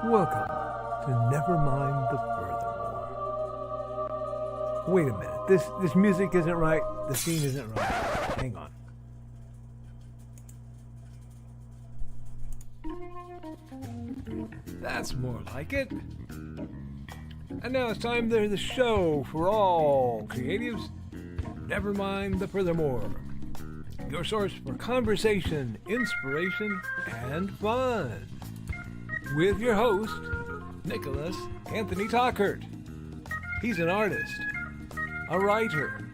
Welcome to Nevermind the Furthermore. Wait a minute. This music isn't right. The scene isn't right. Hang on. That's more like it. And now it's time for the show for all creatives. Nevermind the Furthermore. Your source for conversation, inspiration, and fun. With your host, Nicholas Anthony Tockert. He's an artist, a writer,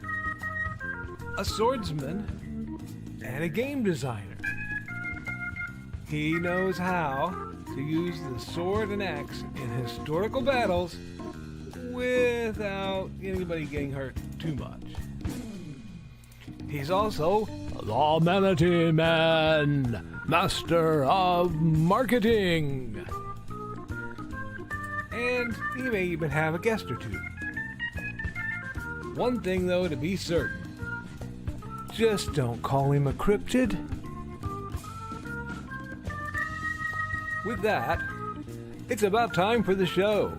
a swordsman, and a game designer. He knows how to use the sword and axe in historical battles without anybody getting hurt too much. He's also the Manatee Man, master of marketing. And he may even have a guest or two. One thing, though, to be certain. Just don't call him a cryptid. With that, it's about time for the show.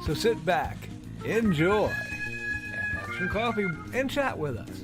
So sit back, enjoy, and have some coffee and chat with us.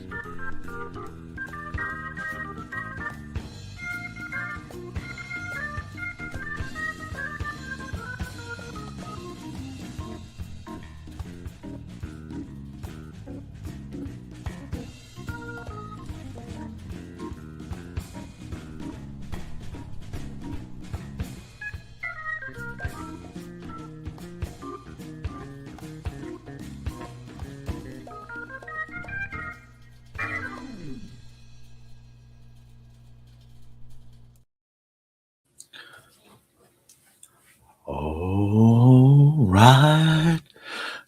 All right,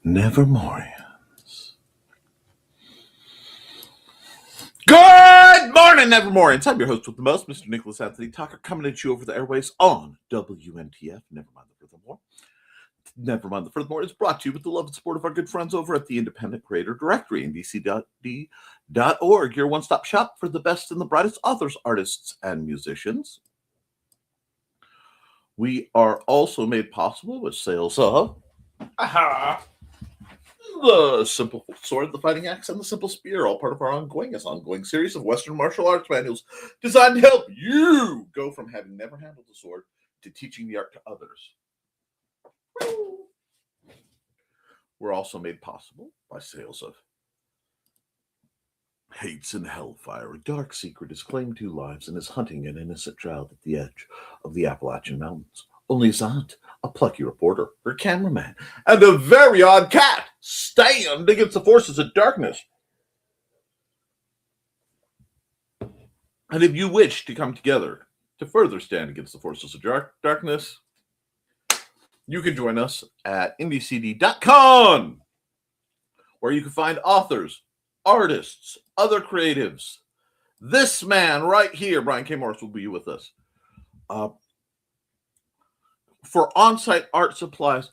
Nevermorians. Good morning, Nevermorians. I'm your host with the most, Mr. Nicholas Anthony Tockert, coming at you over the airways on WNTF, Nevermind the Furthermore. Nevermind the Furthermore is brought to you with the love and support of our good friends over at the Independent Creator Directory, ndc.d.org, your one-stop shop for the best and the brightest authors, artists, and musicians. We are also made possible with sales of the Simple Sword, the Fighting Axe, and the Simple Spear, all part of our ongoing series of Western martial arts manuals designed to help you go from having never handled a sword to teaching the art to others. We're also made possible by sales of Hates in Hellfire. A dark secret has claimed 2 lives and is hunting an innocent child at the edge of the Appalachian Mountains. Only his aunt, a plucky reporter, her cameraman, and a very odd cat stand against the forces of darkness. And if you wish to come together to further stand against the forces of darkness, you can join us at indiecd.com, where you can find authors, artists, other creatives. This man right here, Brian K. Morris, will be with us for on-site art supplies,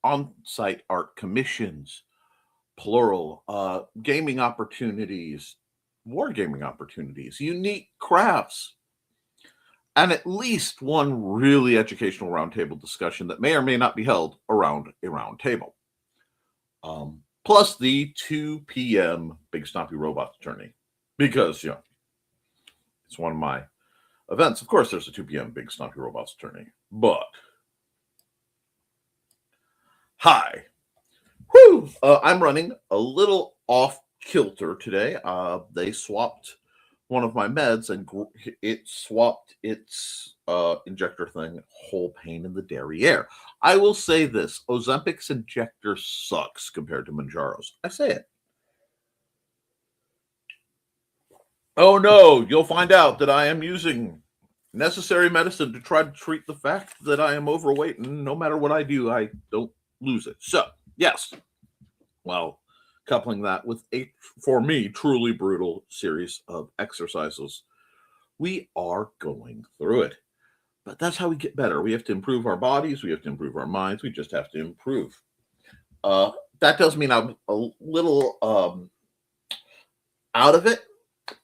on-site art commissions, plural, gaming opportunities, wargaming opportunities, unique crafts, and at least one really educational roundtable discussion that may or may not be held around a round table. Plus the 2 p.m. Big Stompy Robots tourney, because, it's one of my events. Of course, there's a 2 p.m. Big Stompy Robots tourney, but hi. I'm running a little off kilter today. They swapped one of my meds and it swapped its injector thing, whole pain in the derriere. I will say this, Ozempic's injector sucks compared to Mounjaro's. I say it. Oh no, you'll find out that I am using necessary medicine to try to treat the fact that I am overweight, and no matter what I do, I don't lose it. So, yes. Well, coupling that with a, for me, truly brutal series of exercises, we are going through it. But that's how we get better. We have to improve our bodies. We have to improve our minds. We just have to improve. That does mean I'm a little out of it,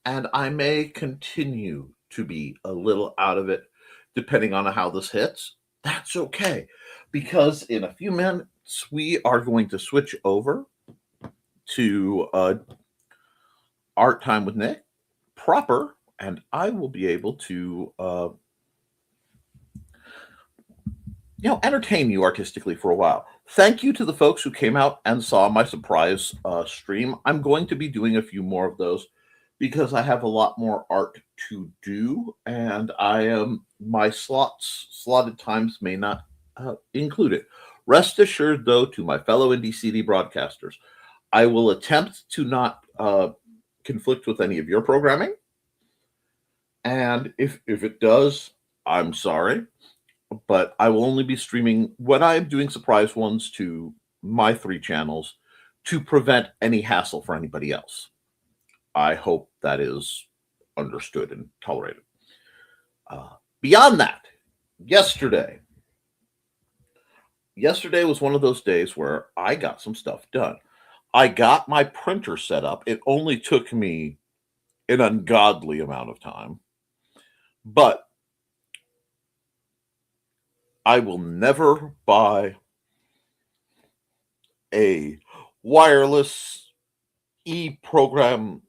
and I may continue to be a little out of it depending on how this hits, that's okay. Because in a few minutes, we are going to switch over to Art Time with Nick proper, and I will be able to entertain you artistically for a while. Thank you to the folks who came out and saw my surprise stream. I'm going to be doing a few more of those because I have a lot more art to do, and my slotted times may not include it. Rest assured, though, to my fellow Indie CD broadcasters, I will attempt to not conflict with any of your programming, and if it does, I'm sorry. But I will only be streaming when I am doing surprise ones to my 3 channels to prevent any hassle for anybody else. I hope that is understood and tolerated. Beyond that, yesterday was one of those days where I got some stuff done. I got my printer set up. It only took me an ungodly amount of time, but I will never buy a wireless e-program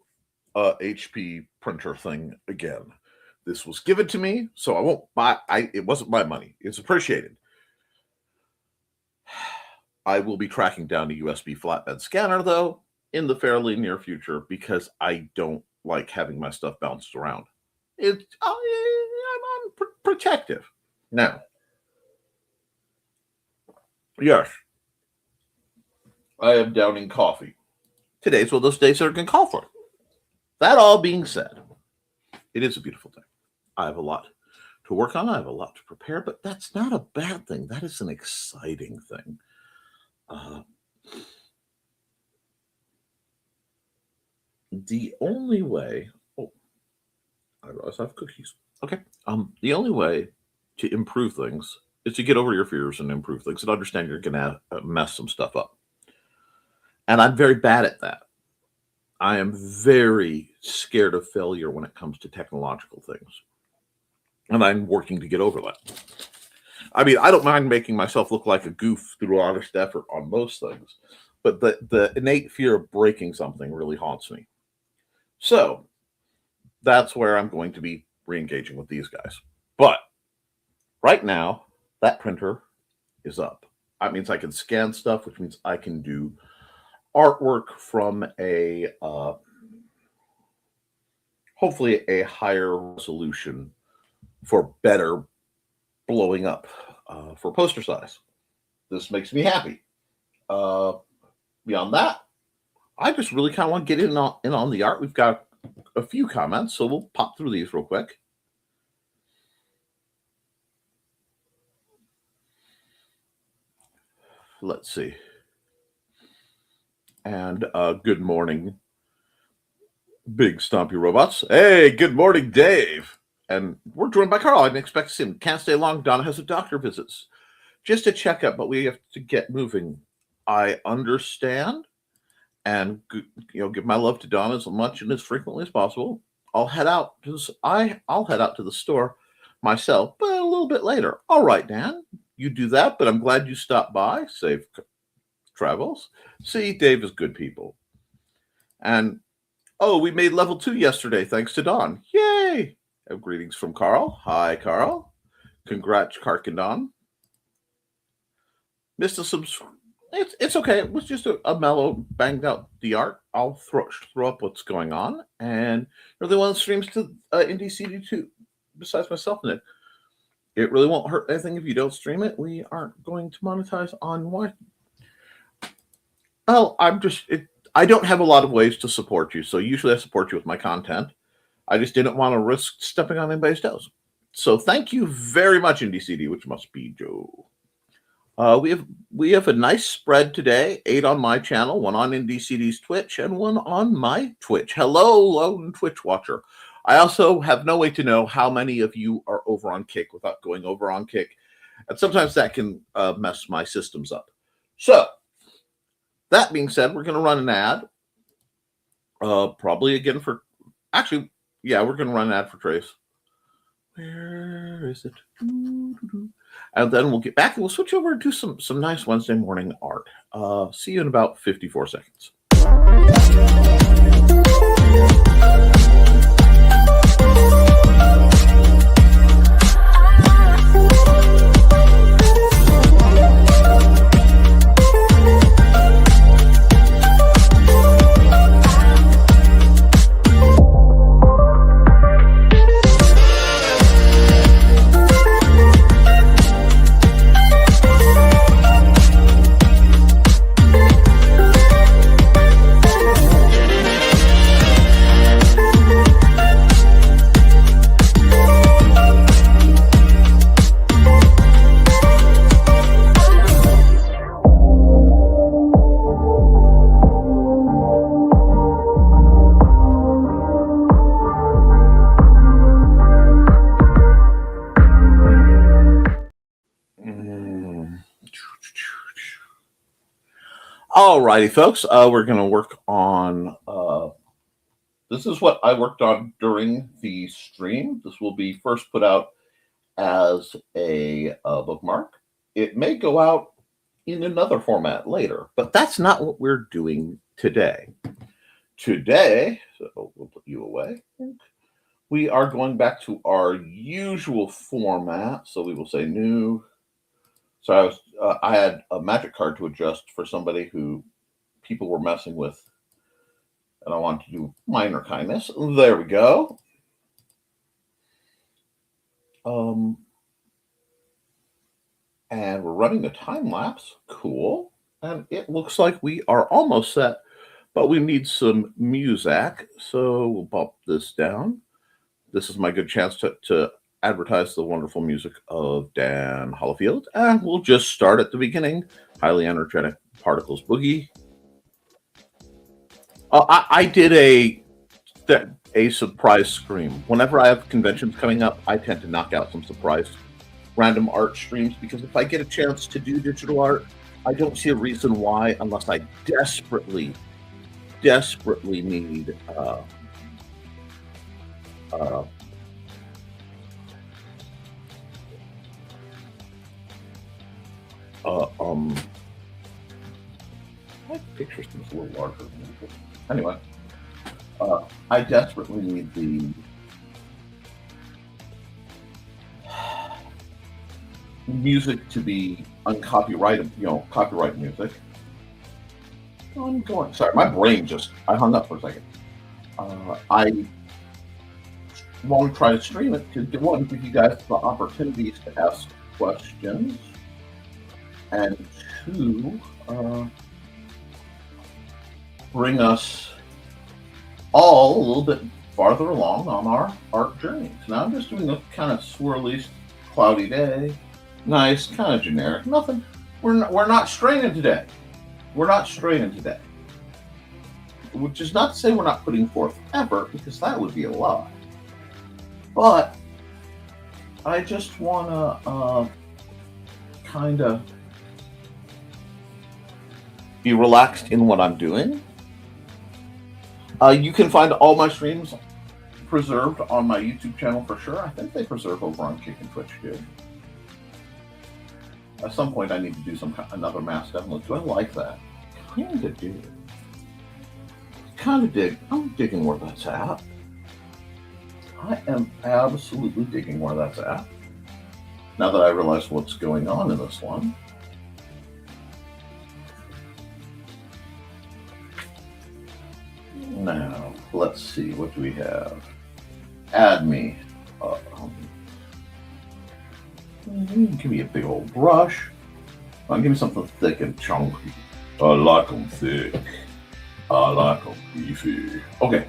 HP printer thing again. This was given to me, so I won't buy. It wasn't my money. It's appreciated. I will be tracking down a USB flatbed scanner, though, in the fairly near future because I don't like having my stuff bounced around. I'm protective. Now, yes, I am downing coffee. Today's one of those days that are going to call for it. That all being said, it is a beautiful day. I have a lot to work on. I have a lot to prepare, but that's not a bad thing. That is an exciting thing. The only way... Oh, I realize I have cookies. Okay. The only way to improve things is to get over your fears and improve things and understand you're going to mess some stuff up. And I'm very bad at that. I am very scared of failure when it comes to technological things. And I'm working to get over that. I mean, I don't mind making myself look like a goof through honest effort on most things, but the innate fear of breaking something really haunts me. So that's where I'm going to be re-engaging with these guys. But right now, that printer is up. That means I can scan stuff, which means I can do artwork from a hopefully a higher resolution for better blowing up for poster size. This makes me happy. Beyond that, I just really kind of want to get in on the art. We've got a few comments, so we'll pop through these real quick. Let's see. And good morning, Big Stompy Robots. Hey, good morning, Dave. And we're joined by Carl. I didn't expect to see him. Can't stay long. Donna has a doctor visits. Just a checkup, but we have to get moving. I understand. And give my love to Donna as much and as frequently as possible. I'll head out I'll head out to the store myself, but a little bit later. All right, Dan. You do that, but I'm glad you stopped by. Safe travels. See, Dave is good people. And we made level 2 yesterday, thanks to Don. Yay! Greetings from Carl. Hi, Carl. Congrats, Kark and Don. Missed a It's okay. It was just a mellow, banged out the art. I'll throw up what's going on, and you're the one that streams to Indie CD2. Besides myself and it really won't hurt anything if you don't stream it. We aren't going to monetize on what. Well, I don't have a lot of ways to support you, so usually I support you with my content. I just didn't want to risk stepping on anybody's toes. So thank you very much, Indie CD, which must be Joe. We have a nice spread today. 8 on my channel, 1 on Indie CD's Twitch, and 1 on my Twitch. Hello, lone Twitch watcher. I also have no way to know how many of you are over on Kick without going over on Kick. And sometimes that can mess my systems up. So, that being said, we're going to run an ad. Probably again for... Actually, yeah, we're going to run an ad for Trace. Where is it? And then we'll get back and we'll switch over and do some nice Wednesday morning art. See you in about 54 seconds. Alrighty, folks. We're going to work on. This is what I worked on during the stream. This will be first put out as a bookmark. It may go out in another format later, but that's not what we're doing today. Today, so we'll put you away. We are going back to our usual format. So we will say new. So I had a magic card to adjust for somebody who people were messing with, and I wanted to do minor kindness. There we go. And we're running the time lapse. Cool. And it looks like we are almost set, but we need some music. So we'll bump this down. This is my good chance to advertise the wonderful music of Dan Hollifield, and we'll just start at the beginning. Highly energetic particles boogie. I did a surprise scream. Whenever I have conventions coming up, I tend to knock out some surprise random art streams, because if I get a chance to do digital art, I don't see a reason why, unless I desperately need my picture seems a little larger than usual. Anyway, I desperately need the music to be uncopyrighted, copyright music. I'm going. Sorry, my brain I hung up for a second. I want to try to stream it to one, give you guys the opportunities to ask questions, and two, bring us all a little bit farther along on our art journeys. Now I'm just doing a kind of swirly, cloudy day. Nice, kind of generic. Nothing. We're not straining today. We're not straining today. Which is not to say we're not putting forth effort, because that would be a lie. But I just want to kind of be relaxed in what I'm doing. You can find all my streams preserved on my YouTube channel for sure. I think they preserve over on Kick and Twitch too. At some point, I need to do another mass download. Do I like that? Kind of do. Kind of dig. I'm digging where that's at. I am absolutely digging where that's at. Now that I realize what's going on in this one. Now, let's see. What do we have? Add me. Give me a big old brush. Give me something thick and chunky. I like them thick. I like them beefy. Okay.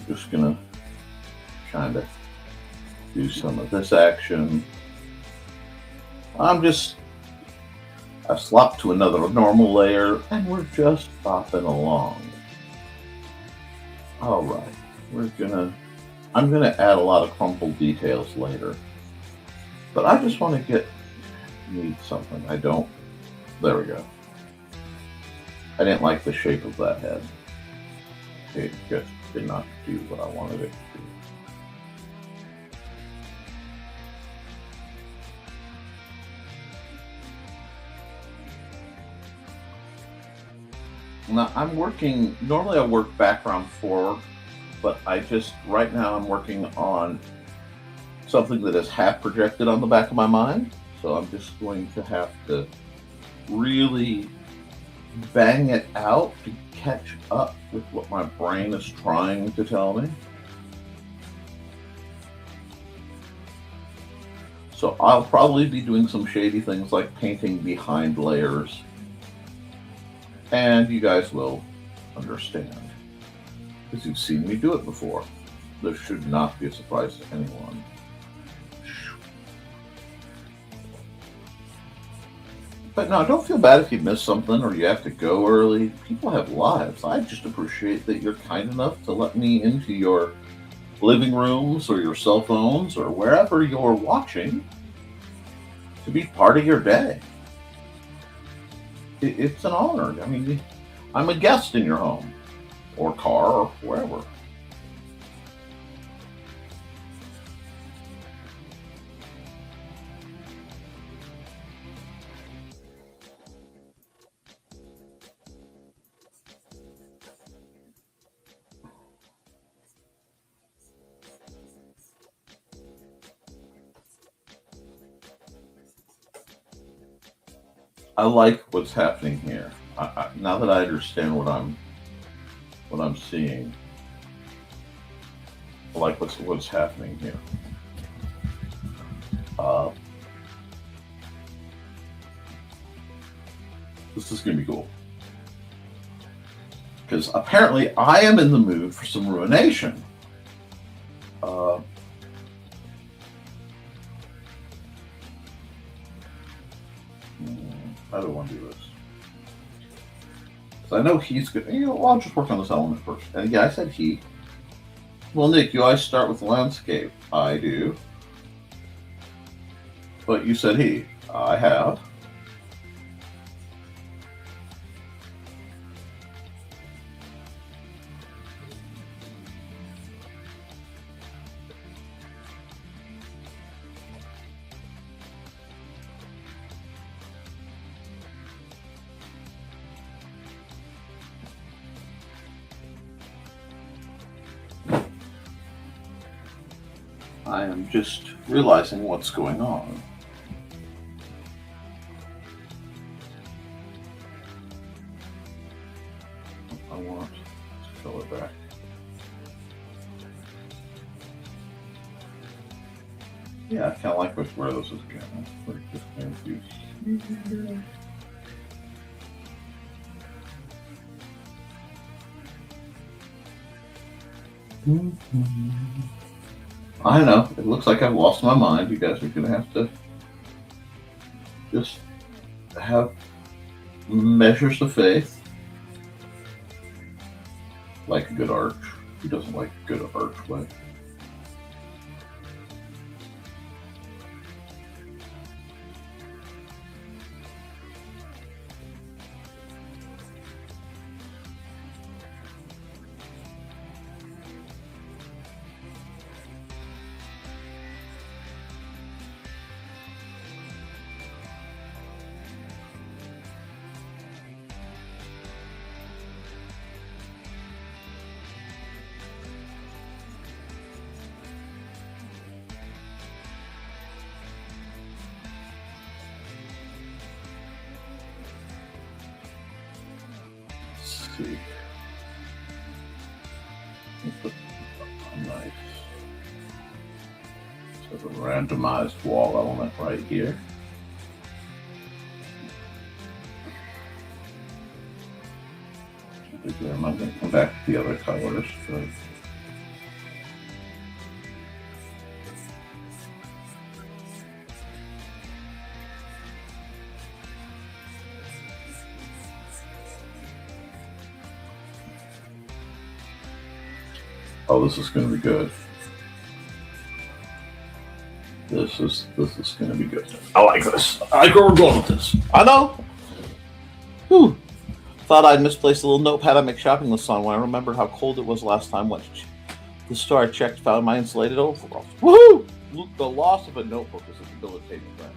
Just gonna kind of do some of this action. I've swapped to another normal layer, and we're just bopping along. All right, I'm gonna add a lot of crumpled details later, but I just want to need something. There we go. I didn't like the shape of that head. It just did not do what I wanted it to do. Now I'm working, normally I work background forward, but right now I'm working on something that is half projected on the back of my mind. So I'm just going to have to really bang it out to catch up with what my brain is trying to tell me. So I'll probably be doing some shady things like painting behind layers, and you guys will understand because you've seen me do it before. This should not be a surprise to anyone. But no, don't feel bad if you miss something or you have to go early. People have lives. I just appreciate that you're kind enough to let me into your living rooms or your cell phones or wherever you're watching to be part of your day. It's an honor. I mean, I'm a guest in your home or car or wherever. I like what's happening here. Now that I understand what I'm seeing, I like what's happening here. This is going to be cool. Because apparently I am in the mood for some ruination. How do I want to do this? Because I know he's good. Well, I'll just work on this element first. And yeah, I said he. Well, Nick, you always start with landscape. I do. But you said he. I have. I am just realizing what's going on. I want to fill it back. Yeah, I kind of like where this is going. Like this going to. I know, it looks like I've lost my mind. You guys are going to have to just have measures of faith. Like a good arch. Who doesn't like a good archway? See. Nice. So the randomized wall element right here. I'm going to come back to the other colors. But oh, this is going to be good. This is going to be good. I like this. I like where we're going with this. I know. Whew. Thought I'd misplaced a little notepad I make shopping list on when I remembered how cold it was last time. Went to the store I checked, found my insulated overalls. Woohoo! The loss of a notebook is a debilitating thing.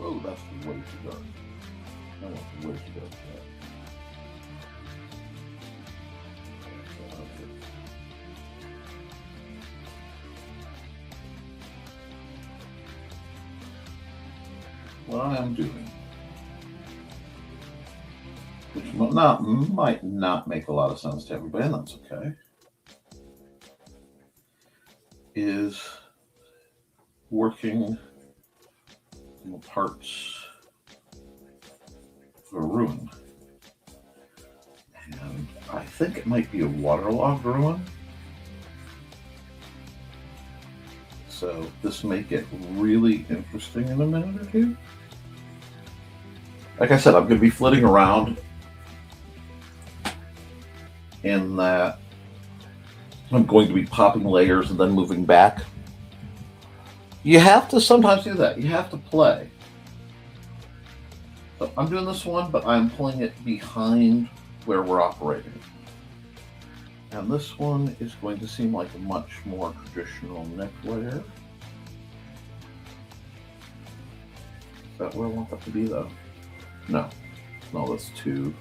Oh, that's way too dark. That was way too dark. What I am doing, which might not make a lot of sense to everybody, and that's okay, is working parts of a ruin. And I think it might be a waterlogged ruin. So this may get really interesting in a minute or two. Like I said, I'm going to be flitting around in that I'm going to be popping layers and then moving back. You have to sometimes do that. You have to play. So I'm doing this one, but I'm pulling it behind where we're operating. And this one is going to seem like a much more traditional neck layer. Is that where I want that to be, though? No. No, that's two.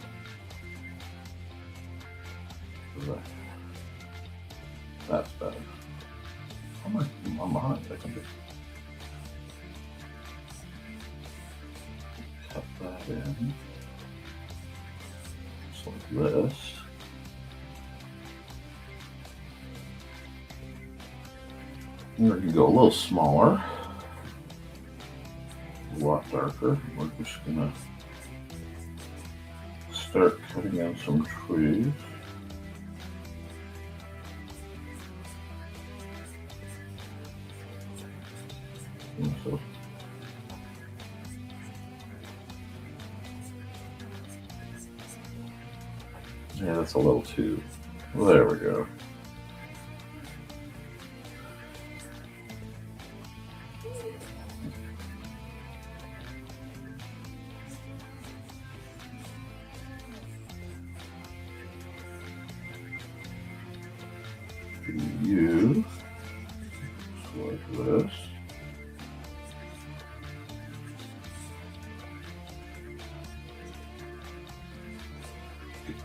That's better. I'm behind. I can do. Cut that in. Just like this. And we're going to go a little smaller. A lot darker. We're just going to start cutting in some trees. So, yeah, that's a little too. There we go. You like this.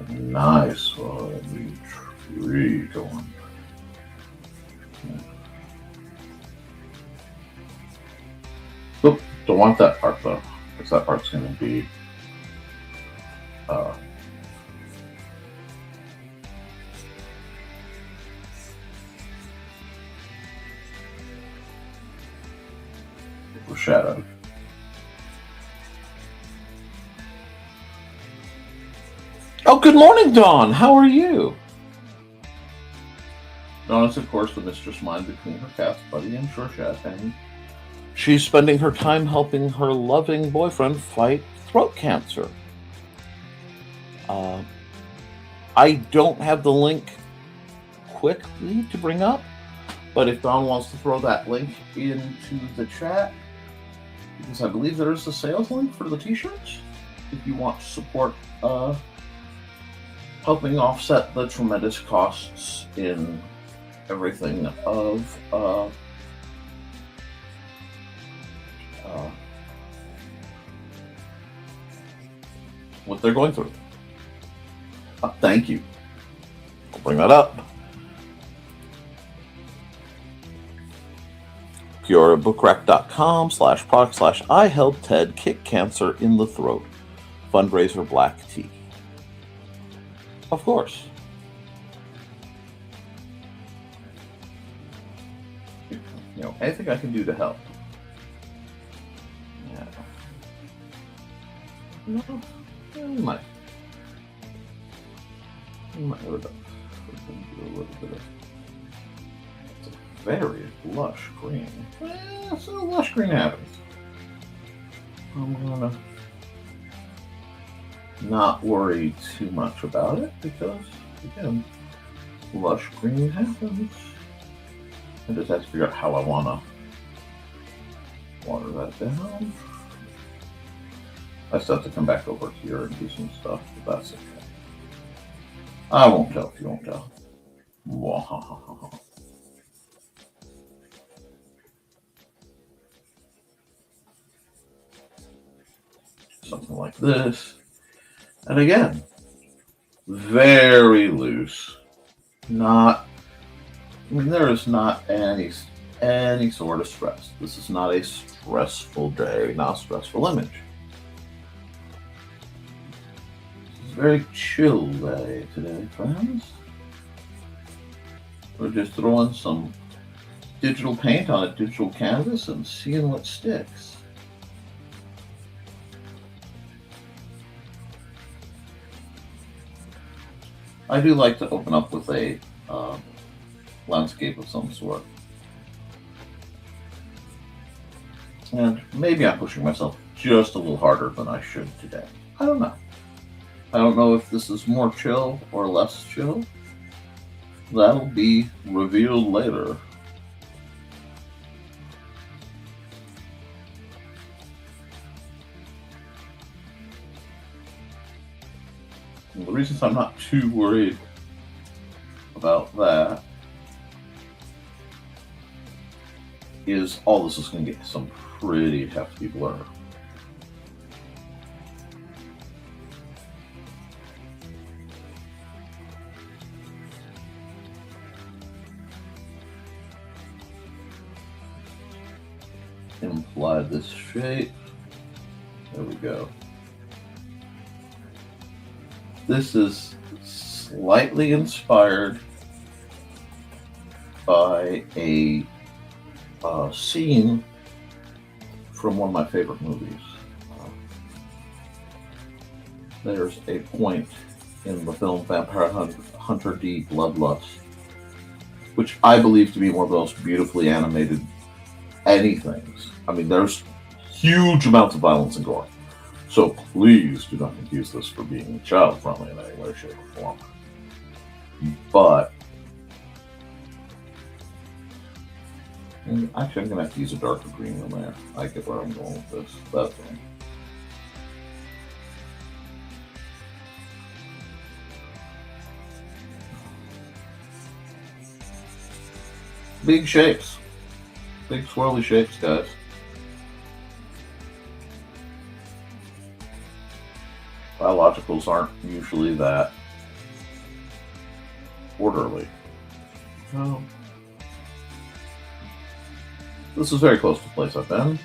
Nice one, tree going. Oop, don't want that part though, because that part's going to be overshadowed. Oh, good morning, Dawn. How are you? Dawn is, of course, the mistress mind between her cats, Buddy and Shortchat, and she's spending her time helping her loving boyfriend fight throat cancer. I don't have the link quickly to bring up, but if Dawn wants to throw that link into the chat, because I believe there is a sales link for the t-shirts, if you want to support helping offset the tremendous costs in everything of what they're going through. Thank you. I'll bring that up. PureBookRack.com/product/I help Ted kick cancer in the throat. Fundraiser black tea. Of course. You know, anything I can do to help. Yeah. No, we might. Might do a little bit of. It's a very lush green. So lush green happens. I'm gonna not worry too much about it because, again, lush green happens. I just have to figure out how I want to water that down. I still have to come back over here and do some stuff, but that's okay. I won't tell if you won't tell. Something like this. And again, very loose. There is not any sort of stress. This is not a stressful day, not a stressful image. This is a very chill day today, friends. We're just throwing some digital paint on a digital canvas and seeing what sticks. I do like to open up with a landscape of some sort. And maybe I'm pushing myself just a little harder than I should today. I don't know. I don't know if this is more chill or less chill. That'll be revealed later. And the reasons I'm not too worried about that is all this is going to get some pretty hefty blur. Apply this shape. There we go. This is slightly inspired by a scene from one of my favorite movies. There's a point in the film Vampire Hunter D Bloodlust, which I believe to be one of the most beautifully animated anythings. I mean, there's huge amounts of violence and gore. So please do not confuse this for being child-friendly in any way, shape, or form. But actually, I'm going to have to use a darker green in there. I get where I'm going with this. That's fine. Big shapes. Big swirly shapes, guys. Biologicals aren't usually that orderly. Well, this is very close to the place I've been.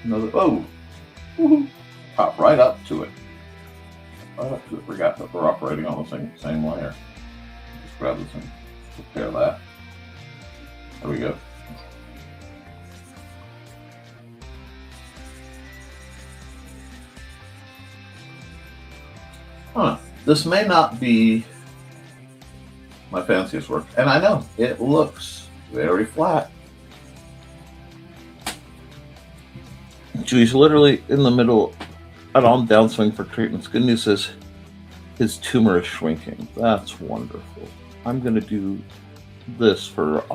Another, oh, woohoo, pop right up to it. Right up to it. Forgot that we're operating on the same layer. Just grab this and prepare that. There we go. Huh. This may not be my fanciest work, and I know it looks very flat. He's literally in the middle, and on downswing for treatments. Good news is his tumor is shrinking. That's wonderful. I'm going to do this for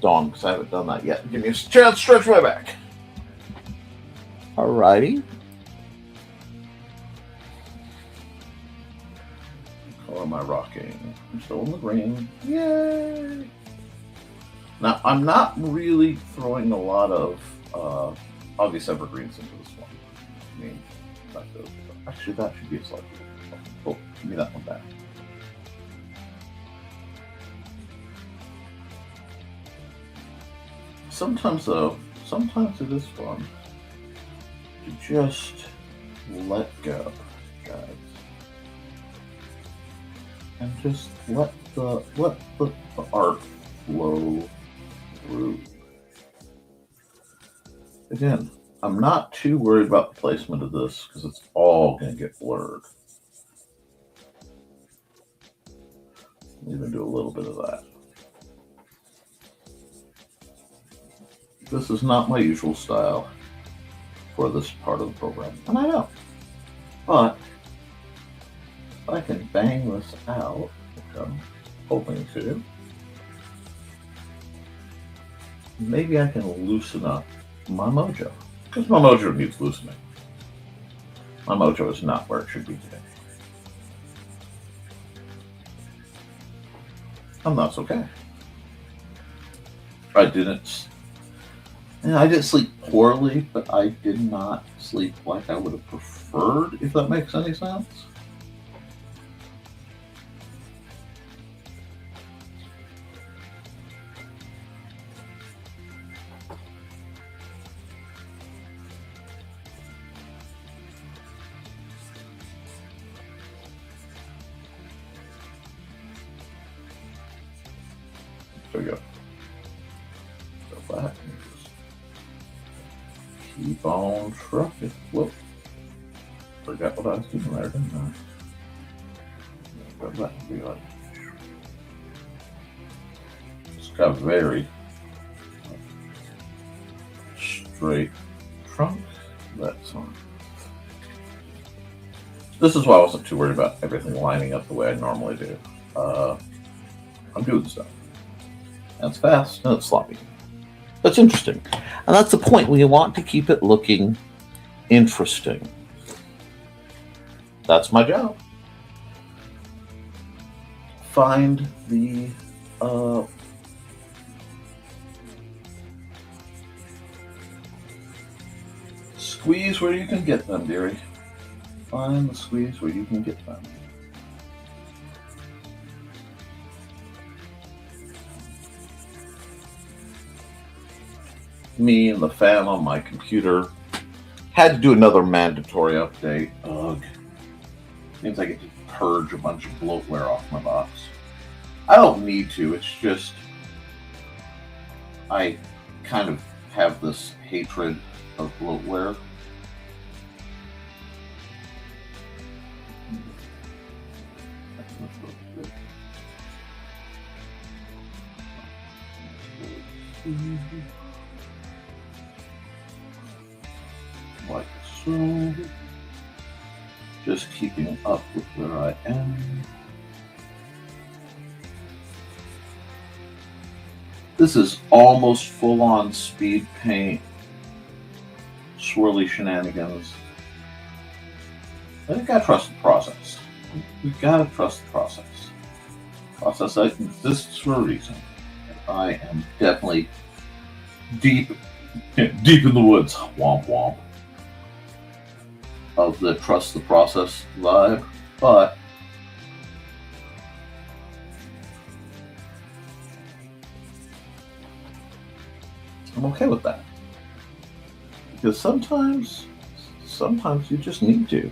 Dawn because I haven't done that yet. Give me a chance to stretch my back. Alrighty. What color am I rocking? I'm still in the green. Yay! Now, I'm not really throwing a lot of obvious evergreens into this one. I mean, actually, that should be a slightly. Oh, give me that one back. Sometimes, though, it is fun to just let go, guys. and just let the art flow through. Again, I'm not too worried about the placement of this because it's all going to get blurred. Even do a little bit of that. This is not my usual style for this part of the program, and I know. But if I can bang this out, which I'm hoping to, maybe I can loosen up my mojo. Because my mojo needs loosening. My mojo is not where it should be today. And that's okay. I didn't sleep poorly, but I did not sleep like I would have preferred, if that makes any sense. There we go. Go back and just keep on trucking. Whoop. Forgot what I was doing there, didn't I? Go back and be like, it's got very straight trunk. That's on. This is why I wasn't too worried about everything lining up the way I normally do. I'm doing stuff. And it's fast and it's sloppy. That's interesting. And that's the point. We want to keep it looking interesting. That's my job. Find the squeeze where you can get them, dearie. Find the squeeze where you can get them. Me and the fan on my computer had to do another mandatory update. Ugh. Means I get to purge a bunch of bloatware off my box. I don't need to, it's just I kind of have this hatred of bloatware. Like so. Just keeping up with where I am. This is almost full-on speed paint, swirly shenanigans. But you gotta trust the process. We gotta trust the process. Process that exists for a reason. I am definitely deep in the woods. Womp womp. Of the trust the process vibe, but I'm okay with that because sometimes you just need to.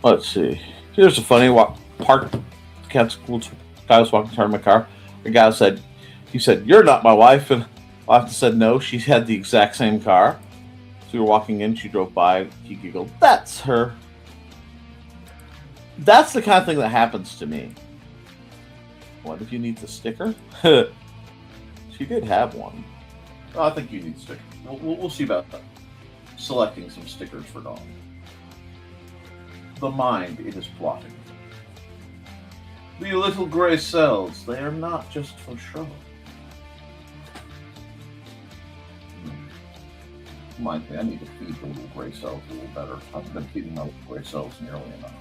Let's see. Here's a funny park. Guy was walking toward my car. The guy said, "You're not my wife," and I said no. She had the exact same car. So we were walking in. She drove by. He giggled. That's her. That's the kind of thing that happens to me. What if you need the sticker? She did have one. Oh, I think you need a sticker. We'll see about that. Selecting some stickers for Dawn. The mind, it is plotting. The little gray cells, they are not just for show. Reminds me, I need to feed the little gray cells a little better. I haven't been feeding my little gray cells nearly enough.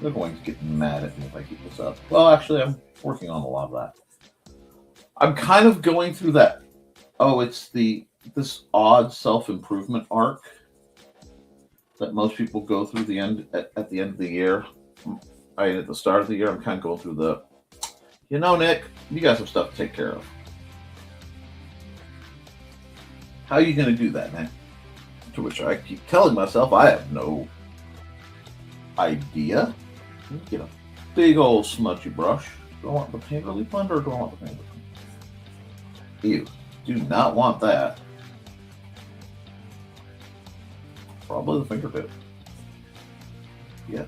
They're going to get mad at me if I keep this up. Well, actually, I'm working on a lot of that. I'm kind of going through that. Oh, it's this odd self-improvement arc that most people go through at the end of the year. At the start of the year, I'm kind of going through the, Nick, you got some stuff to take care of. How are you going to do that, man? To which I keep telling myself I have no idea. Get a big old smudgy brush. Do I want the paint relief blender or do I want the paint relief blender? Ew. Do not want that. Probably the fingertip. Yeah.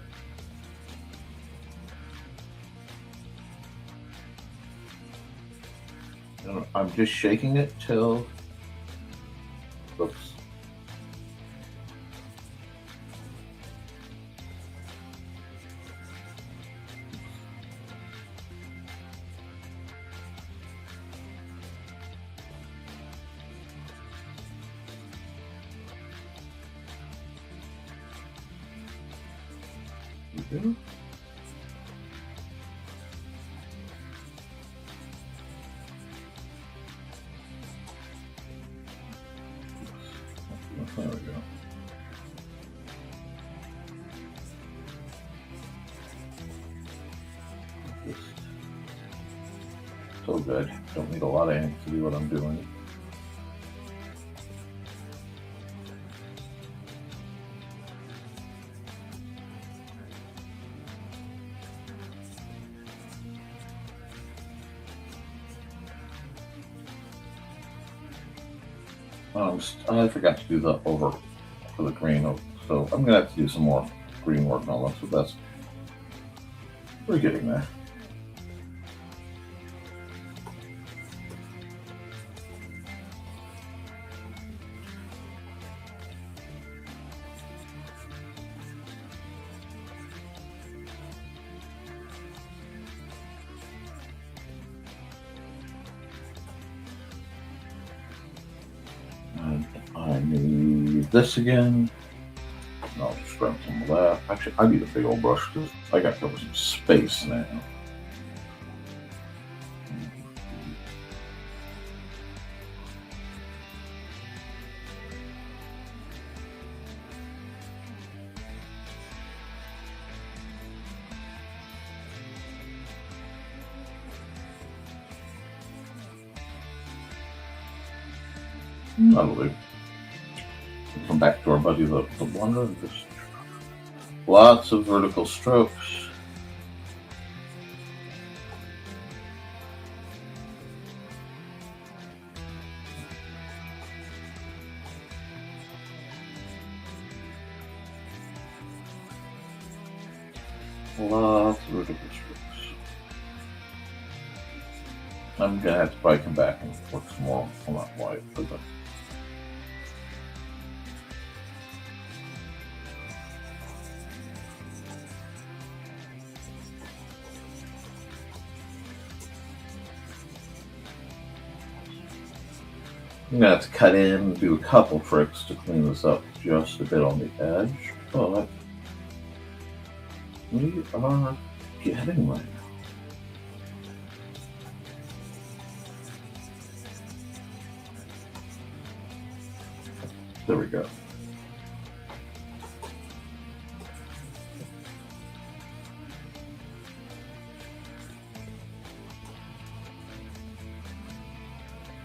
I'm just shaking it till. Oops. You There we go. So good. Don't need a lot of ink to do what I'm doing. I forgot to do the over for the green, so I'm gonna have to do some more green work and all that. So that's we're getting there. I need this again. I'll just grab some of that. Actually, I need a big old brush because I got to cover some space now. That'll do. We'll come back to our buddy the blender and just lots of vertical strokes. Lots of vertical strokes. I'm gonna have to probably come back and work some more on that white for the. I'm gonna have to cut in and do a couple tricks to clean this up just a bit on the edge, but we are getting there. There we go.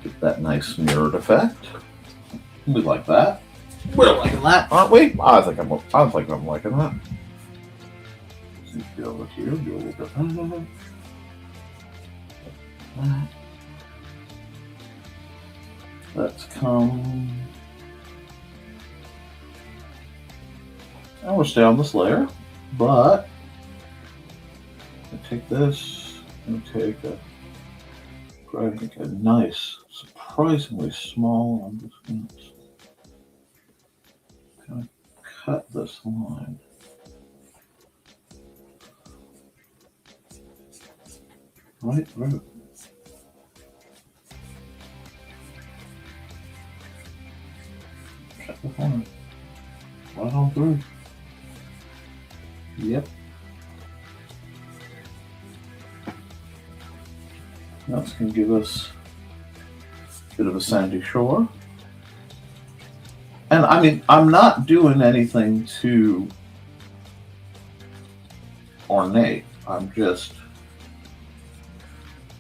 Get that nice mirrored effect. We like that. We're liking that, aren't we? I think I'm liking that. Let's go over here, do a little bit of that. Let's come. And we'll stay on this layer, but I take this and take a nice, surprisingly small. I'm just going to cut this line. Right through. Cut the line. Right on through. Yep. That's going to give us a bit of a sandy shore. And I mean, I'm not doing anything too ornate. I'm just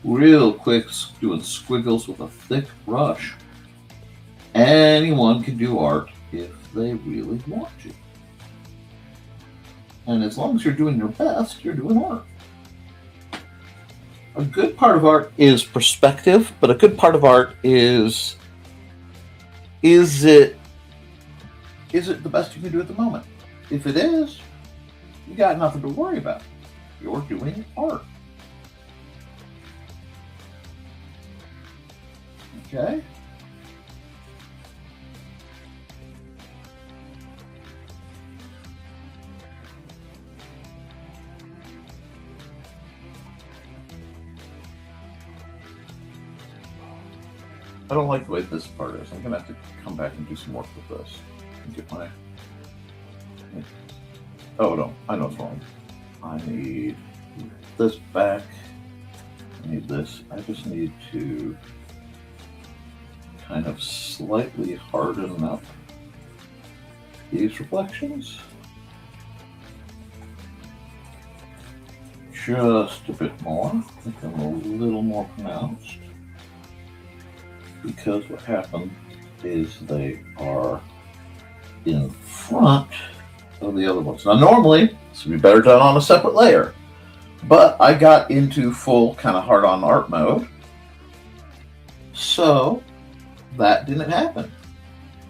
real quick doing squiggles with a thick brush. Anyone can do art if they really want to. And as long as you're doing your best, you're doing art. A good part of art is perspective, but a good part of art is it the best you can do at the moment? If it is, you got nothing to worry about. You're doing art. Okay? I don't like the way this part is. I'm going to have to come back and do some work with this. And get my... Oh, no. I know what's wrong. I need this back. I need this. I just need to kind of slightly harden up these reflections. Just a bit more. Make them a little more pronounced. Because what happened is they are in front of the other ones. Now normally, this would be better done on a separate layer, but I got into full kind of hard-on art mode, so that didn't happen,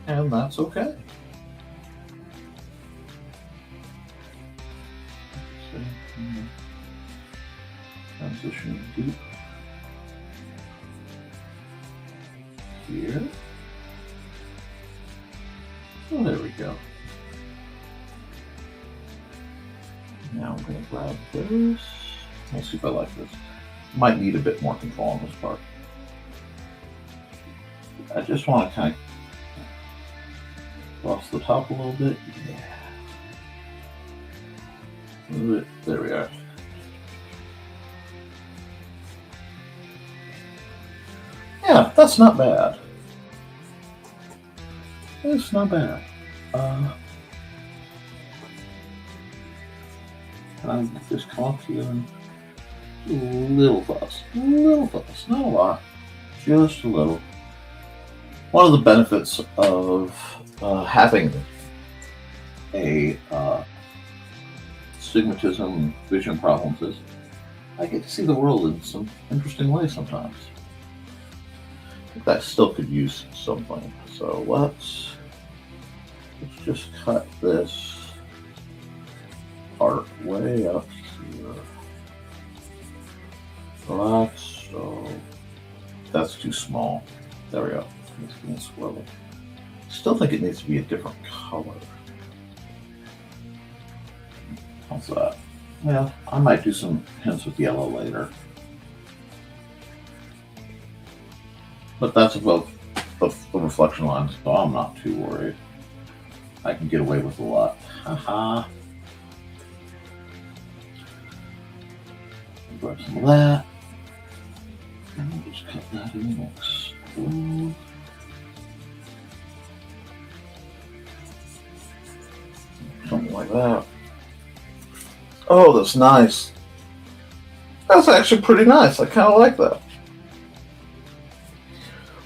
and that's okay. Transition deep. Here. Oh, there we go. Now I'm going to grab this. Let's see if I like this. Might need a bit more control on this part. I just want to kind of cross the top a little bit. Yeah. There we are. Yeah, that's not bad. It's not bad. Can I get this come up here and a little fuss, not a lot, just a little. One of the benefits of having a stigmatism vision problems is I get to see the world in some interesting ways sometimes. That still could use something. So let's just cut this part way up here. Relax. So that's too small. There we go. It's getting swirly. Still think it needs to be a different color. How's that? Yeah, I might do some hints with yellow later. But that's above the reflection line, so I'm not too worried. I can get away with a lot. Haha. Grab some of that. And we'll just cut that in next. Something like that. Oh, that's nice. That's actually pretty nice. I kind of like that.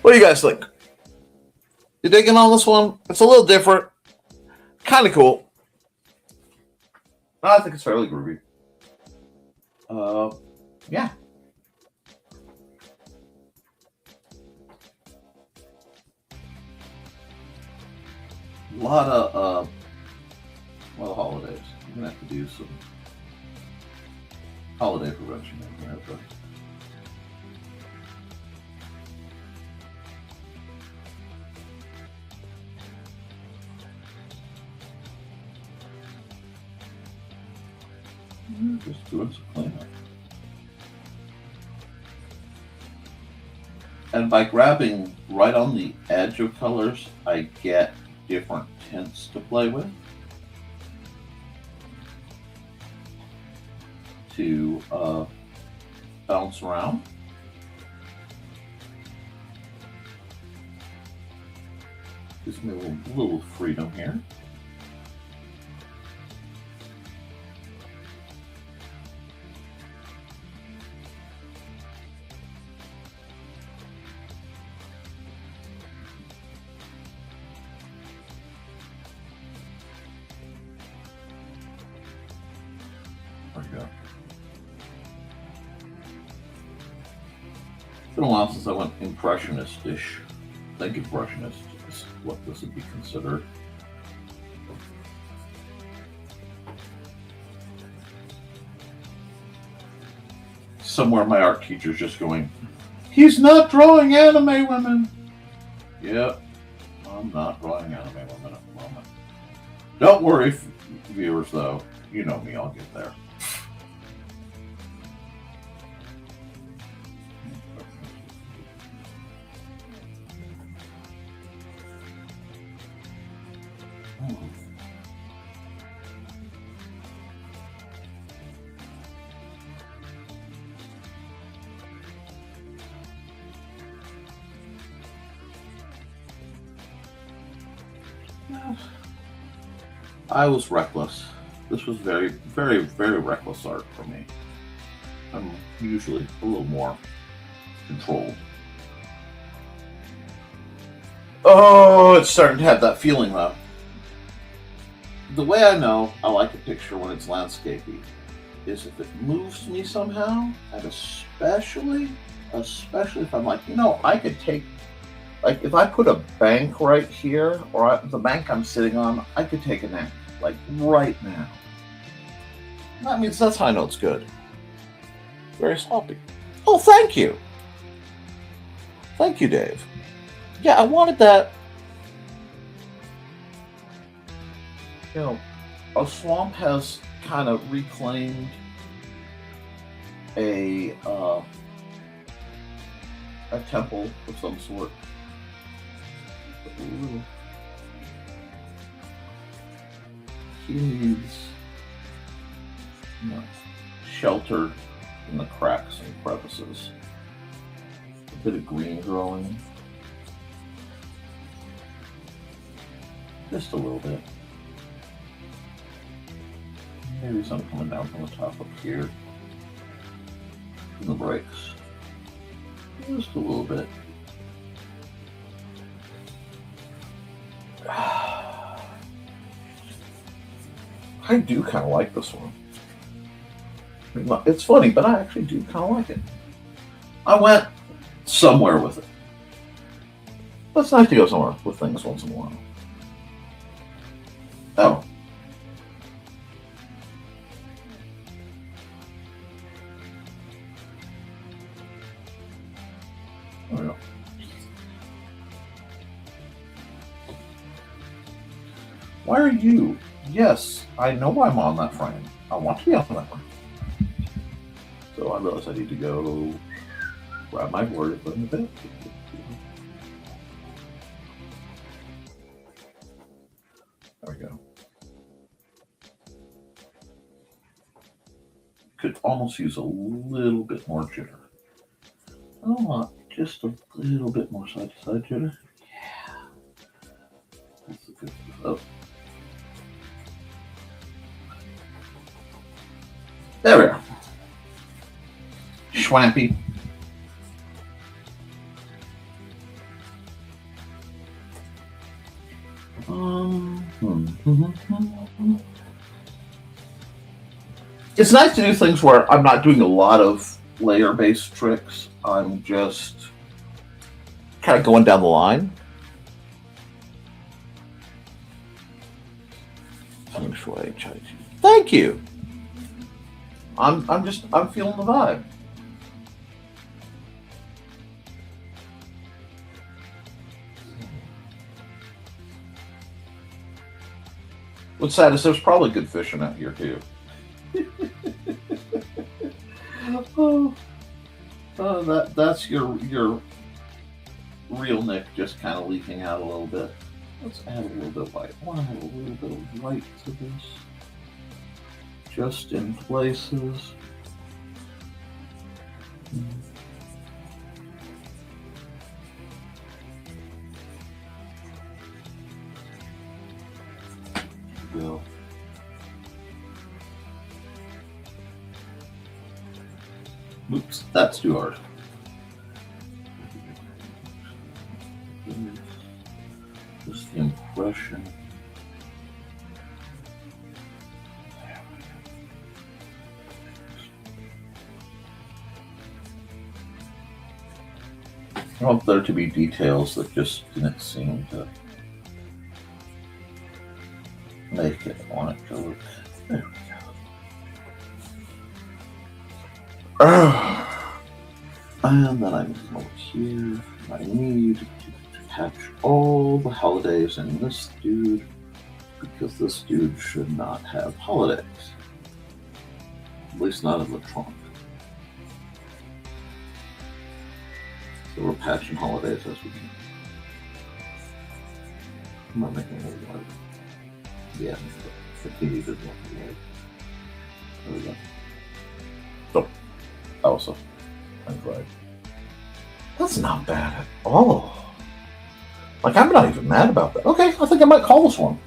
What do you guys think? You digging on this one? It's a little different. Kind of cool. I think it's fairly groovy. Yeah. A lot of holidays. I'm gonna have to do some holiday prevention in here. But just doing some cleanup. And by grabbing right on the edge of colors, I get different tints to play with. To bounce around. Gives me a little freedom here. There we go. It's been a while since I went impressionist-ish. I think impressionist is what this would be considered. Somewhere my art teacher's just going, he's not drawing anime women. Yep, I'm not drawing anime women at the moment. Don't worry, viewers, though. You know me, I'll get there. I was reckless. This was very, very, very reckless art for me. I'm usually a little more controlled. Oh, it's starting to have that feeling though. The way I know I like a picture when it's landscapey is if it moves me somehow, and especially if I'm like, I could take, like if I put a bank right here, or the bank I'm sitting on, I could take a nap, like right now. That means that's how I know it's good. Very sloppy. Oh, thank you. Thank you, Dave. Yeah, I wanted that. A swamp has kind of reclaimed a temple of some sort. Ooh. He needs sheltered in the cracks and crevices. A bit of green growing. Just a little bit. Maybe some coming down from the top up here. From the brakes. Just a little bit. I do kind of like this one. It's funny, but I actually do kind of like it. I went somewhere with it. But it's nice to go somewhere with things once in a while. Oh. There we go. Why are you? Yes, I know I'm on that frame. I want to be on that frame. So I realize I need to go grab my board and put in the bit. There we go. Could almost use a little bit more jitter. I don't want just a little bit more side to side jitter. Yeah. That's a good stuff. There we are. Schwampy. It's nice to do things where I'm not doing a lot of layer-based tricks. I'm just kind of going down the line. Feng Shui, Chai Chi. Thank you. I'm feeling the vibe. What's sad is there's probably good fishing out here too. That's your real Nick just kind of leaking out a little bit. Let's add a little bit of white. I want to add a little bit of white to this. Just in places. Go. Oops, that's too hard. Just the impression. I want there to be details that just didn't seem to make it want it to look. There we go. And then I'm over here. I need to catch all the holidays in this dude, because this dude should not have holidays. At least not in the trunk. So we're patching holidays as we can. I'm not making it white. Yeah, the TV doesn't want to be white. There we go. Oh, also, I'm glad. That's not bad at all. Like, I'm not even mad about that. Okay, I think I might call this one.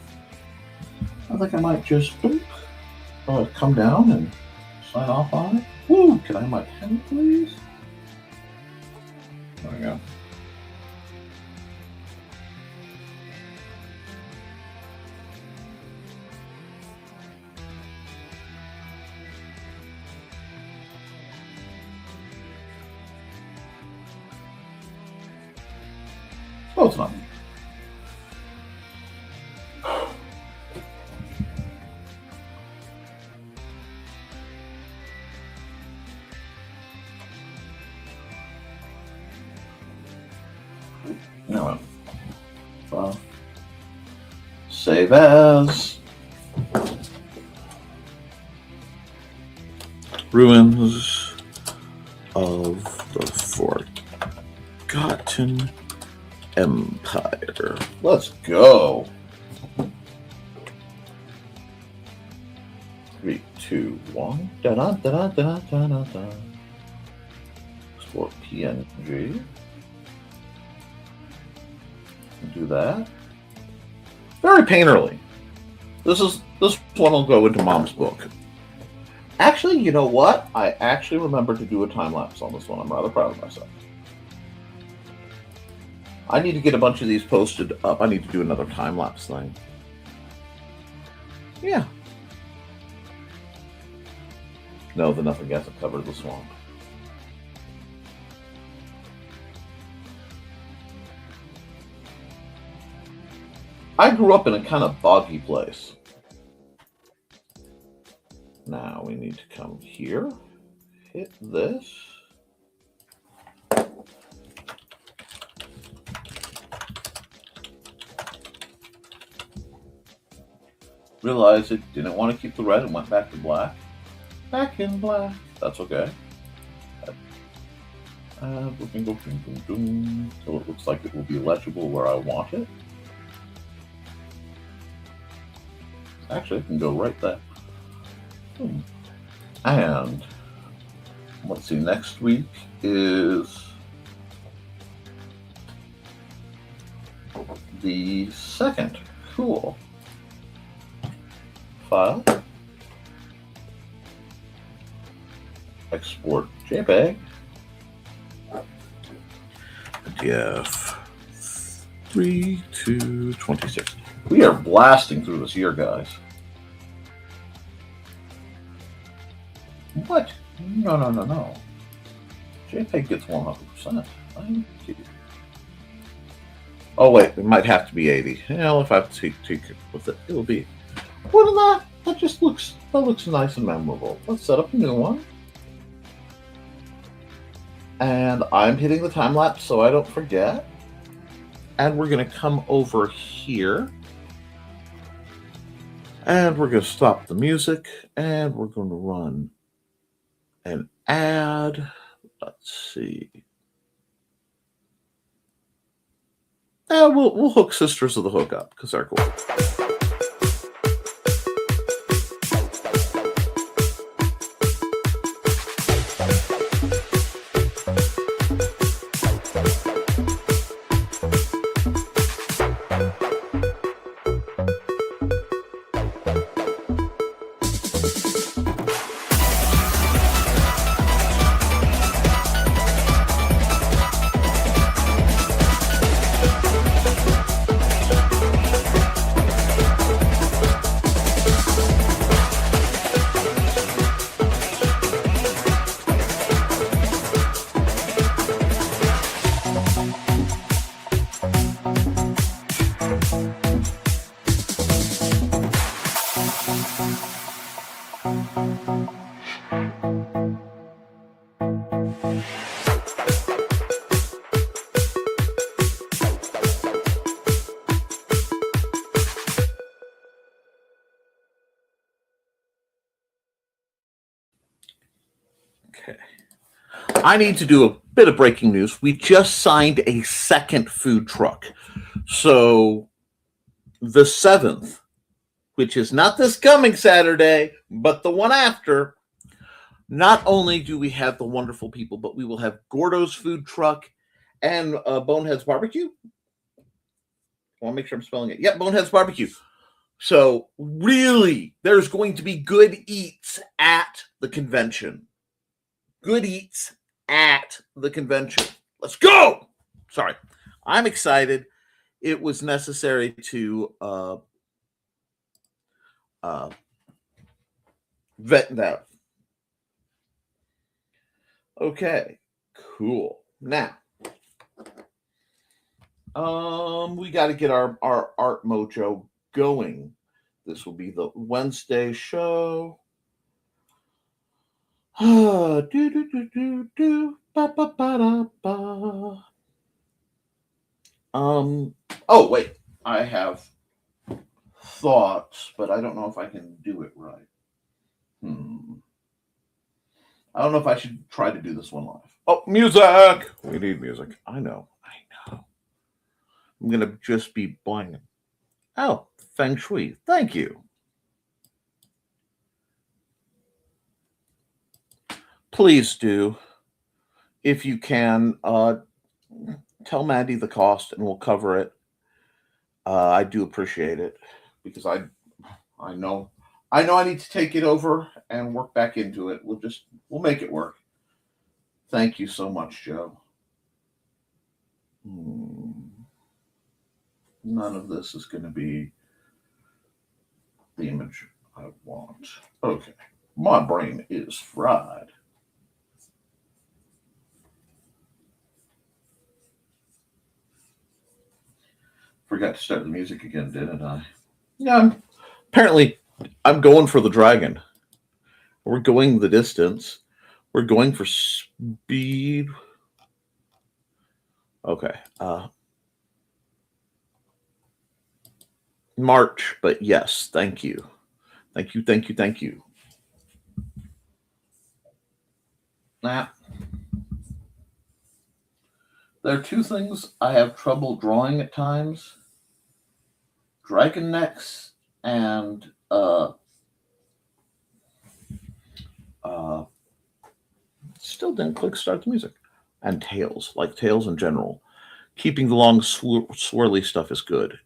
I think I might just come down and sign off on it. Woo! Can I have my pen, please? There we go. Oh, it's not. No. Save as. Ruins of the Forgotten Empire. Let's go. 3, 2, 1. Da-da-da-da-da-da-da. Export PNG. Do that. Very painterly. This one will go into Mom's book. Actually, you know what? I actually remembered to do a time lapse on this one. I'm rather proud of myself. I need to get a bunch of these posted up. I need to do another time lapse thing. Yeah. No, the nothing hasn't covered the swamp. I grew up in a kind of boggy place. Now we need to come here, hit this. Realized it didn't want to keep the red and went back to black. Back in black. That's okay. We can go so it looks like it will be legible where I want it. Actually, I can go right there. And let's see, next week is the 2nd. Cool. File. Export JPEG. PDF 3/2/26. We are blasting through this year, guys. What? No. JPEG gets 100%. Thank you. Oh wait, it might have to be 80. Well, if I have to take it with it, it'll be. What of that? That looks nice and memorable. Let's set up a new one. And I'm hitting the time lapse so I don't forget. And we're going to come over here. And we're going to stop the music. And we're going to run an ad. Let's see. And we'll hook Sisters of the Hook up because they're cool. Okay. I need to do a bit of breaking news. We just signed a second food truck. So the 7th, which is not this coming Saturday, but the one after, not only do we have the wonderful people, but we will have Gordo's food truck and Bonehead's Barbecue. I want to make sure I'm spelling it. Yep, Bonehead's Barbecue. So really, there's going to be good eats at the convention. Good eats at the convention. Let's go! Sorry. I'm excited. It was necessary to vet that. Okay, cool. Now, we got to get our art mojo going. This will be the Wednesday show. Oh wait, I have thoughts, but I don't know if I can do it right. I don't know if I should try to do this one live. Oh, music! We need music. I know. I'm going to just be blanking. Oh, Feng Shui. Thank you. Please do, if you can, tell Mandy the cost and we'll cover it. I do appreciate it because I know I need to take it over and work back into it. We'll make it work. Thank you so much, Joe. None of this is going to be the image I want. Okay. My brain is fried. Forgot to start the music again, didn't I? Yeah. Apparently, I'm going for the dragon. We're going the distance. We're going for speed. Okay. March, but yes, thank you. Thank you. Now, there are two things I have trouble drawing at times. Dragon necks and still didn't click start the music. And tails, like tails in general. Keeping the long swirly stuff is good.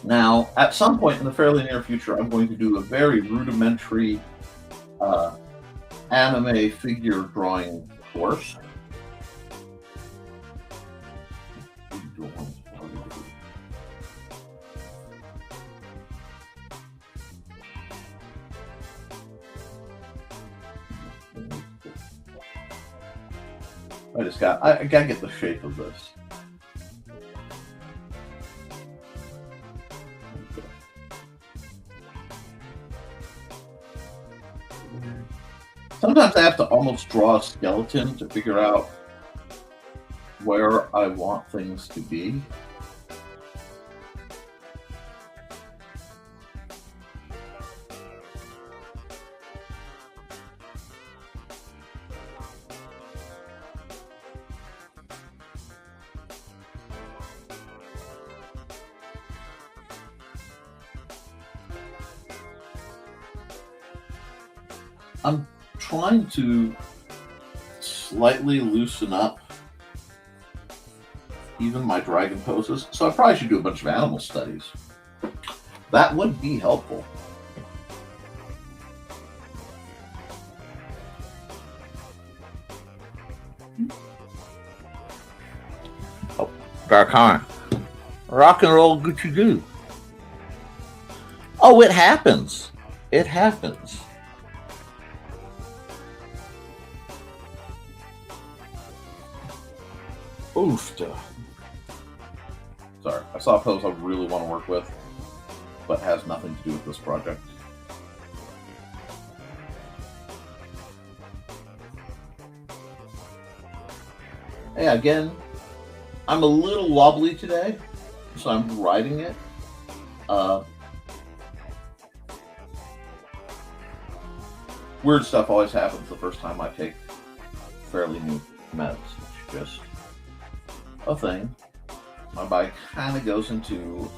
Now, at some point in the fairly near future, I'm going to do a very rudimentary anime figure drawing course. I gotta get the shape of this. Sometimes I have to almost draw a skeleton to figure out where I want things to be. I'm trying to slightly loosen up even my dragon poses, so I probably should do a bunch of animal studies. That would be helpful. Oh, dark on. Rock and roll Gucci Goo. Oh, it happens. It happens. Oofta. Sorry, I saw a pose I really want to work with, but has nothing to do with this project. Hey, again, I'm a little wobbly today, so I'm riding it. Weird stuff always happens the first time I take fairly new meds. It's just a thing. My body kind of goes into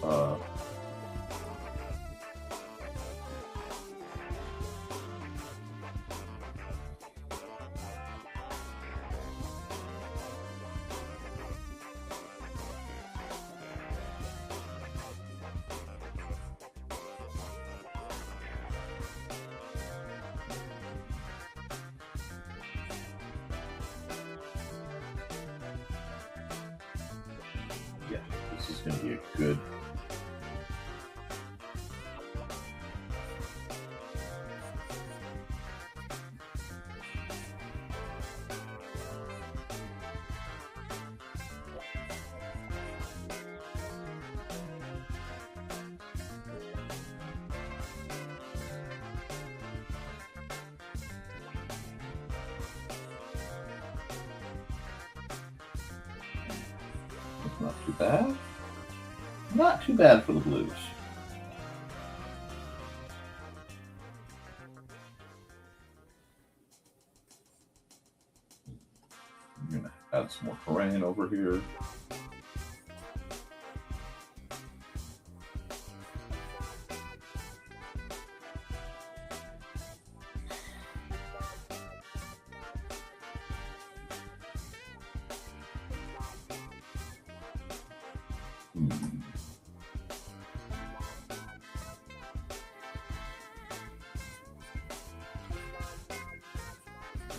yeah, this is going to be a good. Not too bad. Not too bad for the blues. I'm going to add some more terrain over here.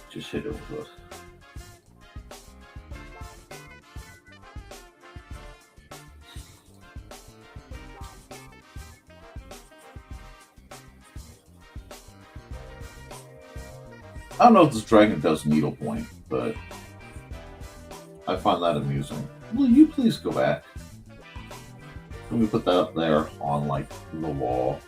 Just hit it with this. I don't know if this dragon does needlepoint, but I find that amusing. Will you please go back? Let me put that up there on like the wall.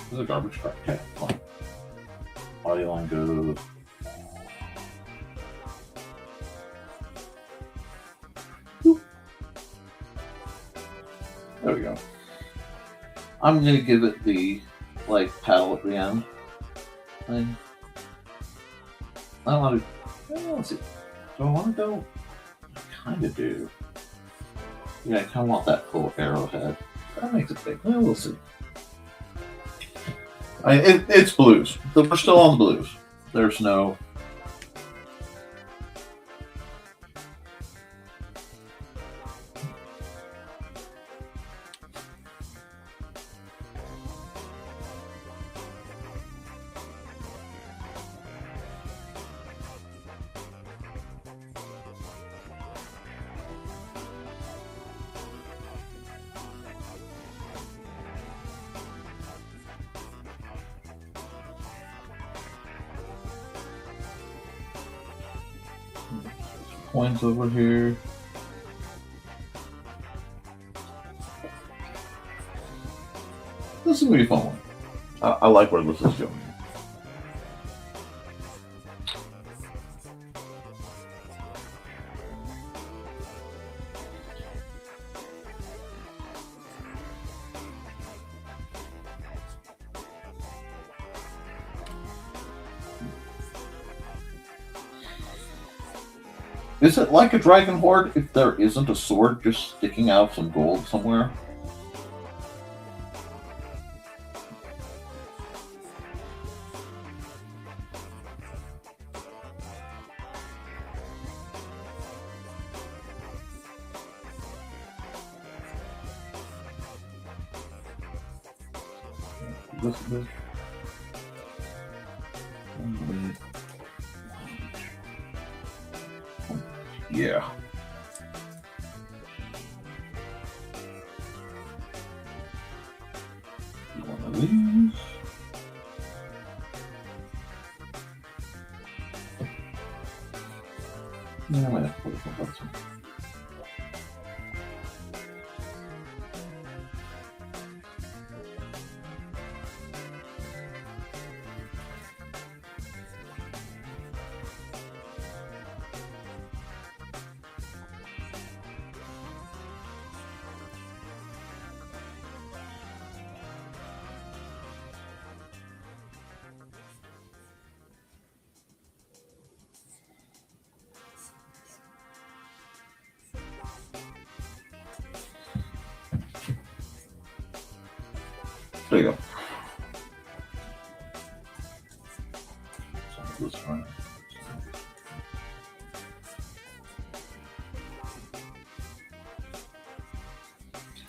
There's a garbage truck. Okay, fine. Audio line goes. Boop. There we go. I'm gonna give it the like paddle at the end thing. I don't want to. Let's see. Do I want to go? I kind of do. Yeah, I kind of want that full arrowhead. That makes it big. Well, we'll see. It's blues. We're still on the blues. There's no. Coins over here. This is gonna be a fun one. I like where this is going. Is it like a dragon horde if there isn't a sword just sticking out of some gold somewhere? This. Yeah. One of these. Yeah, I might have to put it in. There you go. Some of this around.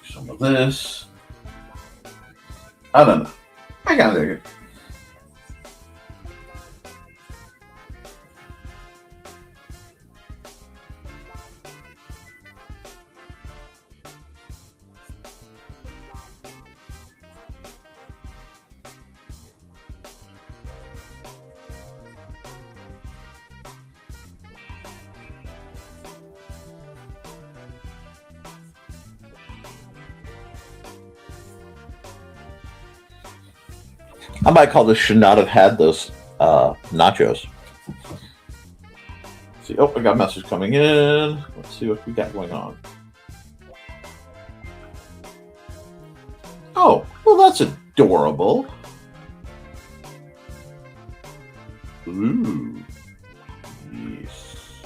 Some of this. I don't know. I gotta dig it. I might call this should not have had those nachos. See, oh, I got a message coming in. Let's see what we got going on. Oh, well, that's adorable. Ooh. Yes.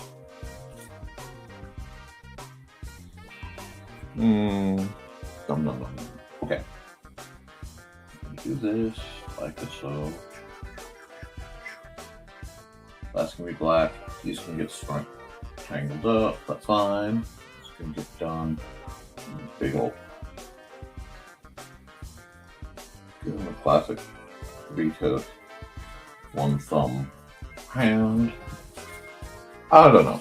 Dum dum dum. Okay. Do this like so. That's gonna be black. These can get tangled up. That's fine. This can get done. Big old. Give them a classic recoat. One thumb hand. I don't know.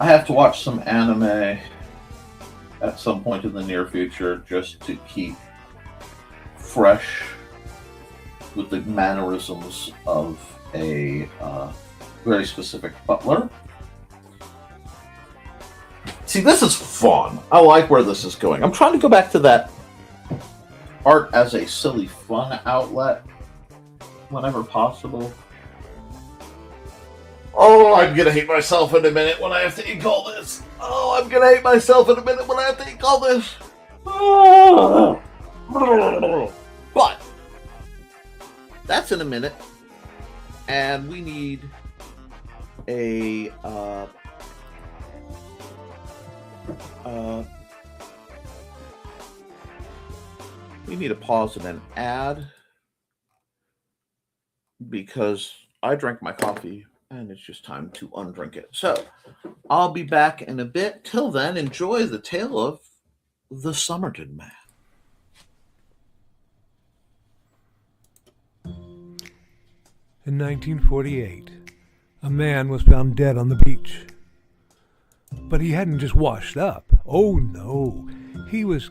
I have to watch some anime at some point in the near future just to keep fresh with the mannerisms of a very specific butler. See, this is fun. I like where this is going. I'm trying to go back to that art as a silly fun outlet whenever possible. Oh, I'm gonna hate myself in a minute when I have to ink all this. Oh, I'm gonna hate myself in a minute when I have to ink all this. But that's in a minute, and we need a pause and an ad because I drank my coffee. And it's just time to undrink it. So, I'll be back in a bit. Till then, enjoy the tale of the Somerton Man. In 1948, a man was found dead on the beach. But he hadn't just washed up. Oh no, he was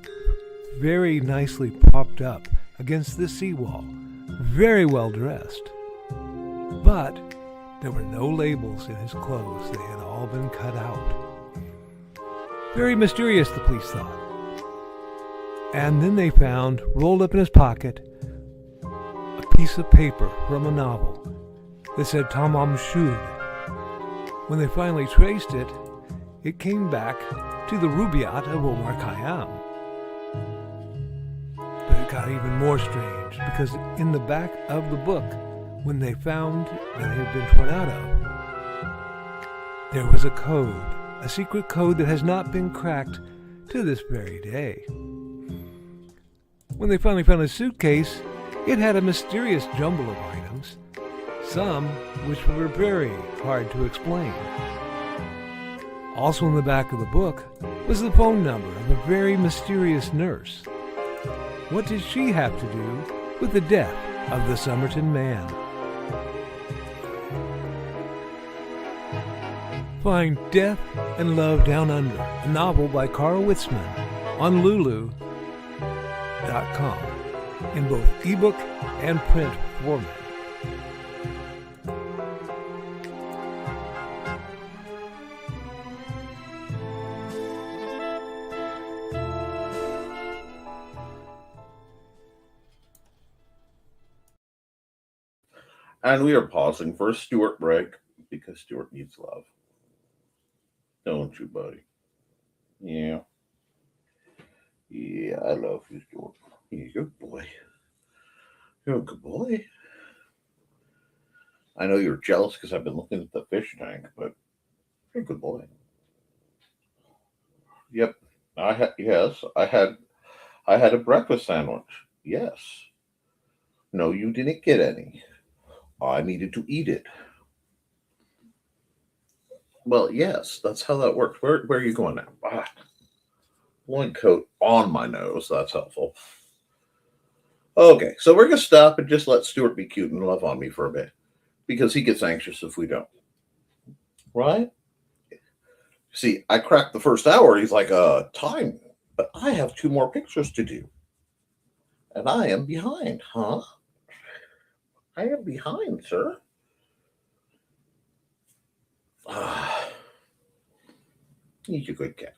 very nicely propped up against the seawall, very well dressed. But there were no labels in his clothes. They had all been cut out. Very mysterious, the police thought. And then they found, rolled up in his pocket, a piece of paper from a novel that said Tamam Shud. When they finally traced it, it came back to the Rubaiyat of Omar Khayyam. But it got even more strange, because in the back of the book, when they found that it had been torn out of, there was a code, a secret code that has not been cracked to this very day. When they finally found his suitcase, it had a mysterious jumble of items, some which were very hard to explain. Also in the back of the book was the phone number of a very mysterious nurse. What did she have to do with the death of the Somerton Man? Find Death and Love Down Under, a novel by Carl Witzman, on Lulu.com in both ebook and print format. And we are pausing for a Stewart break. because Stuart needs love. Don't you, buddy? Yeah. Yeah, I love you, Stuart. You're a good boy. You're a good boy. I know you're jealous because I've been looking at the fish tank, but you're a good boy. Yep. I had a breakfast sandwich. Yes. No, you didn't get any. I needed to eat it. Well, yes, that's how that works. Where are you going now? Blowing coat on my nose. That's helpful. Okay, so we're gonna stop and just let Stuart be cute and love on me for a bit because he gets anxious if we don't. Right? See, I cracked the first hour. He's like, time, but I have 2 more pictures to do, and I am behind, huh? I am behind, sir. He's a good cat.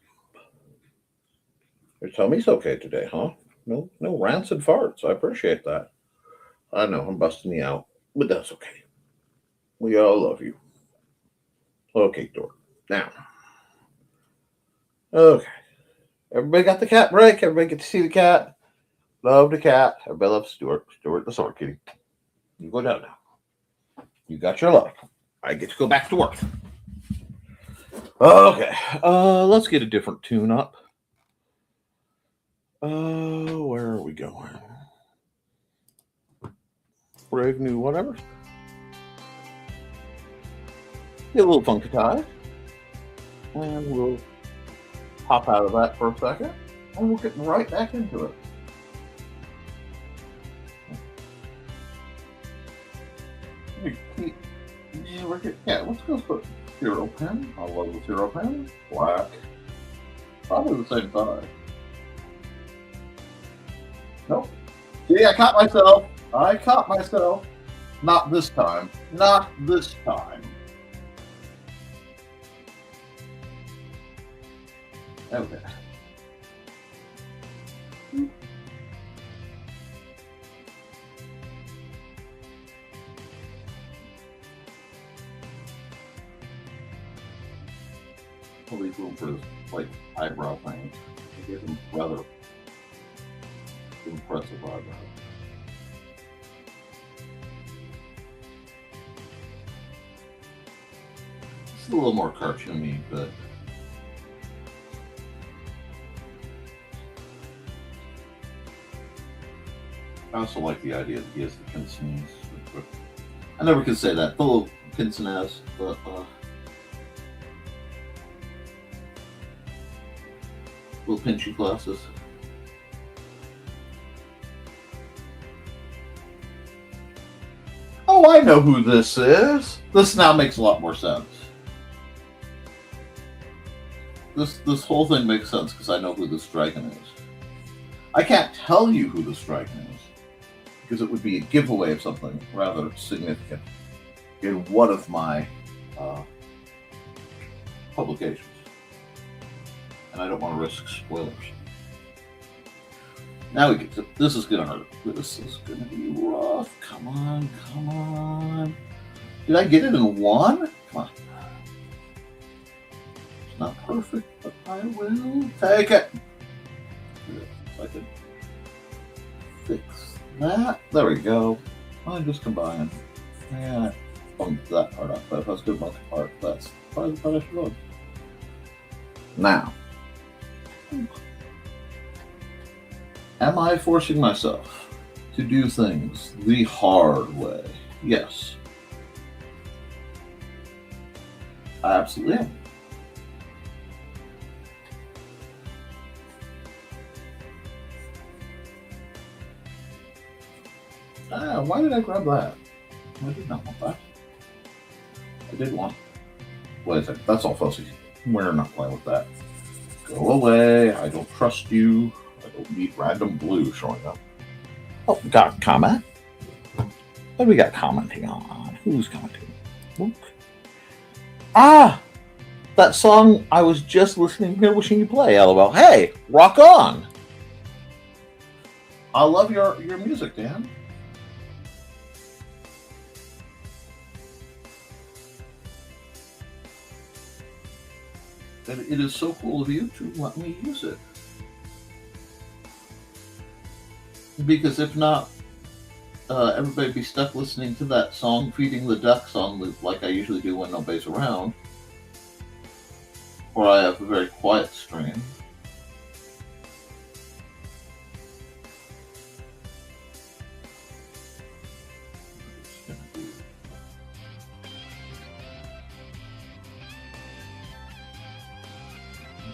Your tummy's okay today, huh? No rancid farts. I appreciate that. I know I'm busting you out, but that's okay. We all love you. Okay, Dort. Now, okay. Everybody got the cat break. Everybody get to see the cat. Love the cat. Everybody loves Stuart. Stuart the sword kitty. You go down now. You got your love. I get to go back to work. Okay. Let's get a different tune up. Where are we going? Brave new whatever. Get a little funky tie. And we'll hop out of that for a second. And we'll get right back into it. Yeah, let's go put zero pen. I love the zero pen. Black. Probably the same size. Nope. See, I caught myself. Not this time. Not this time. Okay. I'll leave room for his eyebrow thing. I give him rather impressive eyebrows. It's a little more cartoony, but I also like the idea that he has the pince-nez. I never could say that. The little pince-nez, but little pinchy glasses. Oh, I know who this is. This now makes a lot more sense. This whole thing makes sense because I know who this dragon is. I can't tell you who this dragon is because it would be a giveaway of something rather significant in one of my publications. And I don't want to risk spoilers. Now we get to, this is gonna hurt. This is gonna be rough. Come on, come on. Did I get it in 1? Come on. It's not perfect, but I will take it. If I could fix that. There we go. I just combined. Yeah, I bumped that part up, but if I was good about the part, that's probably the part I should load. Now, am I forcing myself to do things the hard way? Yes. I absolutely am. Why did I grab that? I did not want that. I did want. Wait a second, that's all fuzzy. We're not playing with that. Go away. I don't trust you. I don't need random blue showing up. Oh, we got a comment. What do we got commenting on? Who's commenting? Luke. Ah! That song I was just listening here wishing you play, LOL. Hey, rock on! I love your music, Dan. And it is so cool of you to let me use it. Because if not, everybody would be stuck listening to that song, Feeding the Ducks, on loop, like I usually do when nobody's around. Or I have a very quiet stream.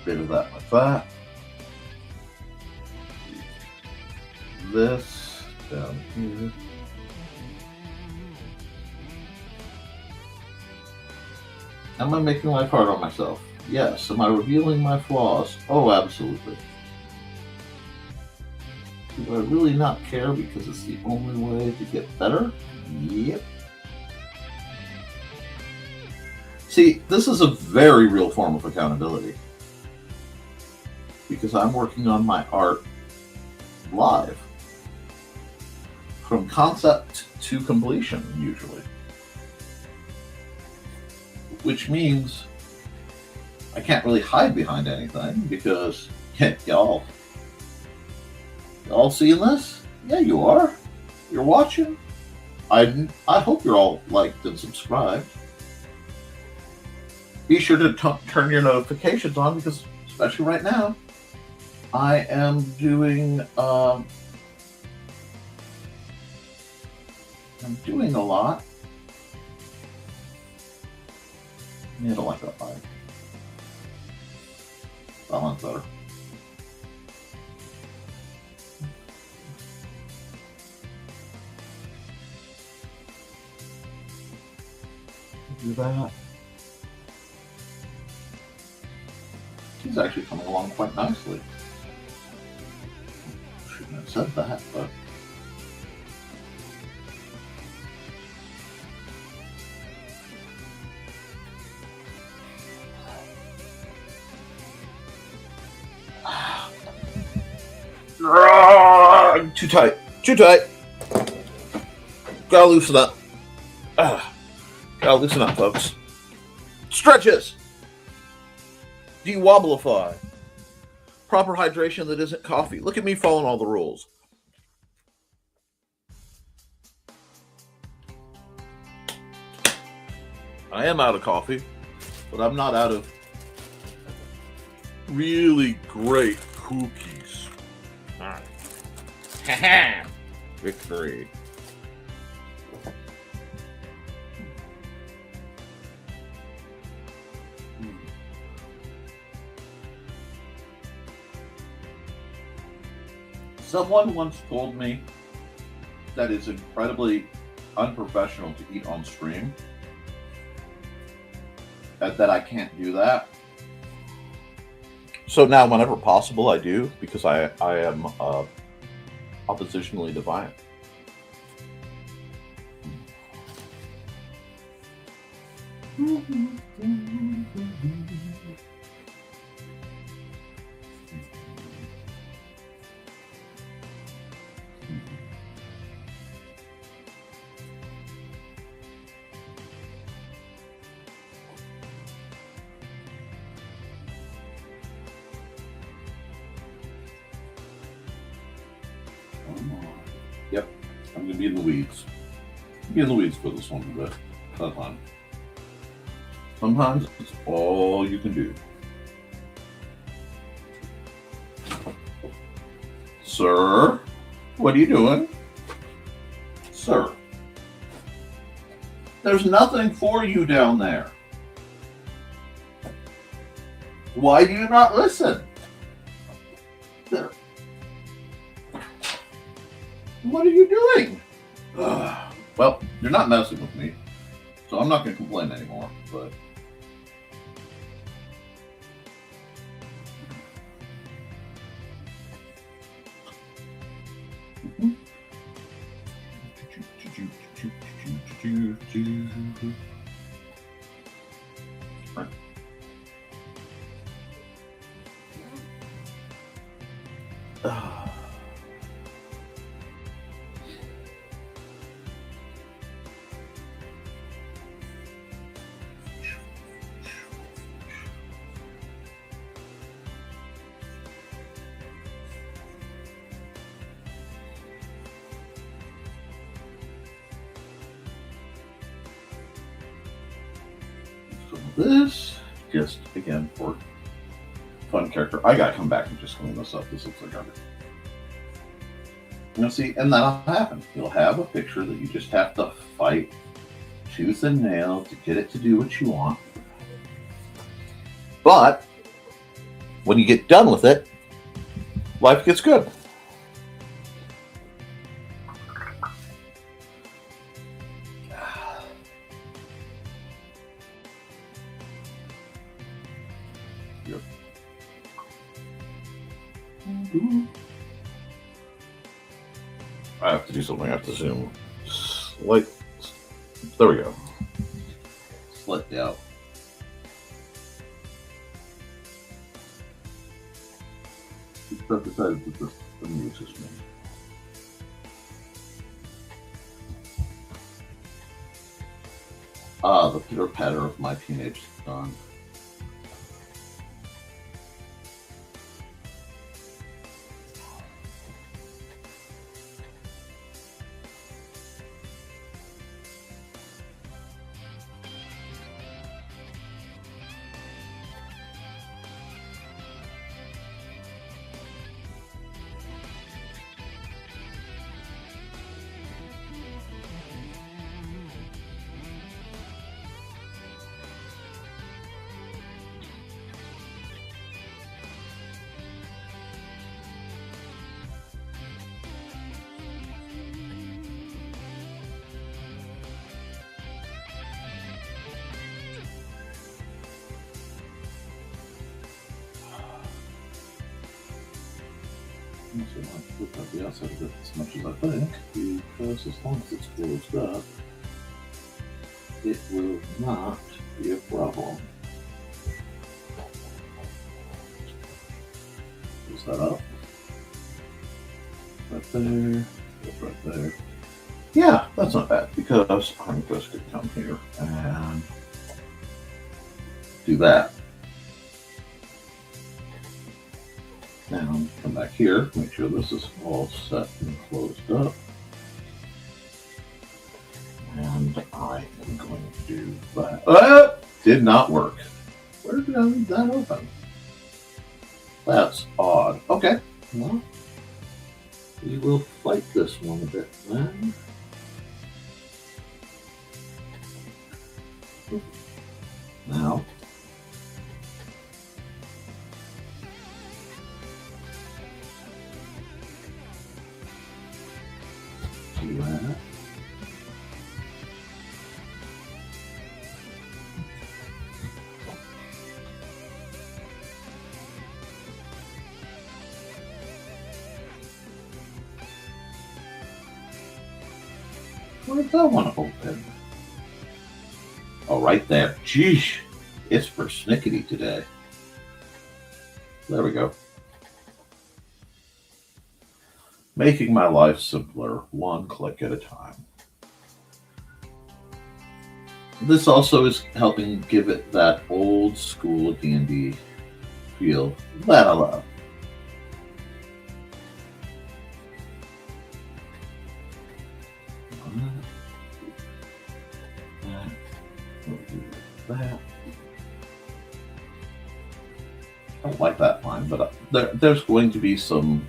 Bit of that like that. This down here. Am I making life hard on myself? Yes. Am I revealing my flaws? Oh, absolutely. Do I really not care because it's the only way to get better? Yep. See, this is a very real form of accountability. Because I'm working on my art live. From concept to completion, usually. Which means I can't really hide behind anything because y'all seeing this? Yeah, you are. You're watching. I hope you're all liked and subscribed. Be sure to turn your notifications on because, especially right now, I am doing a lot. I don't like that light. That one's better. Do that. She's actually coming along quite nicely. Shouldn't have said that, but. Too tight. Too tight. Gotta loosen up. Gotta loosen up, folks. Stretches. De-wobblify. Proper hydration that isn't coffee. Look at me following all the rules. I am out of coffee, but I'm not out of really great cookies. Alright. Ha-ha! Victory. Someone once told me that it's incredibly unprofessional to eat on stream. That I can't do that. So now, whenever possible, I do because I am oppositionally defiant. Yep, I'm gonna be in the weeds. Be in the weeds for this one a bit. That's fine. Sometimes it's all you can do. Sir, what are you doing? Sir, there's nothing for you down there. Why do you not listen? There. What are you doing? Well, you're not messing with me, so I'm not going to complain anymore, but... this, just again for fun character. I gotta come back and just clean this up. This looks like garbage. You'll see, and that'll happen. You'll have a picture that you just have to fight tooth and nail to get it to do what you want. But when you get done with it, life gets good. I have to do something. I have to zoom. Like, there we go. Slightly out. I've decided to put this in the system. The pitter patter of my teenage son. So I look at the outside of it as much as I think, because as long as it's closed up, it will not be a problem. Close that up. Right there. Right there. Yeah, that's not bad, because I'm just going to come here and do that. Now, come back here, make sure this is all set and closed up. And I am going to do that. Did not work. Where did I leave that open? That's odd. Okay, well, we will fight this one a bit then. Now, do that. Where did that one open? Oh, right there. Jeez, it's persnickety today. There we go. Making my life simpler, one click at a time. This also is helping give it that old school D&D feel that I love. That. I don't like that line, but there's going to be some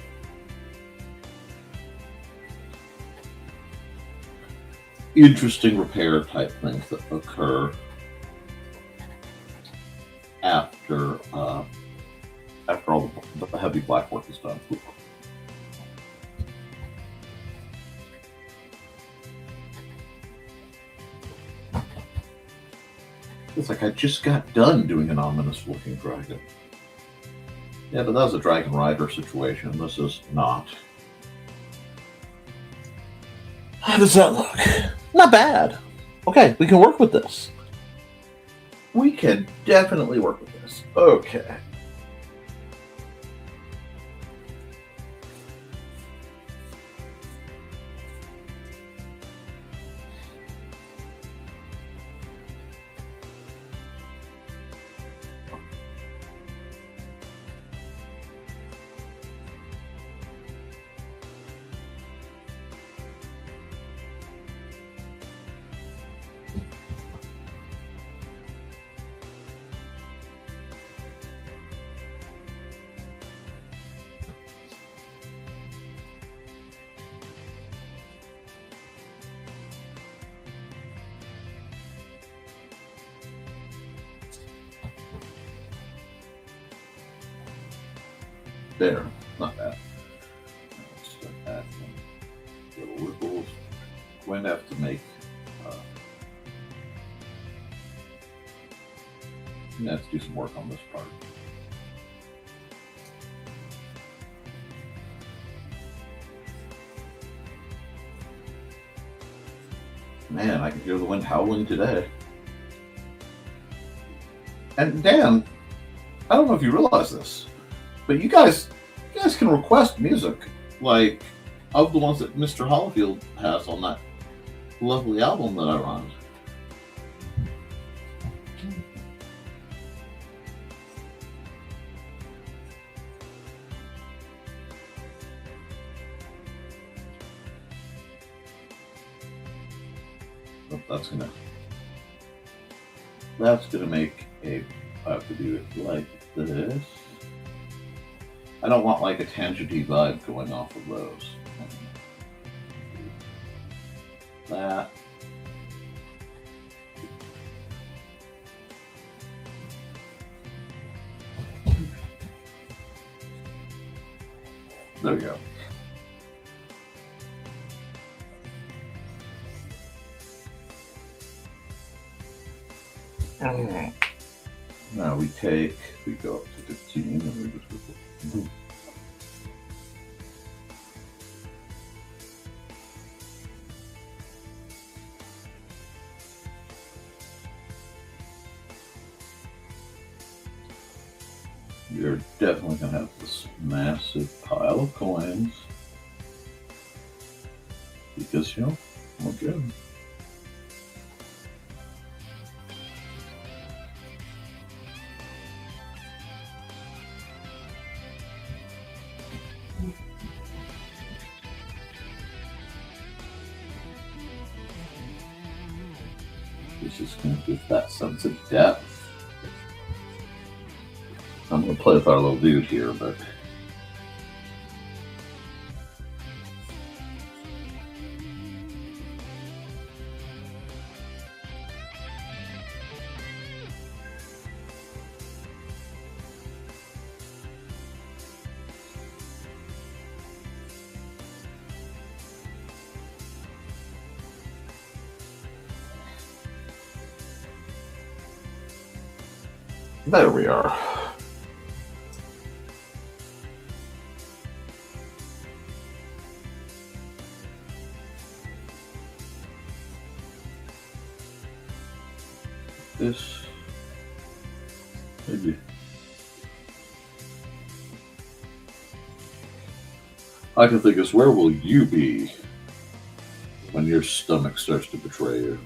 interesting repair type things that occur after all the heavy black work is done. It's like I just got done doing an ominous looking dragon. Yeah, but that was a dragon rider situation. This is not. How does that look? Not bad. Okay, we can work with this. We can definitely work with this. Okay. There, not that. Let's start that. Little ripples. Going to have to make. I'm gonna have to do some work on this part. Man, I can hear the wind howling today. And Dan, I don't know if you realize this, but you guys can request music, like of the ones that Mr. Hollifield has on that lovely album that I run. That's gonna make a. I have to do it like this. I don't want like a tangenty vibe going off of those. That. There we go. Now we go up to 15 and we just go. You're definitely going to have this massive pile of coins because, you know, we're good. This is going to give that sense of depth. I'm going to play with our little dude here, but there we are. This maybe I can think of where will you be when your stomach starts to betray you?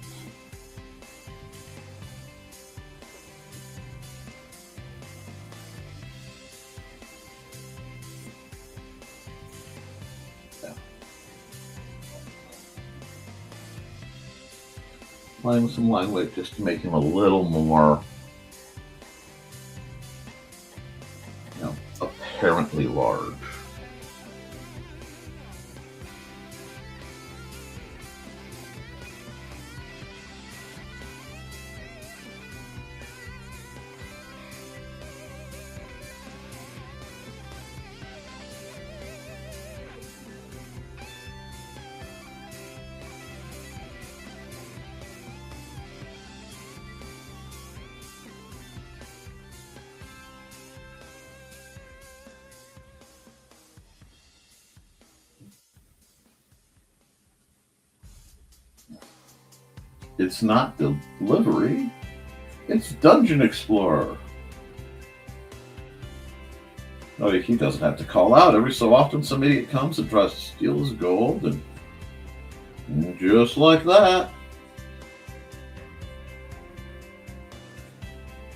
Playing with some line weight just to make him a little more, you know, apparently large. It's not delivery, it's Dungeon Explorer. Oh, he doesn't have to call out. Every so often some idiot comes and tries to steal his gold, and just like that,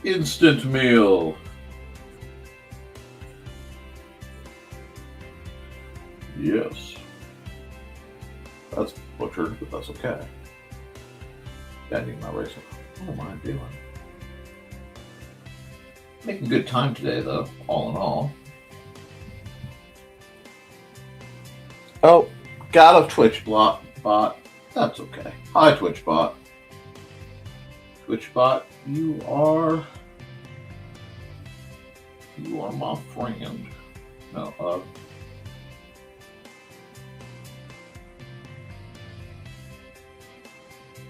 instant meal. Yes. That's butchered, but that's okay. I need my razor. What am I doing? Making good time today, though, all in all. Oh, got a Twitch bot. That's okay. Hi, Twitch bot. Twitch bot, you are my friend. No,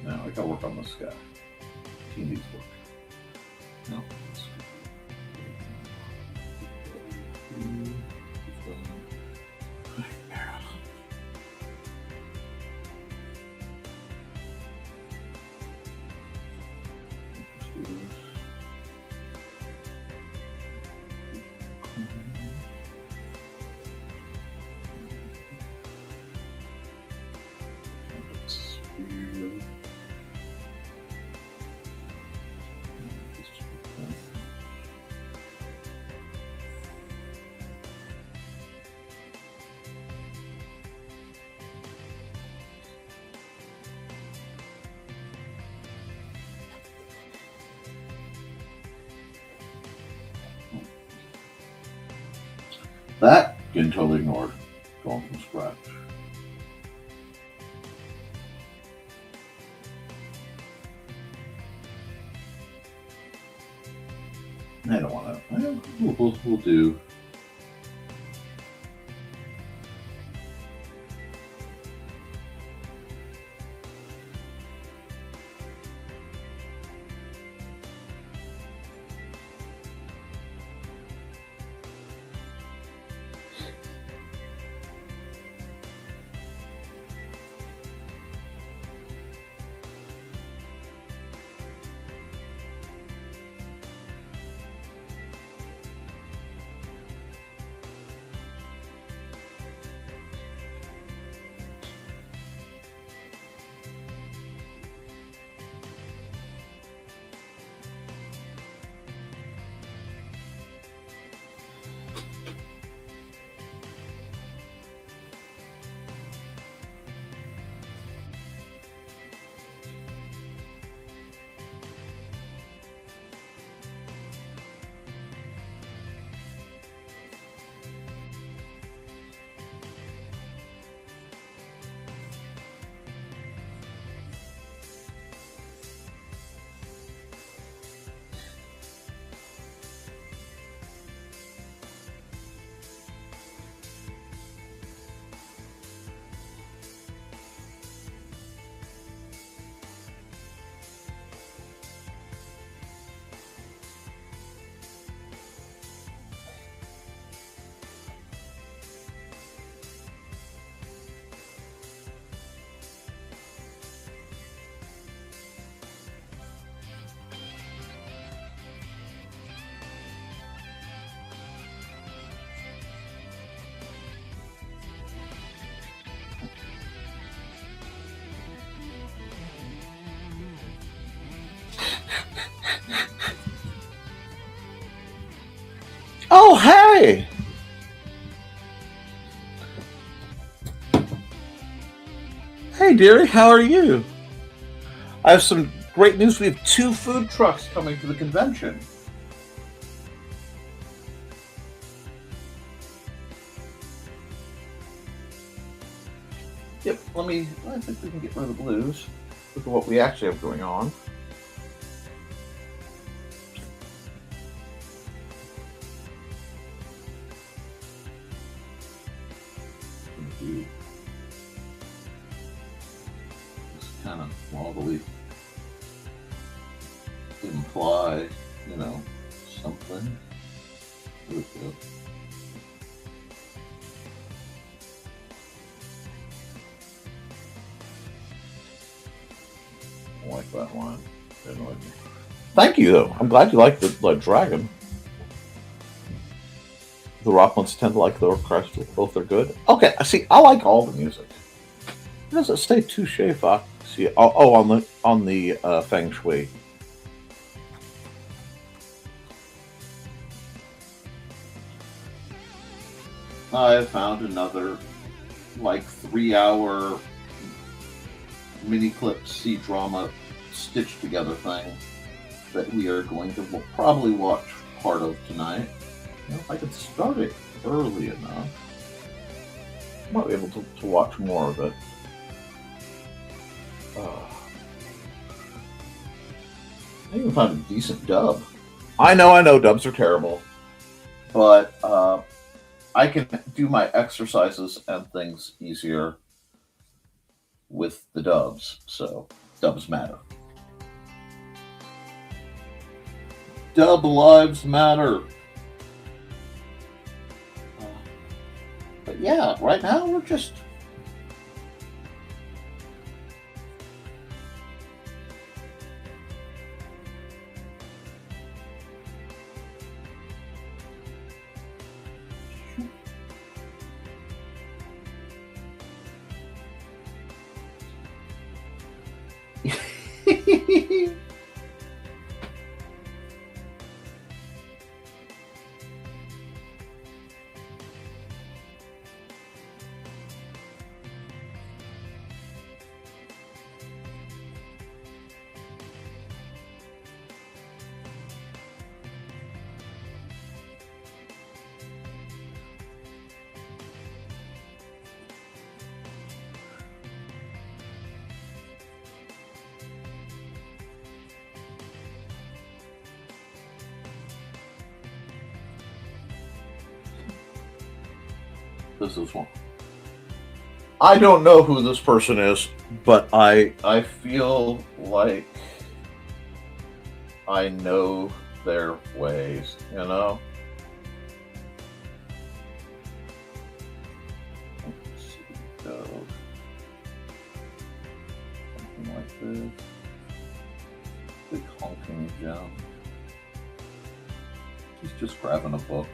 no, I gotta work on this guy. He needs work. No. That getting totally ignored. Going from scratch. I don't want to. We'll do. Oh, hey! Hey, dearie, how are you? I have some great news. We have 2 food trucks coming to the convention. Yep, I think we can get rid of the blues. Look at what we actually have going on. Kind of wobbly imply, something. There we go. I like that one. Thank you, though. I'm glad you like the dragon. The rock ones tend to like the orchestral. Both are good. Okay, see, I like all the music. It doesn't stay touche, fuck. See, on the feng shui. I found another 3-hour mini clip C-drama stitched together thing that we are going to probably watch part of tonight. If I could start it early enough, I might be able to watch more of it. I even found a decent dub. I know, dubs are terrible. But I can do my exercises and things easier with the dubs. So dubs matter. Dub lives matter. But yeah, right now we're just this is one. I don't know who this person is, but I feel like I know their ways, you know? Let's see, go. Something like this. Big honking gem. He's just grabbing a book.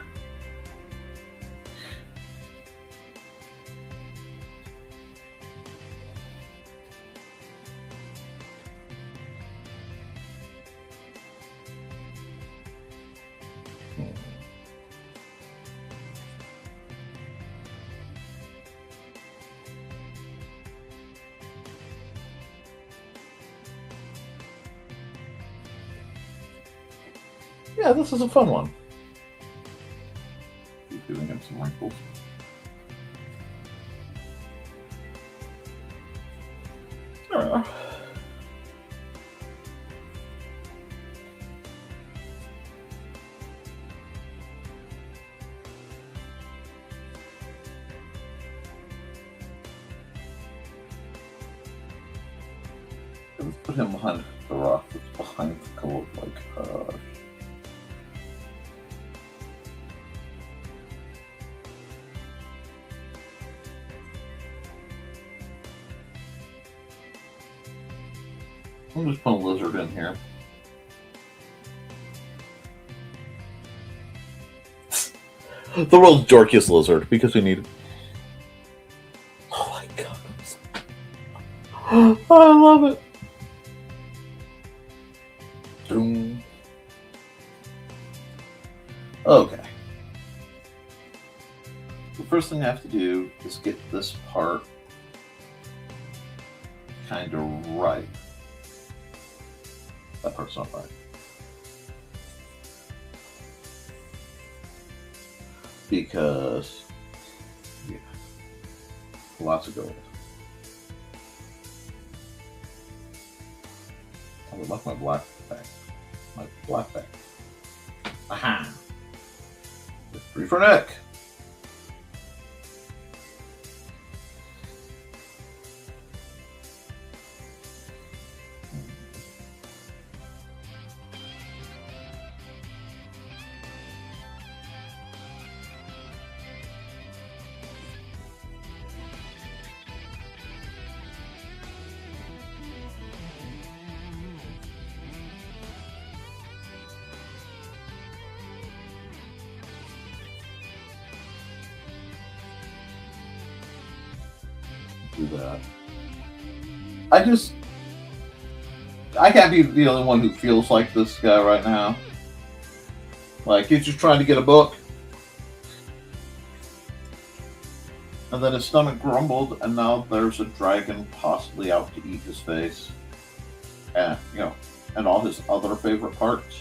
Yeah, this is a fun one. Keep giving him some wrinkles. There we are. Let's put him behind the rock that's behind the cold, like, I'm just putting a lizard in here. The world's dorkiest lizard, because we need it. Oh my god. I love it. Boom. Okay. The first thing I have to do is get this part kind of right. That part's not right. Because, yeah, lots of gold. I would like my black bag. My black bag. Aha! Victory for Nick! Do that. I can't be the only one who feels like this guy right now. Like, he's just trying to get a book. And then his stomach grumbled, and now there's a dragon possibly out to eat his face. And, you know, and all his other favorite parts.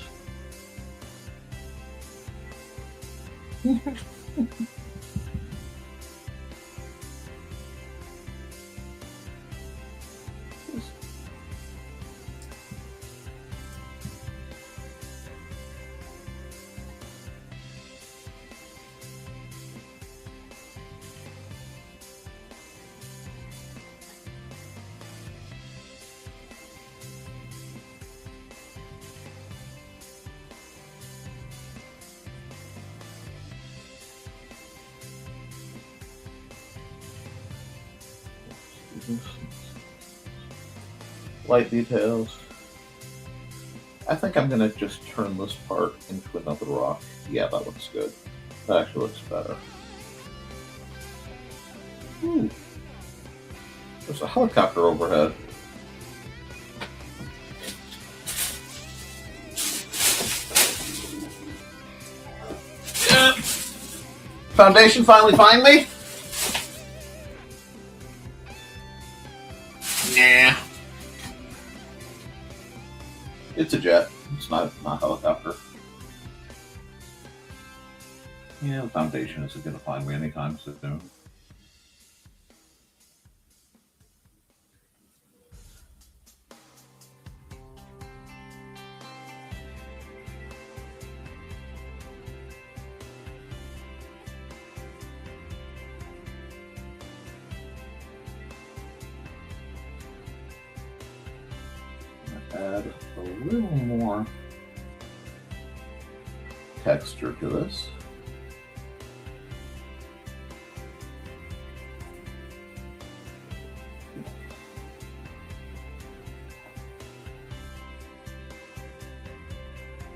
Light details. I think I'm going to just turn this part into another rock. Yeah, that looks good. That actually looks better. Ooh. There's a helicopter overhead. Foundation finally find me? Nah. It's a jet. It's not a helicopter. Yeah, the Foundation isn't going to find me anytime soon. Add a little more texture to this.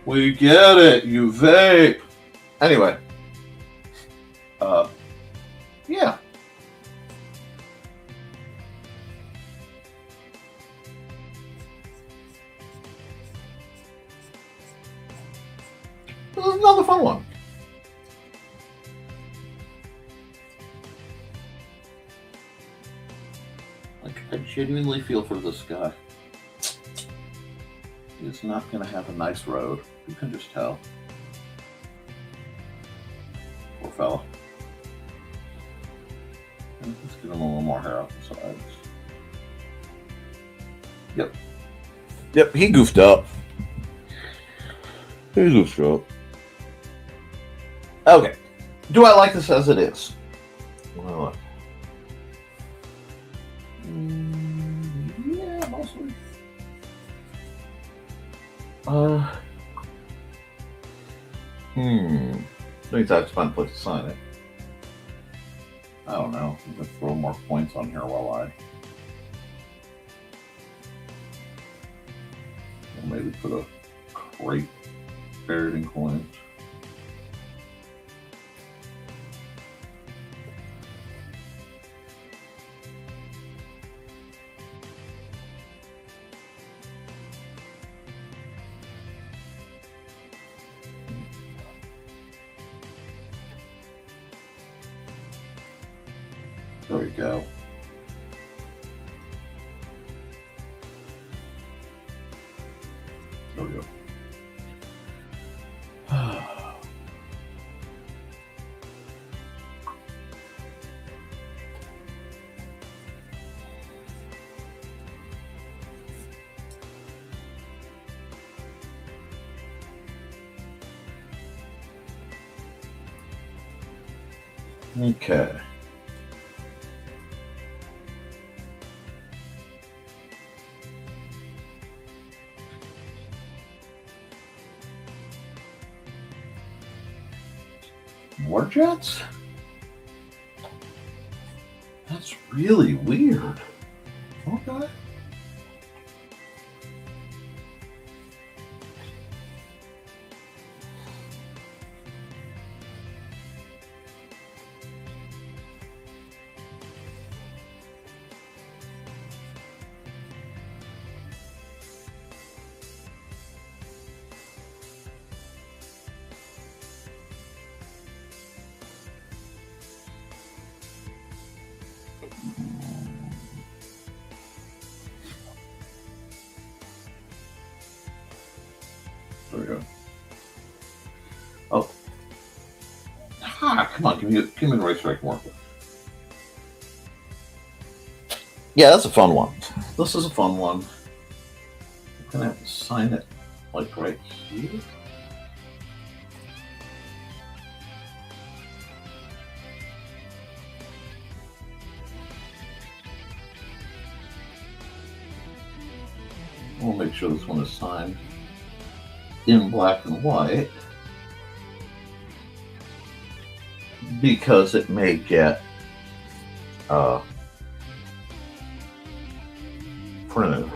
We get it, you vape. Anyway, yeah. This is another fun one. Like, I genuinely feel for this guy. He's not going to have a nice road. You can just tell. Poor fella. Let's give him a little more hair off the sides. Yep. Yep, he goofed up. He goofed up. Okay. Do I like this as it is? Well, yeah, mostly. I think that's a fun place to sign it. I don't know. I'm gonna throw more points on here while I maybe put a crate buried in coins. There we go. There we go. Okay. More jets? That's really weird. Okay. There we go. Oh. Come on, give me a racetrack more. Yeah, that's a fun one. This is a fun one. I'm gonna have to sign it like right here. We'll make sure this one is signed in black and white because it may get printed.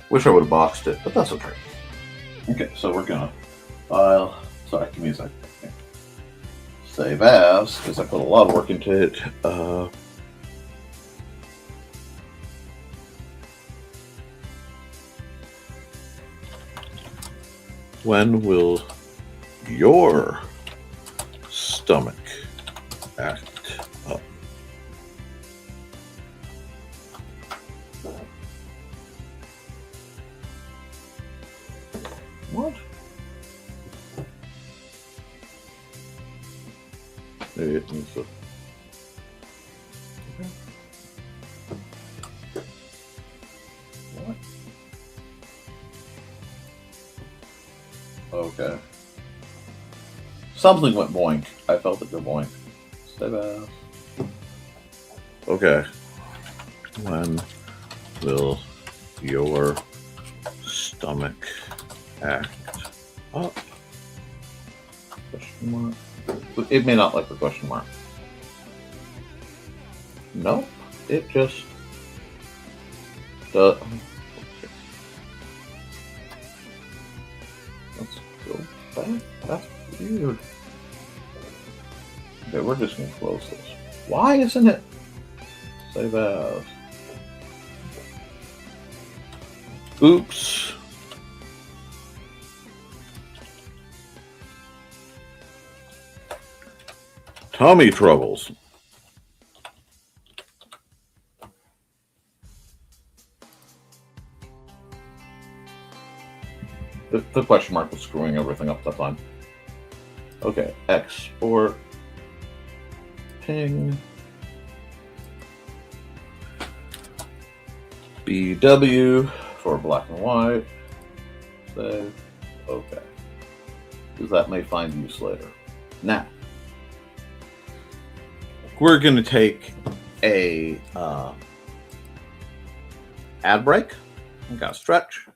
Wish I would have boxed it, but that's okay. Okay, so we're gonna file. Sorry, give me a second. Okay. Save as, because I put a lot of work into it. When will your stomach act up? What? Maybe it needs to. Okay. What? Okay. Something went boink. I felt it go boink. Save as. Okay. When will your stomach act up? Question mark. It may not like the question mark. Nope. It just does. Let's go back. That's weird. Okay, we're just gonna close this. Why isn't it? Save as. Oops. Tummy troubles. The question mark was screwing everything up that time. Okay, export. Ping. BW for black and white. Save. Okay. Because that may find use later. Now, we're going to take a ad break. We got to stretch.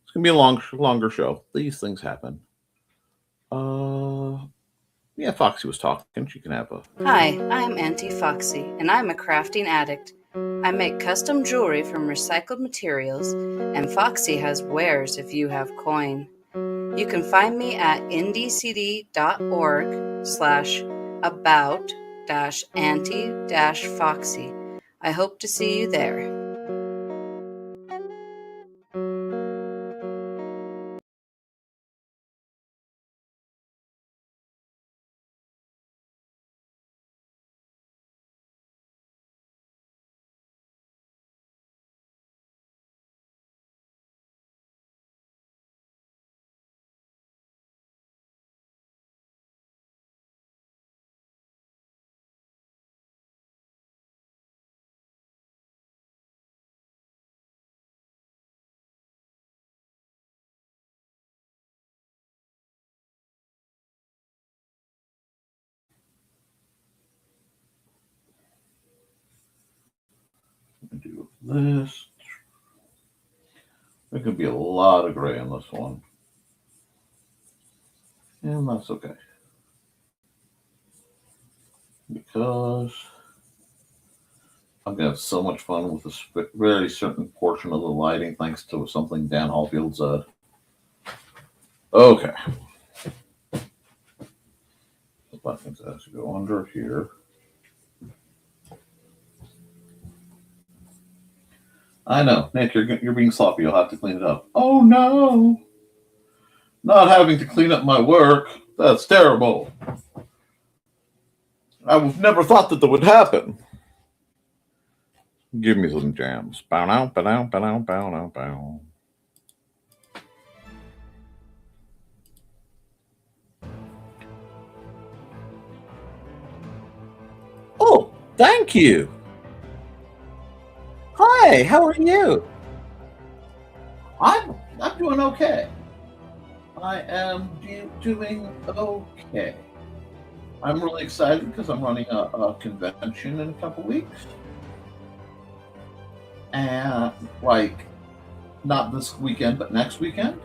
It's going to be a longer show. These things happen. Yeah, Foxy was talking. She can have a... Hi, I'm Auntie Foxy, and I'm a crafting addict. I make custom jewelry from recycled materials, and Foxy has wares if you have coin. You can find me at indcd.org/about-auntie-foxy. I hope to see you there. Do this. There could be a lot of gray in this one. And that's okay. Because I'm going to have so much fun with this very certain portion of the lighting thanks to something Dan Hallfield said. Okay. The buttons has to go under here. I know, Nick, you're being sloppy. You'll have to clean it up. Oh no! Not having to clean up my work. That's terrible. I would never thought that would happen. Give me some jams. Bow now, bow now, bow now, bow now, bow. Oh, thank you. Hi, how are you? I'm doing okay. I am doing okay. I'm really excited because I'm running a convention in a couple weeks. And like, not this weekend, but next weekend.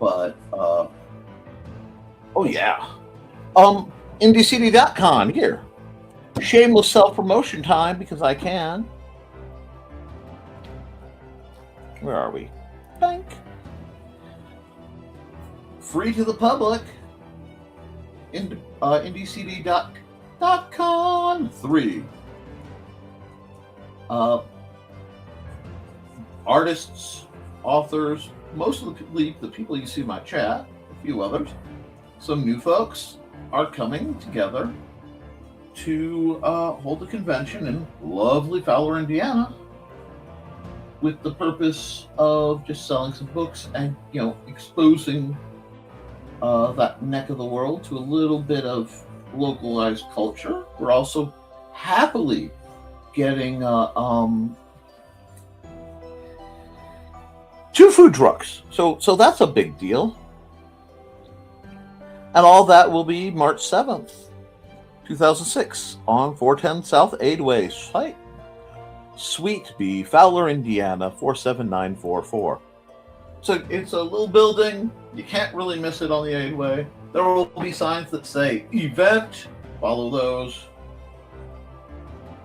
but oh yeah, IndieCD.con here. Shameless self-promotion time because I can. Where are we? Bank. Free to the public. IndieCD.con 3. Artists, authors, most of the people you see in my chat, a few others, some new folks are coming together to hold a convention in lovely Fowler, Indiana, with the purpose of just selling some books and, exposing that neck of the world to a little bit of localized culture. We're also happily getting 2 food trucks, so that's a big deal. And all that will be March 7th, 2006, on 410 South Aidway, site Suite B, Fowler, Indiana, 47944. So it's a little building. You can't really miss it on the Aidway. There will be signs that say event. Follow those.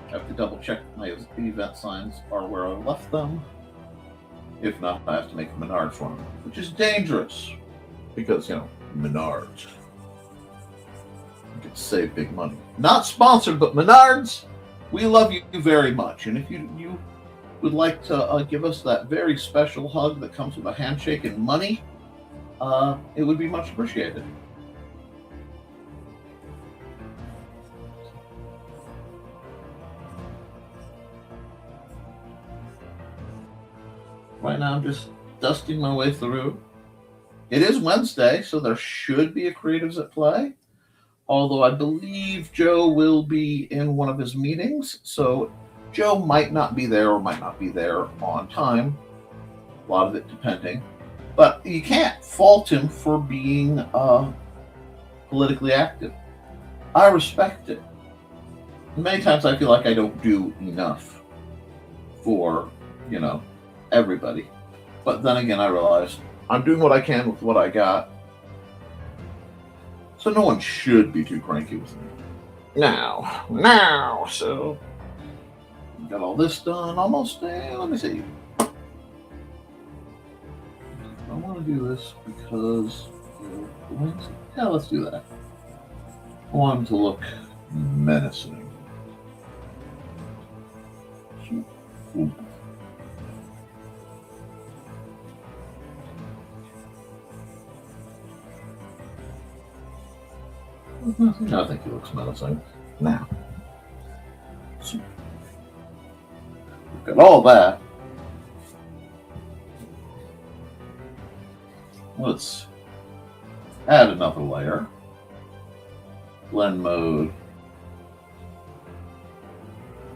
I have to double check my event signs are where I left them. If not, I have to make a Menards one, which is dangerous because, Menards. You can save big money. Not sponsored, but Menards, we love you very much. And if you would like to give us that very special hug that comes with a handshake and money, it would be much appreciated. Right now, I'm just dusting my way through. It is Wednesday, so there should be a Creatives at Play. Although I believe Joe will be in one of his meetings, so Joe might not be there or might not be there on time. A lot of it depending. But you can't fault him for being politically active. I respect it. Many times I feel like I don't do enough for, everybody. But then again, I realize I'm doing what I can with what I got. So no one should be too cranky with me. Now, so got all this done almost. Let me see. I want to do this because yeah, let's do that. I want him to look menacing. Ooh. I think he looks menacing. Now, so, look at all that. Let's add another layer. Blend mode.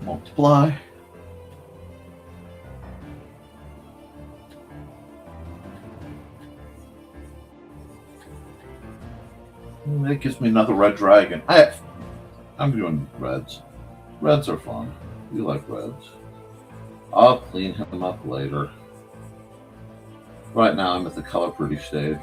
Multiply. That gives me another red dragon. I'm doing reds. Reds are fun. We like reds. I'll clean him up later. Right now I'm at the color pretty stage.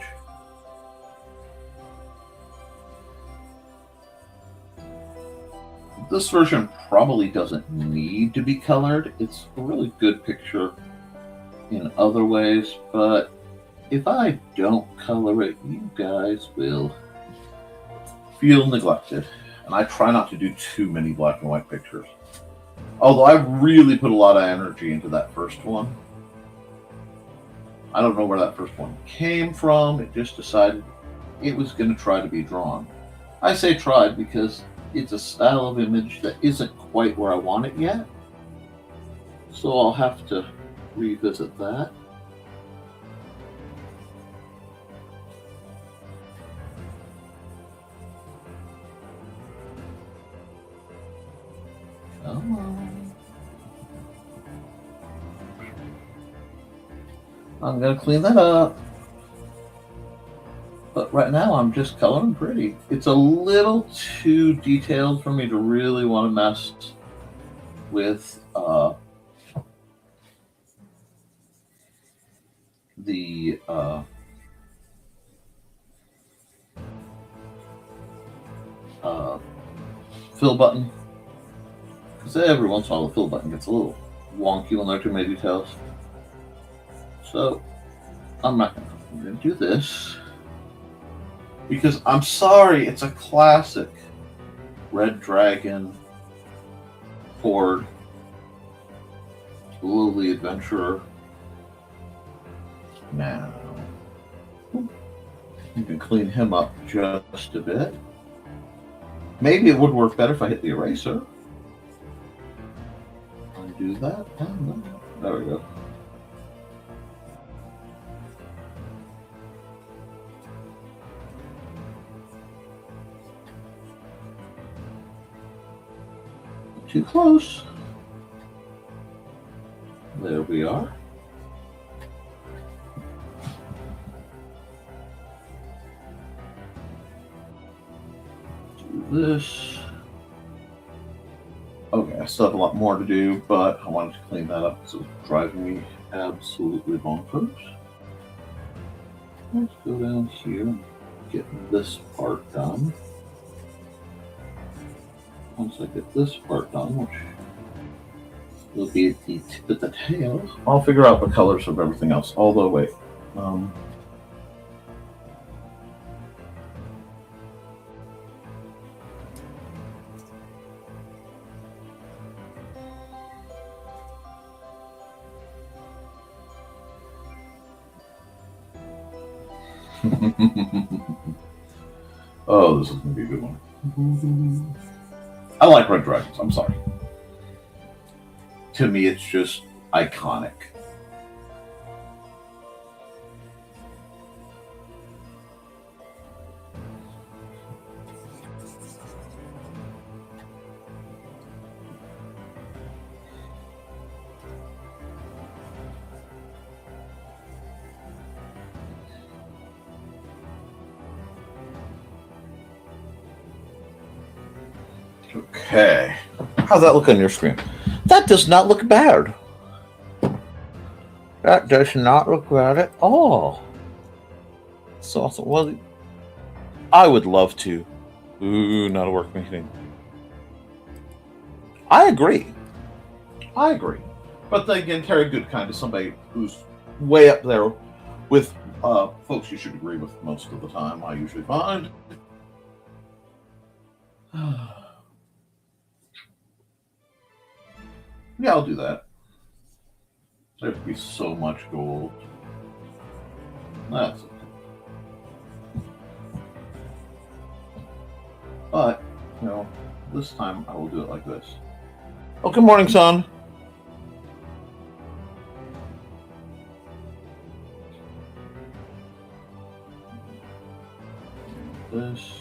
This version probably doesn't need to be colored. It's a really good picture in other ways, but if I don't color it, you guys will feel neglected. And I try not to do too many black and white pictures. Although I really put a lot of energy into that first one. I don't know where that first one came from. It just decided it was going to try to be drawn. I say tried because it's a style of image that isn't quite where I want it yet. So I'll have to revisit that. I'm going to clean that up. But right now I'm just coloring pretty. It's a little too detailed for me to really want to mess with the uh, fill button. Because every once in a while the fill button gets a little wonky when there are too many details. So I'm not going to do this. Because I'm sorry, it's a classic Red Dragon Horde Lily Adventurer. Now, you can clean him up just a bit. Maybe it would work better if I hit the eraser. Undo that. There we go. Too close. There we are. Do this. Okay, I still have a lot more to do, but I wanted to clean that up because it was driving me absolutely bonkers. Let's go down here and get this part done. Once I get this part done, which will be at the tip of the tail, I'll figure out the colors of everything else. Although, wait. Oh, this is going to be a good one. I like Red Dragons, I'm sorry. To me, it's just iconic. Okay. How's that look on your screen? That does not look bad. That does not look bad at all. So awesome. Well, I would love to. Ooh, not a work meeting. I agree. But then again, Terry Goodkind is somebody who's way up there with folks you should agree with most of the time, I usually find. Yeah, I'll do that. There'd be so much gold. That's okay. But, you know, this time I will do it like this. Oh, good morning, son. This.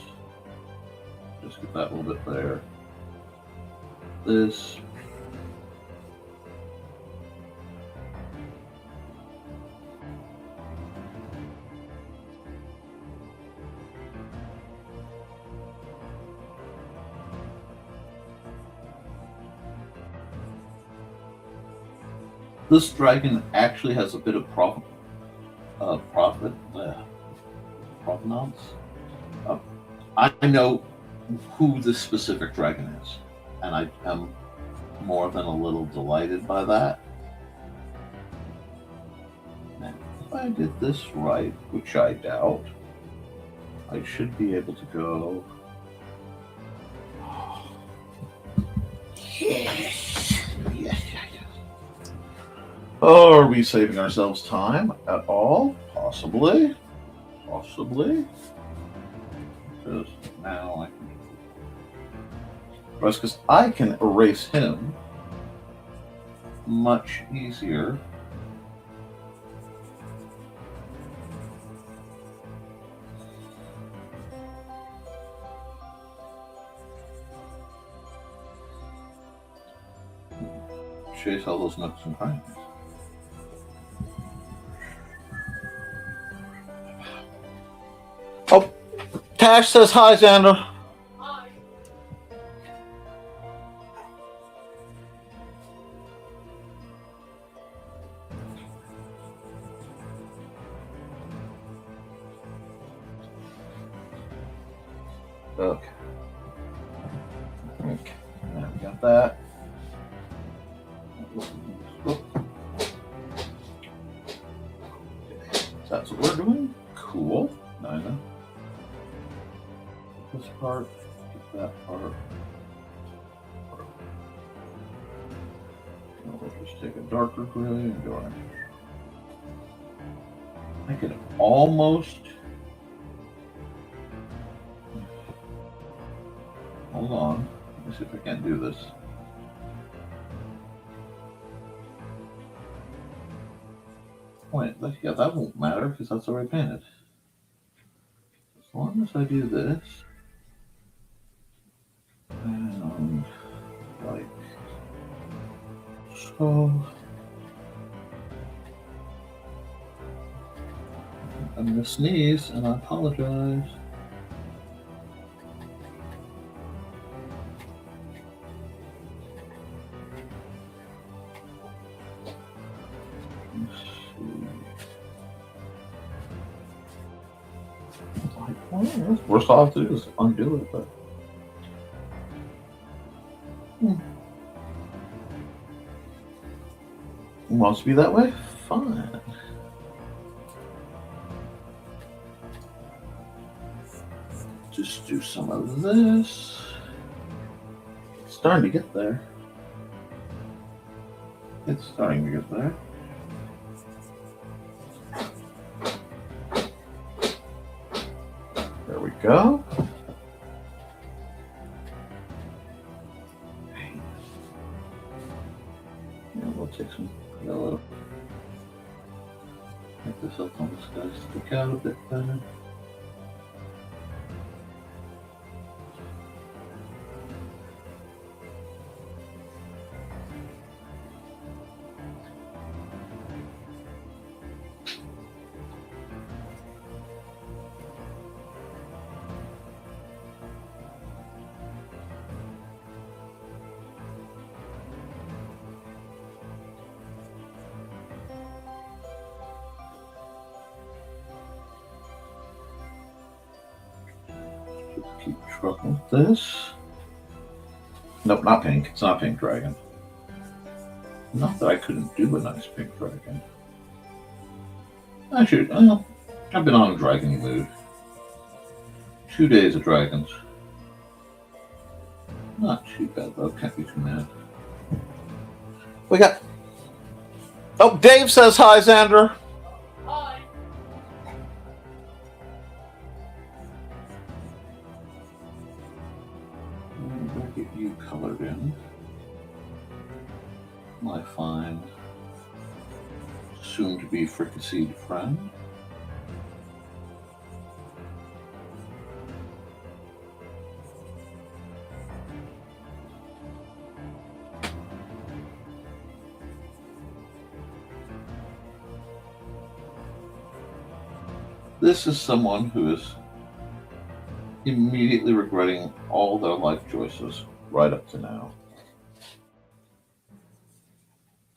Just get that a little bit there. This. This dragon actually has a bit of provenance. I know who this specific dragon is, and I am more than a little delighted by that. Now, if I did this right, which I doubt, I should be able to go. Yes. Oh, are we saving ourselves time at all? Possibly. Because now I can. Because I can erase him much easier. Chase all those nooks and crannies. Oh, Tash says hi, Xander. Hi. Okay. Okay, now we got that. That's what we're doing. Cool. I know. This part, get that part. Now we'll just take a darker gray and go in. I can almost. Hold on. Let me see if I can't do this. Wait, yeah, that won't matter because that's already painted. As long as I do this, and like so, I'm gonna sneeze, and I apologize. Worst I'll have to do is undo it, but it wants to be that way? Fine. Just do some of this. It's starting to get there. It's starting to get there. There we go. Yeah, we'll take some yellow. Make this up on this guy stick out a bit better. Keep trucking with this. Nope, not pink. It's not pink dragon. Not that I couldn't do a nice pink dragon. Actually, well, I've been on a dragon mood. 2 days of dragons. Not too bad though. Can't be too mad. We got. Oh, Dave says hi, Xander. Hi. I'll get you colored in. My fine, soon to be fricasseed friend. This is someone who is immediately regretting all their life choices right up to now.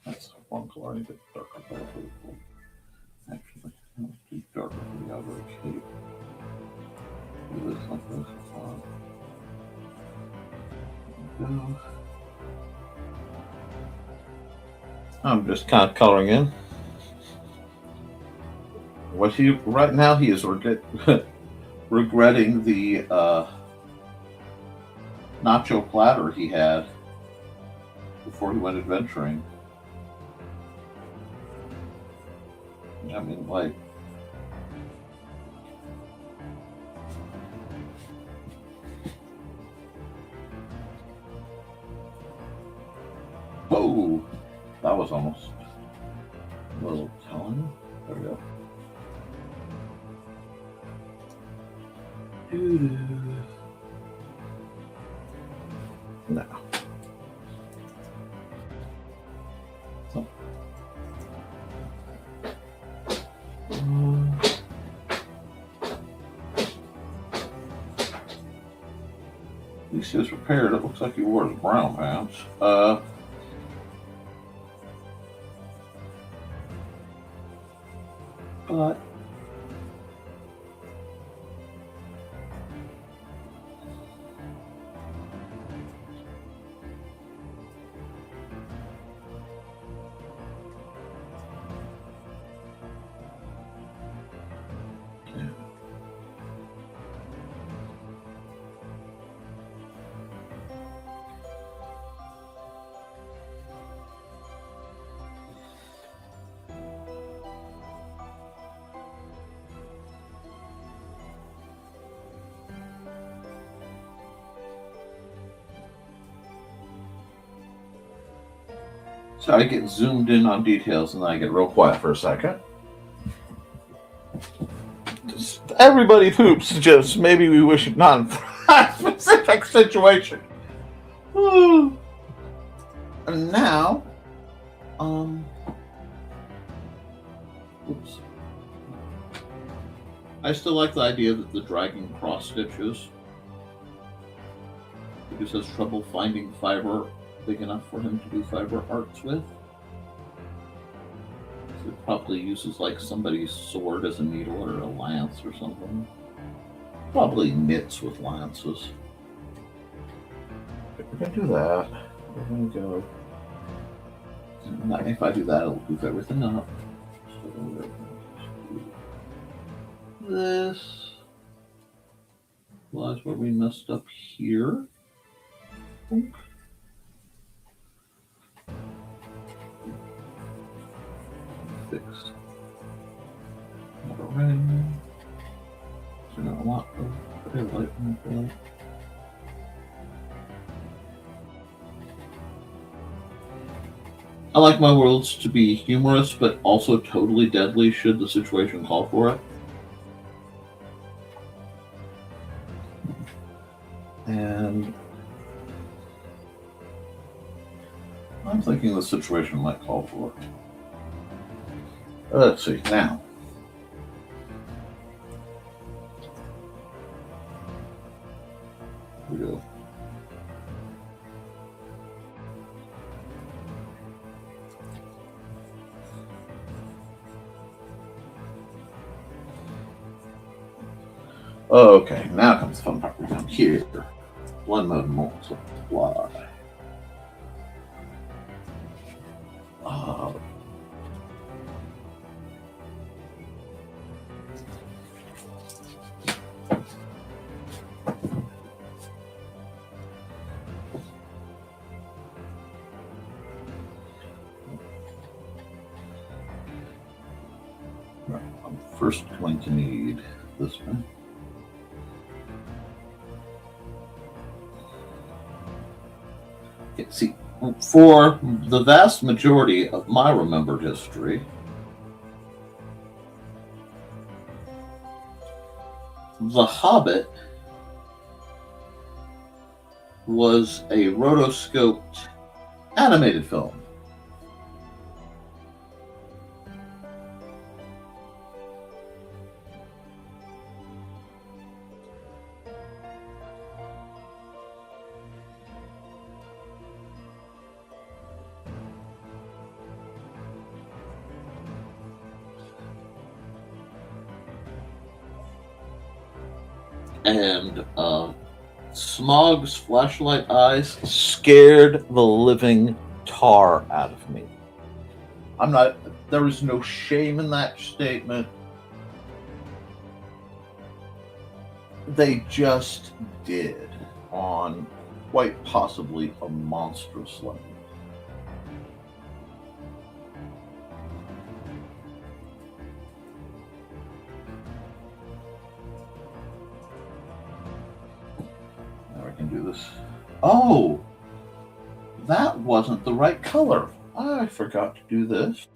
That's one color. I need a darker color for the full. Actually, let's do darker for the outer cape. Do this like this. There we go. I'm just kind of coloring in. What he right now he is regretting the nacho platter he had before he went adventuring. I mean, like, whoa, that was almost a little telling. There we go. No. So. At least he was prepared. It looks like he wore his brown pants. But So I get zoomed in on details and then I get real quiet for a second. Just, everybody poops, just maybe we wish it not in a specific situation. And now, oops. I still like the idea that the dragging cross stitches. He just has trouble finding fiber big enough for him to do fiber arts with. So it probably uses like somebody's sword as a needle or a lance or something. Probably knits with lances. We're gonna do that. We're gonna go. If I do that, it'll move everything up. So we're gonna do this. Well, that's where we messed up here. Fixed. Not a ring. So not a lot of light on the light. I like my worlds to be humorous, but also totally deadly should the situation call for it. And I'm thinking the situation might call for it. Let's see, now. Here we go. Okay, now comes the fun part. We come here. Blend mode multiply. I'm first going to need this one. Okay, see, for the vast majority of my remembered history, The Hobbit was a rotoscoped animated film. And Smog's flashlight eyes scared the living tar out of me. There is no shame in that statement. They just did on quite possibly a monstrous level. Do this. Oh, that wasn't the right color. I forgot to do this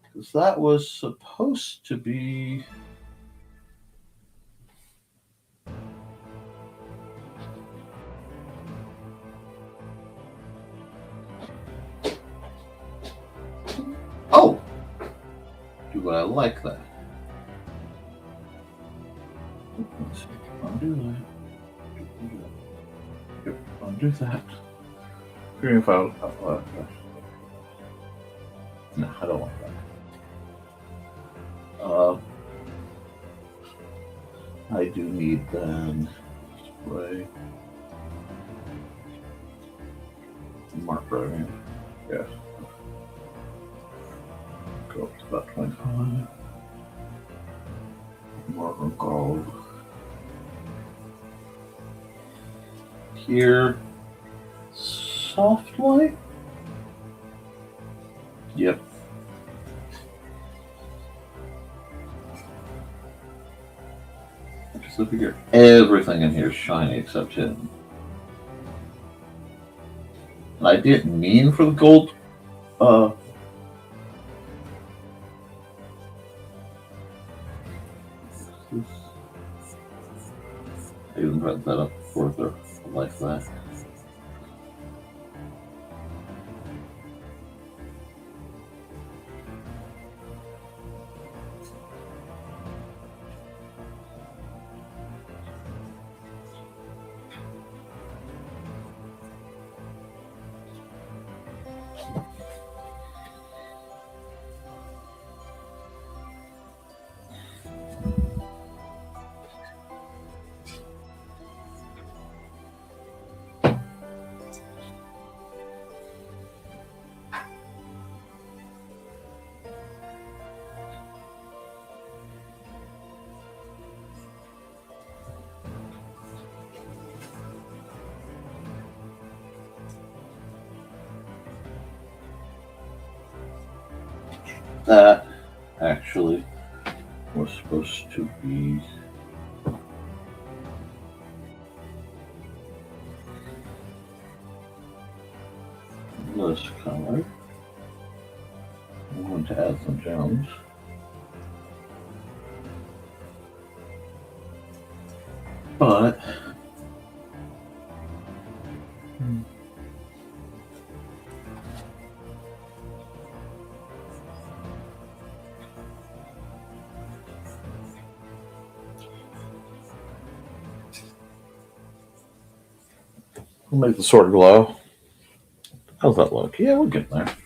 because that was supposed to be. Oh, do I like that? Let's see. Undo that. Yep, undo that. Green file. No, I don't want that. I do need then spray. Marker, I mean. Yes. Go up to about 25. Marker gold. Here, soft light. Yep. Just look here. Everything in here is shiny except him. And I didn't mean for the gold I even brought that up further. I like that. That actually was supposed to be this color. I'm going to add some gems. But we'll make the sword glow. How's that look? Yeah, we're getting there.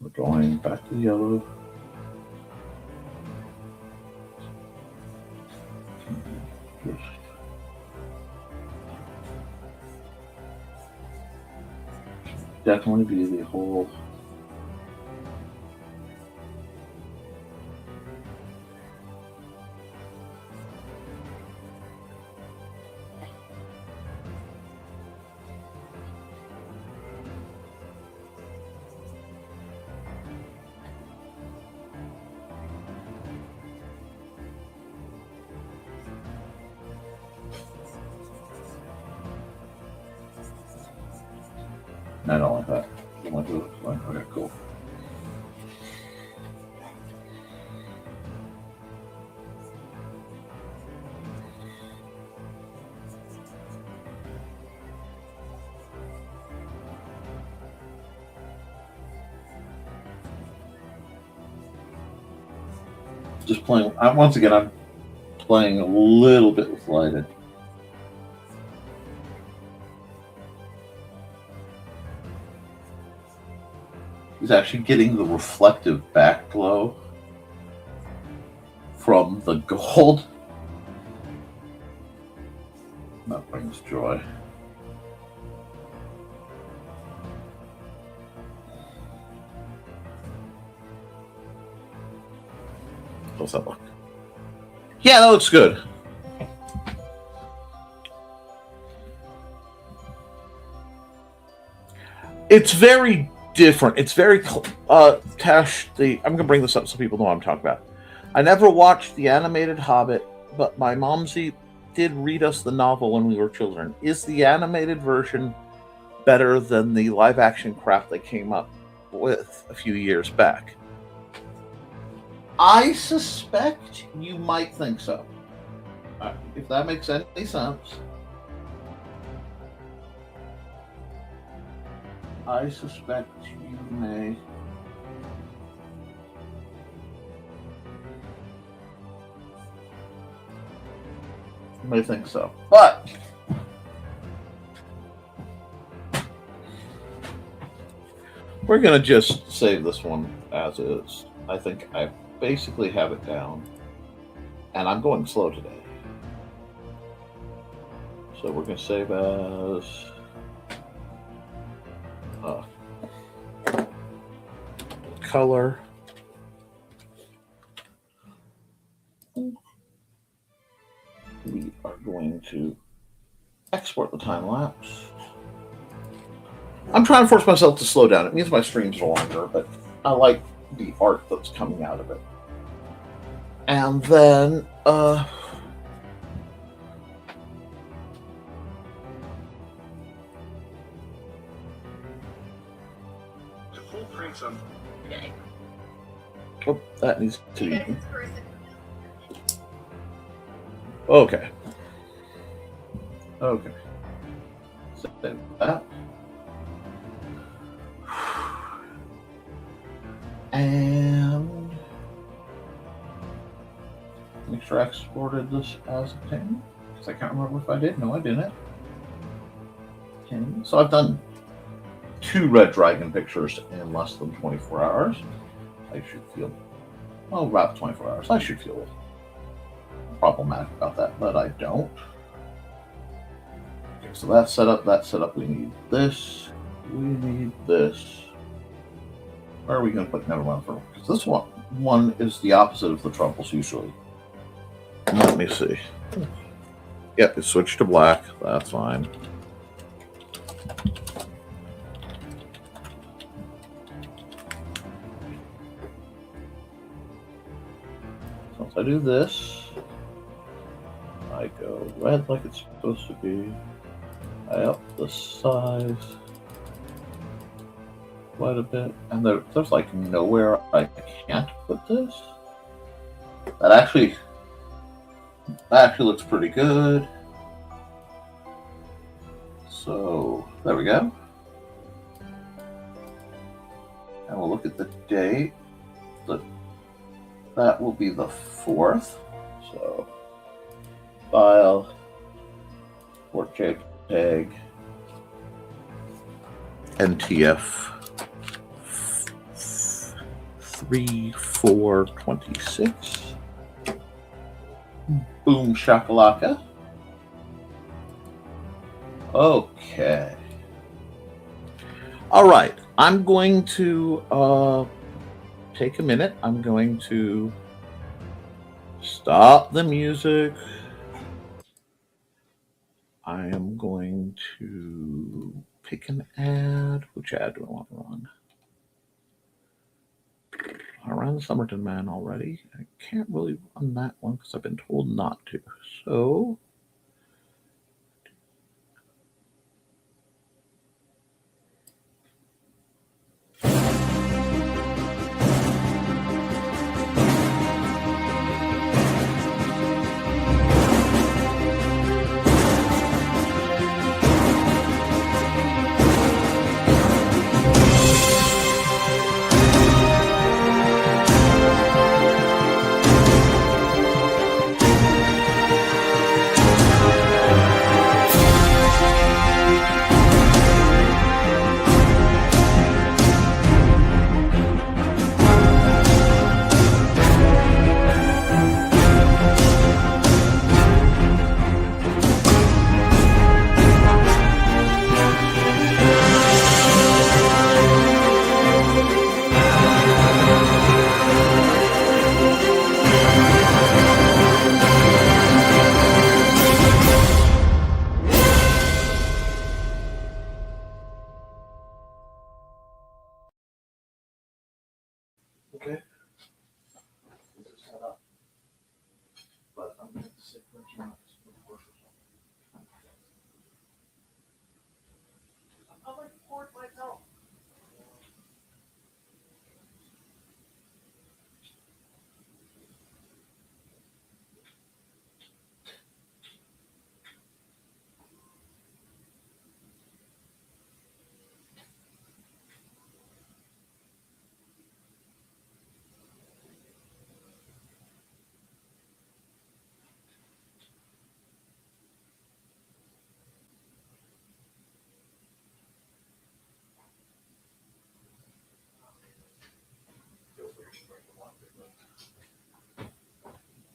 We're going back to the yellow. Just definitely be the whole. I don't like that. I don't like what it looks like. Okay, cool. Just playing. Once again, I'm playing a little bit with lighted. He's actually getting the reflective back glow from the gold. That brings joy. How's that look? Yeah, that looks good. It's very different. It's very Tash. I'm gonna bring this up so people know what I'm talking about. I never watched the animated Hobbit, but my momsy did read us the novel when we were children. Is the animated version better than the live action crap they came up with a few years back? I suspect you might think so. If that makes any sense. I suspect you may think so. But we're going to just save this one as is. I think I basically have it down. And I'm going slow today. So we're going to save as color. We are going to export the time lapse. I'm trying to force myself to slow down. It means my streams are longer, but I like the art that's coming out of it. And then Oh, that needs to be. Okay. Okay. Save that. And make sure I exported this as a pin, because I can't remember if I did. No, I didn't. Pin. So I've done 2 Red Dragon pictures in less than 24 hours. I should feel, well, about 24 hours. I should feel problematic about that, but I don't. Okay, so that's set up. That's set up. We need this. We need this. Where are we going to put Nevermind the Furthermore? Because this one is the opposite of the troubles usually. Let me see. Yep, it switched to black. That's fine. Once I do this, I go red like it's supposed to be. I up the size quite a bit, and there's like nowhere I can't put this. That actually looks pretty good. So there we go. And we'll look at the date. That will be the 4th. So file, port JPEG, NTF 3426. Boom shakalaka. Okay. All right. I'm going to take a minute. I'm going to stop the music. I am going to pick an ad. Which ad do I want to run? I ran the Somerton Man already. I can't really run that one because I've been told not to. So okay. But I'm going to sit for myself.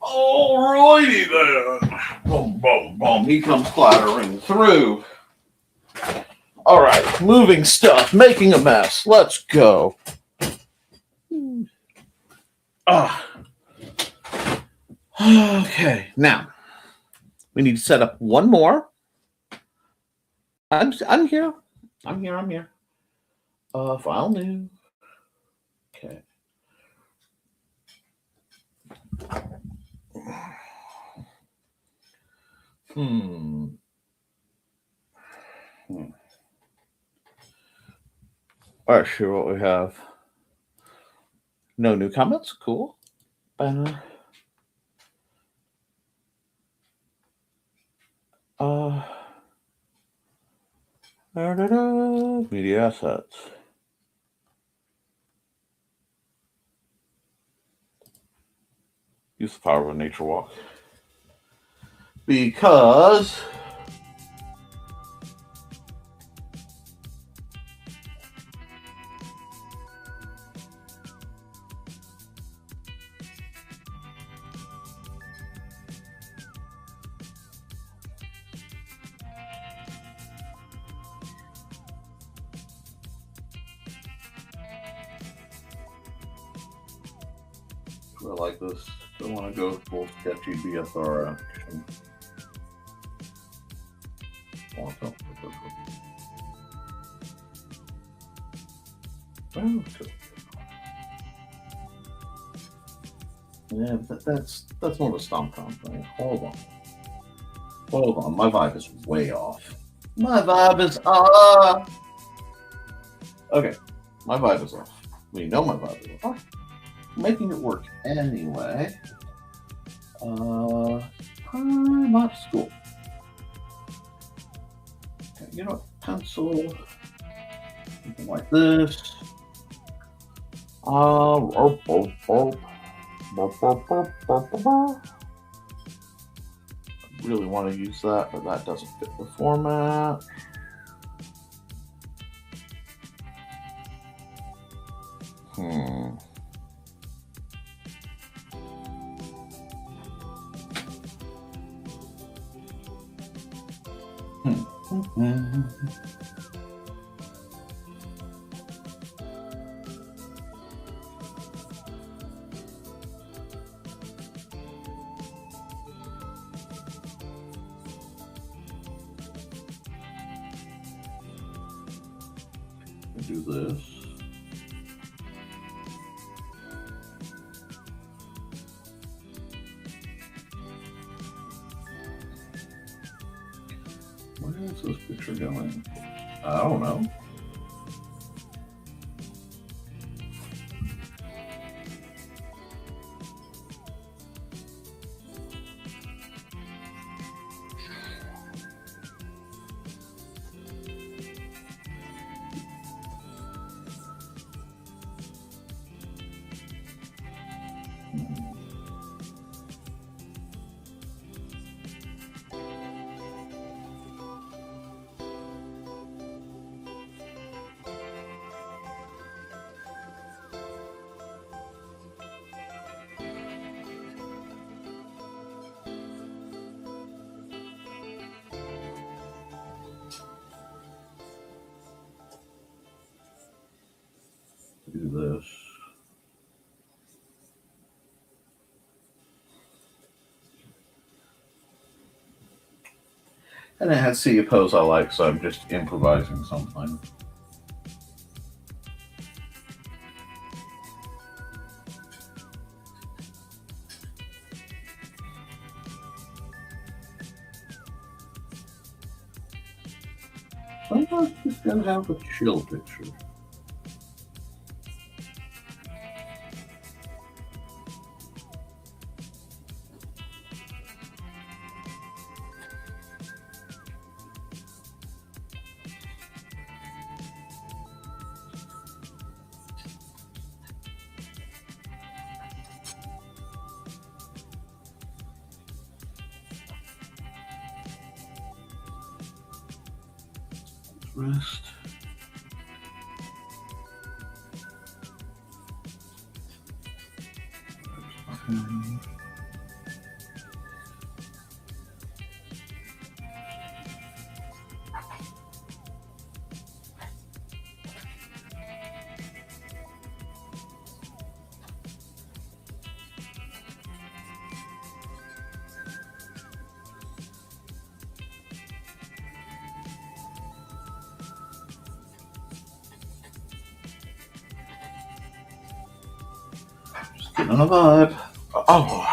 Alrighty then. Boom, boom, boom. He comes clattering through. All right, moving stuff, making a mess. Let's go. Okay, now we need to set up one more. I'm here. I'm here. File new. Okay. All right, sure what we have. No new comments. Cool. Banner. Media assets. Use the power of a nature walk. Because I like this. Don't want to go full sketchy BSR action. Yeah, that's more of a stomp comp thing. Hold on. My vibe is way off. My vibe is off. Okay, my vibe is off. We know my vibe is off. Making it work anyway. I'm off school. Okay, you know what? Pencil. Something like this. I really want to use that, but that doesn't fit the format. Do this. Where is this picture going? I don't know. Do this. And it has see a pose I like, so I'm just improvising something. Sometimes you just gotta have a chill picture. Rest. Getting on a vibe. Oh.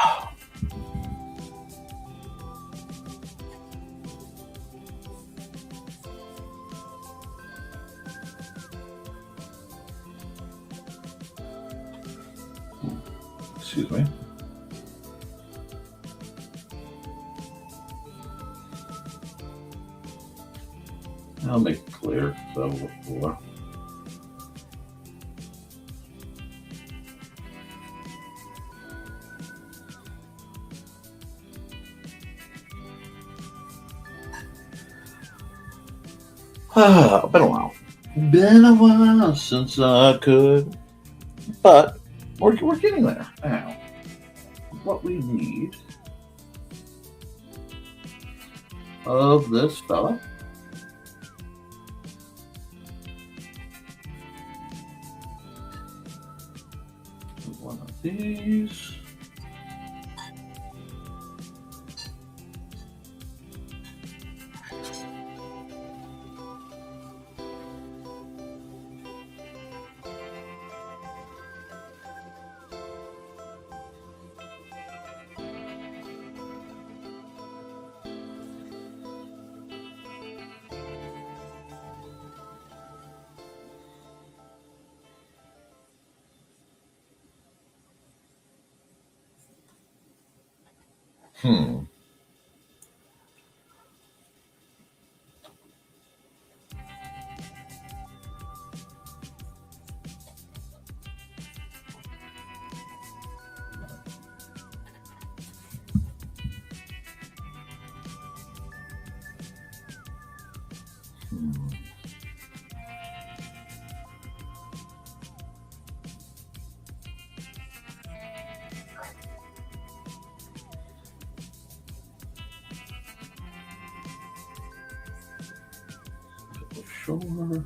Excuse me. I'll make it clear so before. Been a while. Been a while since I could. But we're getting there. Now, what we need of this fella is one of these. Hmm. Sure.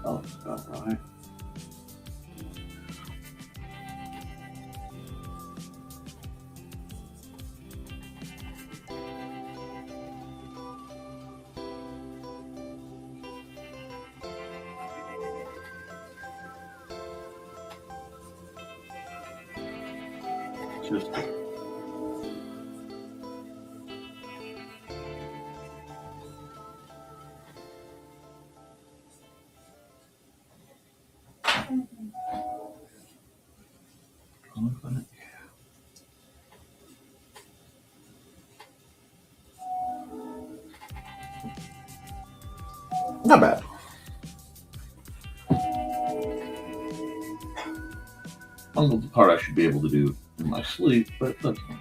Oh, that's about right. Just not bad. Unlike the part I should be able to do in my sleep, but that's fine.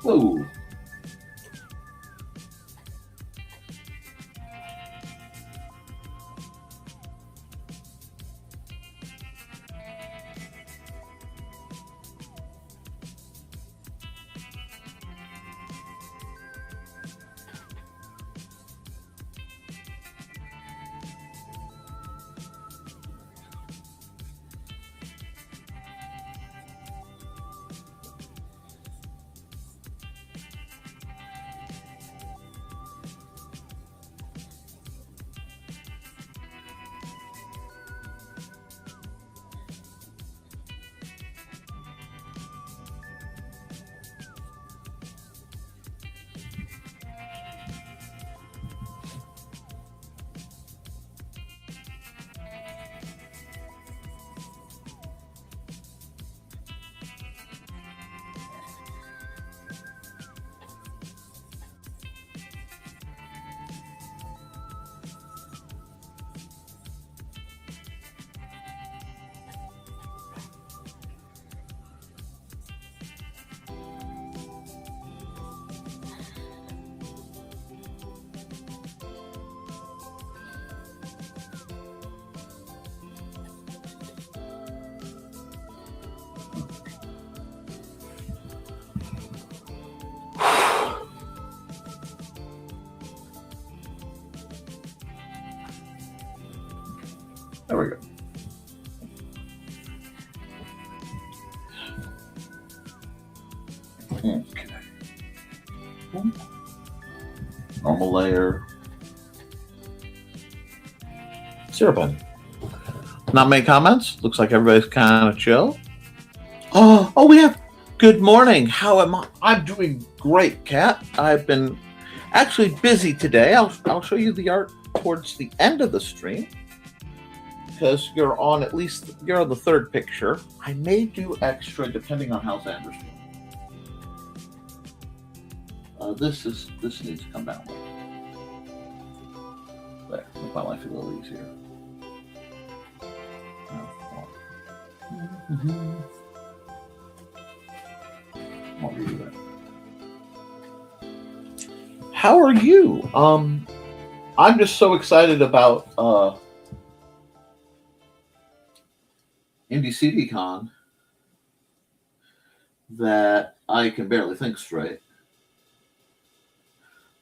Whoa. There we go. Okay. Normal layer. Syrup on. Not many comments. Looks like everybody's kind of chill. Oh, we have. Good morning. How am I? I'm doing great, Kat. I've been actually busy today. I'll show you the art towards the end of the stream because you're on the third picture. I may do extra depending on how Xander's doing. This needs to come down. There, make my life a little easier. I'll redo that. How are you? I'm just so excited about Indie CDCon that I can barely think straight.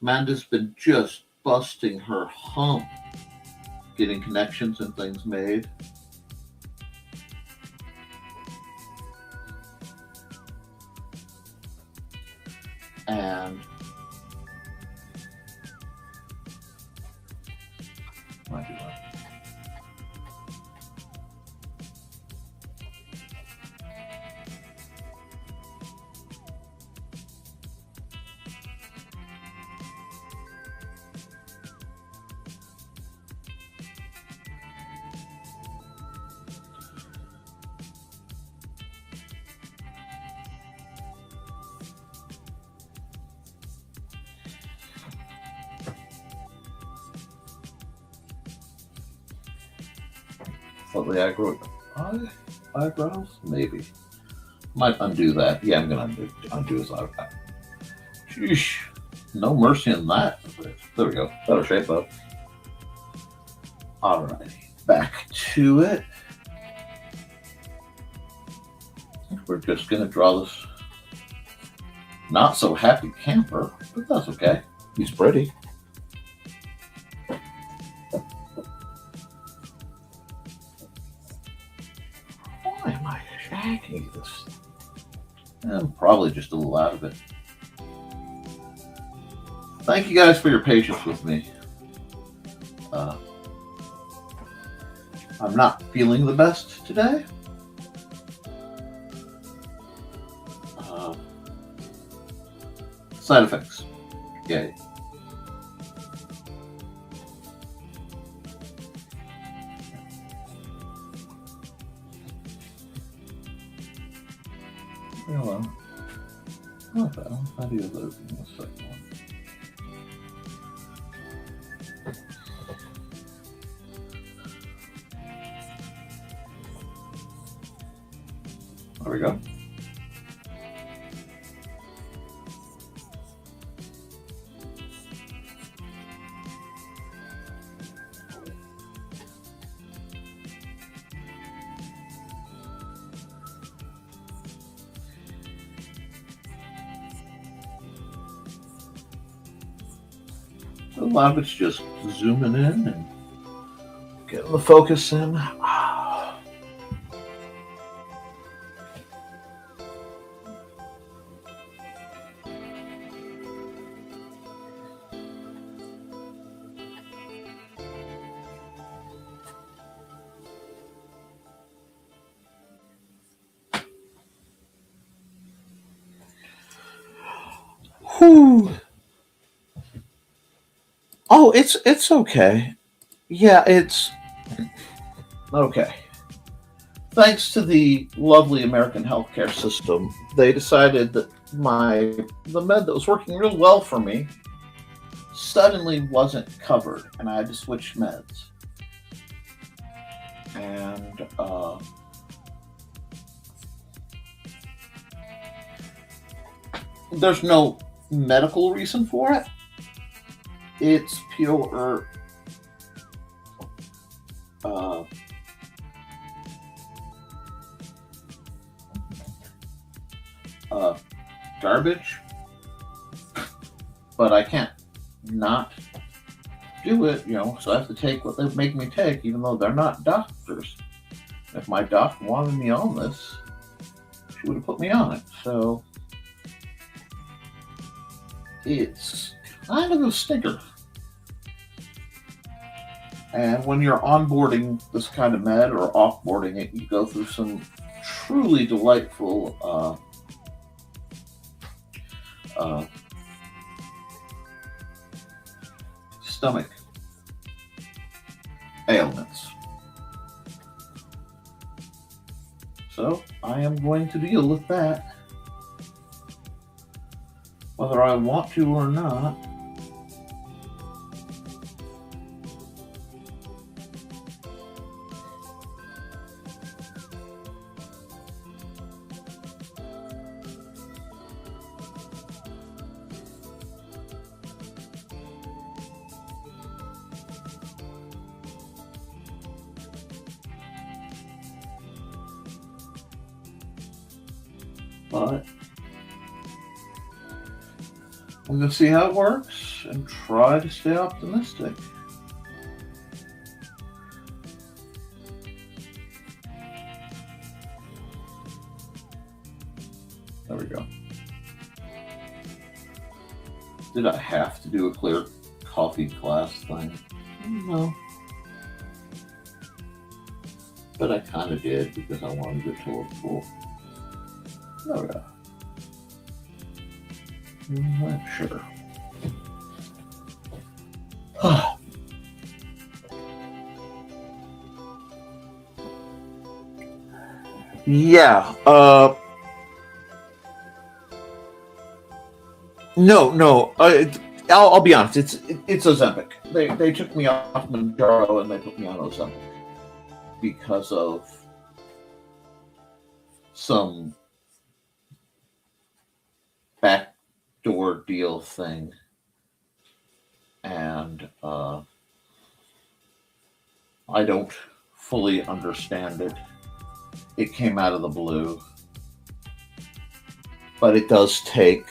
Amanda's been just busting her hump getting connections and things made. And might be right. Slightly eyebrows, maybe. Might undo that. Yeah, I'm gonna undo his eyebrow. Sheesh, no mercy in that. There we go. Better shape up. Alrighty, back to it. We're just gonna draw this not so happy camper, but that's okay. He's pretty. This. I'm probably just a little out of it. Thank you guys for your patience with me. I'm not feeling the best today. Side effects. Yay. Hello. Okay, how do you load in the second one? There we go. A lot of it's just zooming in and getting the focus in. Whew. Oh, it's okay. Yeah, it's okay. Thanks to the lovely American healthcare system, they decided that the med that was working real well for me suddenly wasn't covered, and I had to switch meds. And there's no medical reason for it. It's pure garbage, but I can't not do it, so I have to take what they make me take, even though they're not doctors. doctors. If my doc wanted me on this, she would have put me on it. So it's kind of a stinker. And when you're onboarding this kind of med or offboarding it, you go through some truly delightful stomach ailments. So I am going to deal with that, whether I want to or not. But I'm going to see how it works and try to stay optimistic. There we go. Did I have to do a clear coffee glass thing? No. But I kind of did because I wanted it to look cool. Oh yeah. Sure. Yeah. No. I'll be honest. It's Ozempic. They took me off Mounjaro and they put me on Ozempic because of some backdoor deal thing, and I don't fully understand it. It came out of the blue, but it does take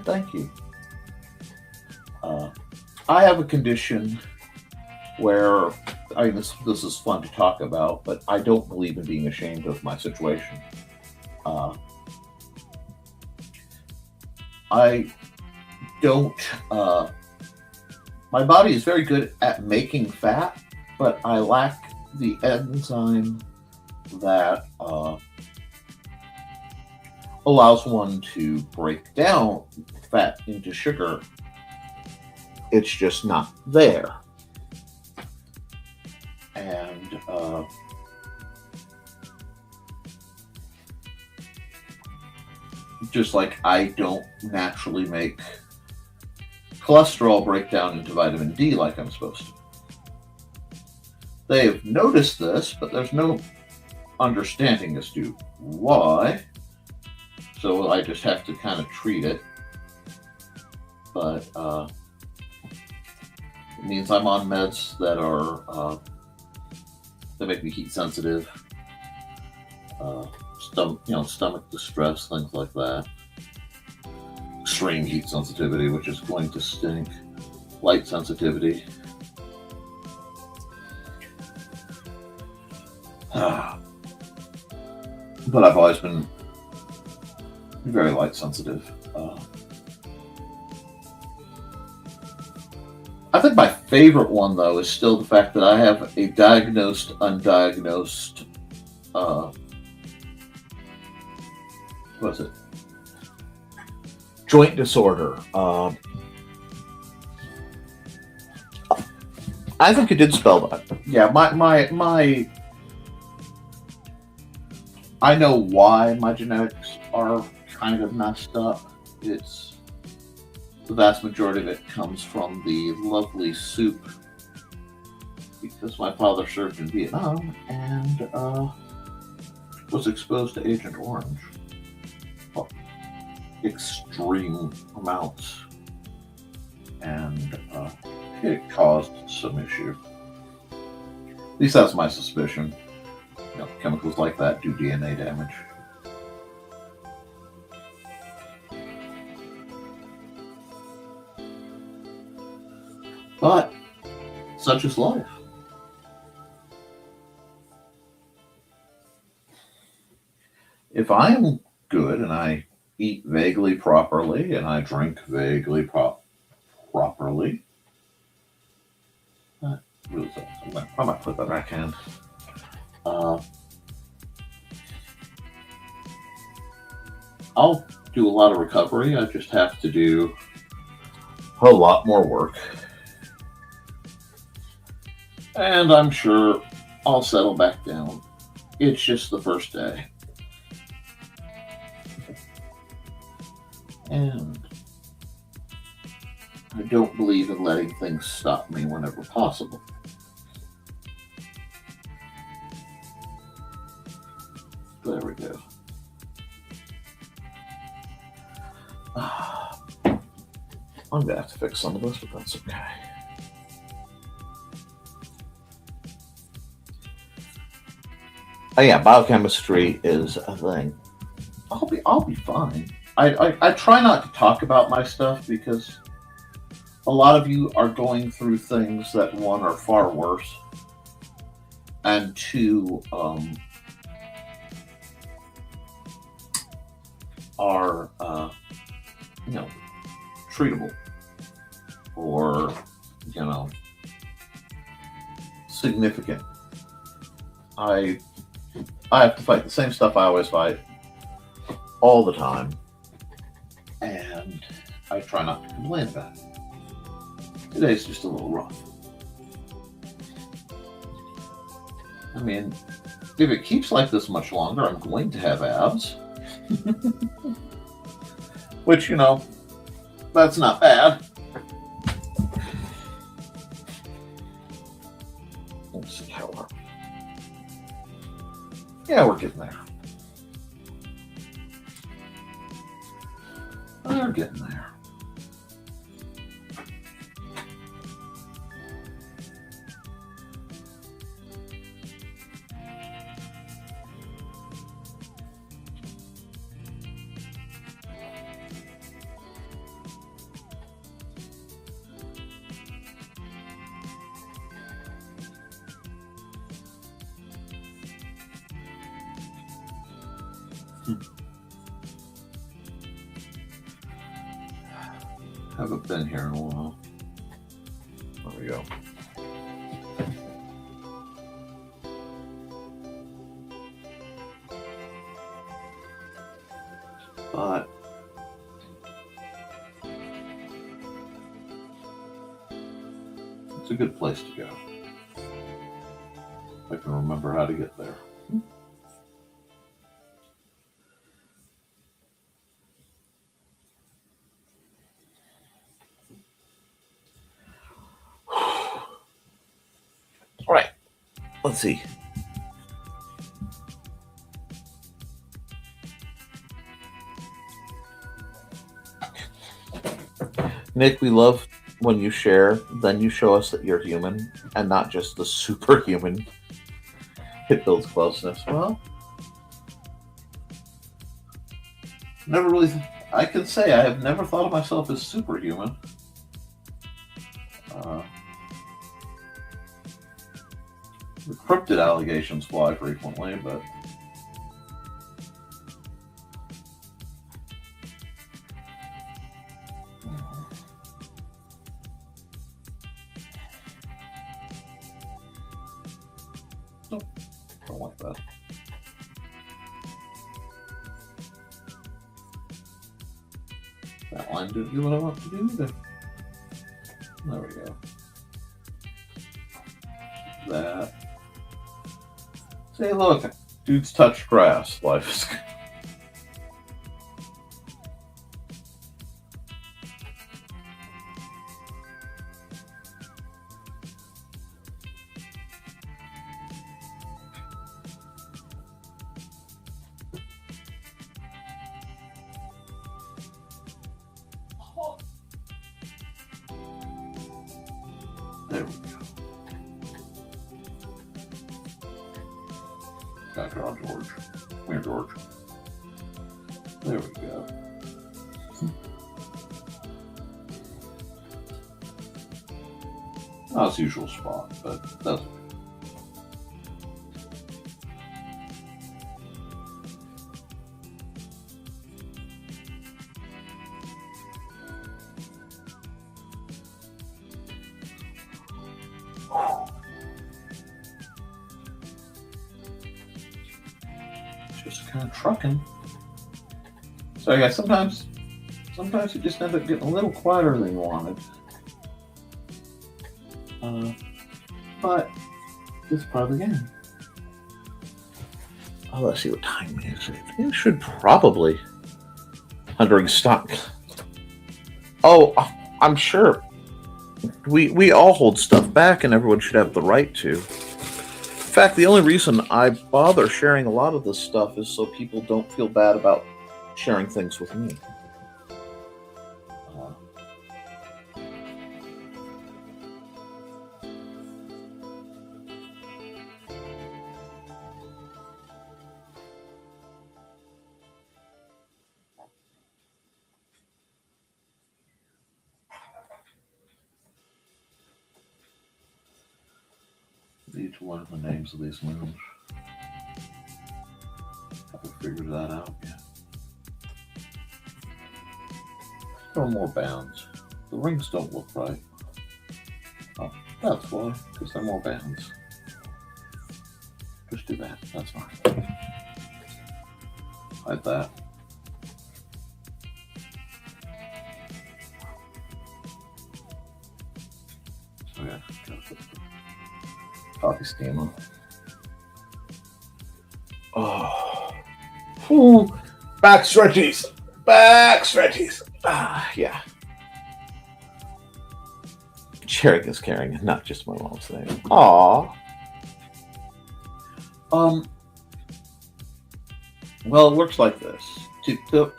thank you. I have a condition where this is fun to talk about, but I don't believe in being ashamed of my situation. I don't. My body is very good at making fat, but I lack the enzyme that allows one to break down fat into sugar. It's just not there. And just like I don't naturally make cholesterol break down into vitamin D like I'm supposed to. They've noticed this, but there's no understanding as to why. So I just have to kind of treat it. But it means I'm on meds that are that make me heat sensitive, stomach distress, things like that. Extreme heat sensitivity, which is going to stink. Light sensitivity. But I've always been very light sensitive. I think my favorite one, though, is still the fact that I have a diagnosed, undiagnosed, joint disorder. I think it did spell that. Yeah, my I know why my genetics are kind of messed up. It's the vast majority of it comes from the lovely soup, because my father served in Vietnam and was exposed to Agent Orange. Well, extreme amounts, and it caused some issue. At least that's my suspicion. Chemicals like that do DNA damage. But such is life. If I am good and I eat vaguely properly and I drink vaguely properly, I might put that backhand. I'll do a lot of recovery. I just have to do a lot more work. And I'm sure I'll settle back down. It's just the first day. And I don't believe in letting things stop me whenever possible. There we go. I'm going to have to fix some of this, but that's okay. Oh yeah, biochemistry is a thing. I'll be fine. I try not to talk about my stuff because a lot of you are going through things that, one, are far worse, and two, are treatable or significant. I have to fight the same stuff I always fight all the time, and I try not to complain about it. Today's just a little rough. I mean, if it keeps like this much longer, I'm going to have abs. Which, that's not bad. Let's see how we're... Yeah, we're getting there. We're getting there. Haven't been here in a while. There we go. But it's a good place to go. I can remember how to get there. All right, let's see. Nick, we love when you share, then you show us that you're human and not just the superhuman. It builds closeness. Well, never really, I can say I have never thought of myself as superhuman. The cryptid allegations fly frequently, but nope, don't like that. That line didn't do what I want to do either. There we go. That. Say, look, dude's touched grass. Life is good. There we go. Got draw, George. Come here, George. There we go. Not his usual spot, but that's okay. Just kind of trucking. So yeah, sometimes you just end up getting a little quieter than you wanted. But this is part of the game. Oh, let's see what time it is. It should probably during stock. Oh, I'm sure we all hold stuff back, and everyone should have the right to. In fact, the only reason I bother sharing a lot of this stuff is so people don't feel bad about sharing things with me. Need to learn the names of these moons. Haven't figured that out yet. There are more bands. The rings don't look right. Oh, that's why, because they're more bands. Just do that. That's fine. Hide that. So yeah, gotta put the coffee steam on. Oh, ooh, back stretchies, back stretchies. Yeah. Sharing is caring, and not just my mom's name. Aww. Well, it works like this.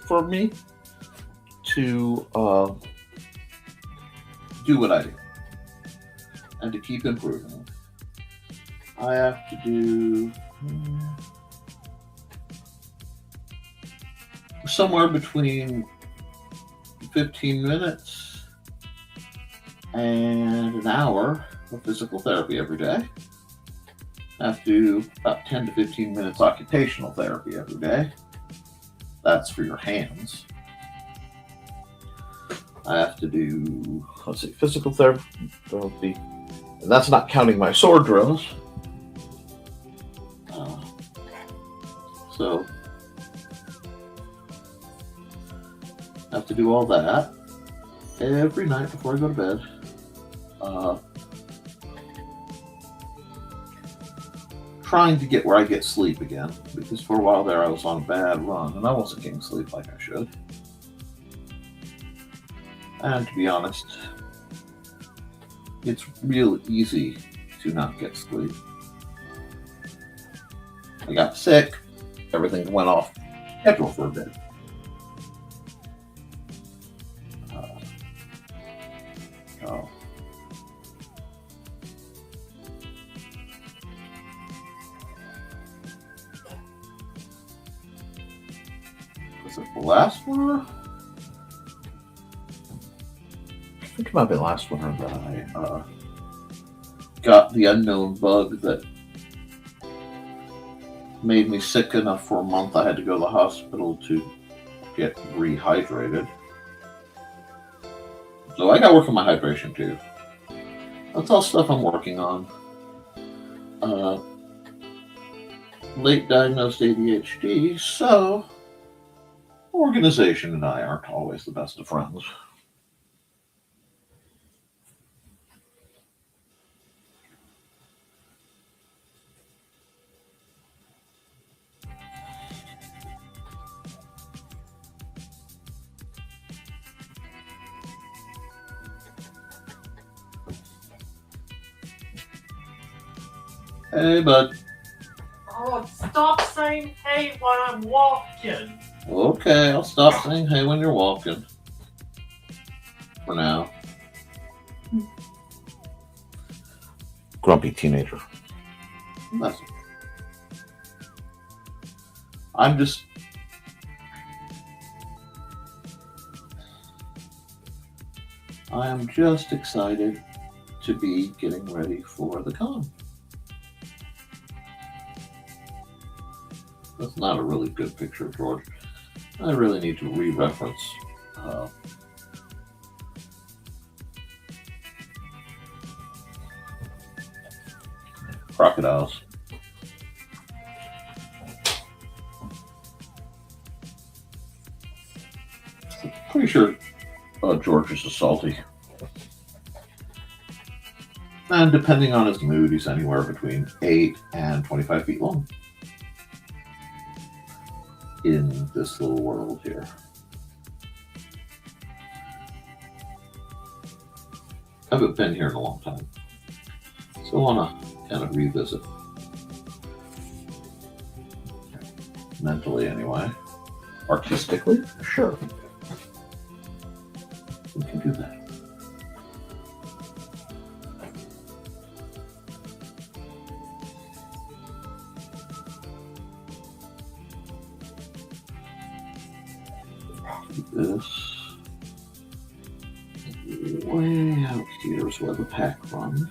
For me to do what I do and to keep improving, I have to do somewhere between 15 minutes and an hour of physical therapy every day. I have to do about 10 to 15 minutes occupational therapy every day. That's for your hands. I have to do, physical therapy, and that's not counting my sword drills. So I have to do all that every night before I go to bed. Trying to get where I get sleep again, because for a while there I was on a bad run and I wasn't getting sleep like I should. And to be honest, it's real easy to not get sleep. I got sick, everything went off schedule for a bit. Was it the last one? I think it might be the last one that I got the unknown bug that made me sick enough for a month I had to go to the hospital to get rehydrated. So I got to work on my hydration too. That's all stuff I'm working on. Late diagnosed ADHD, so organization and I aren't always the best of friends. Hey, bud. Oh, stop saying hey when I'm walking. Okay, I'll stop saying hey when you're walking. For now. Grumpy teenager. That's okay. I am just excited to be getting ready for the con. That's not a really good picture of George. I really need to re-reference crocodiles. Pretty sure George is a salty. And depending on his mood, he's anywhere between 8 and 25 feet long in this little world here. I haven't been here in a long time, so I want to kind of revisit. Mentally, anyway. Artistically, sure. We can do that. This way out here is where the pack runs.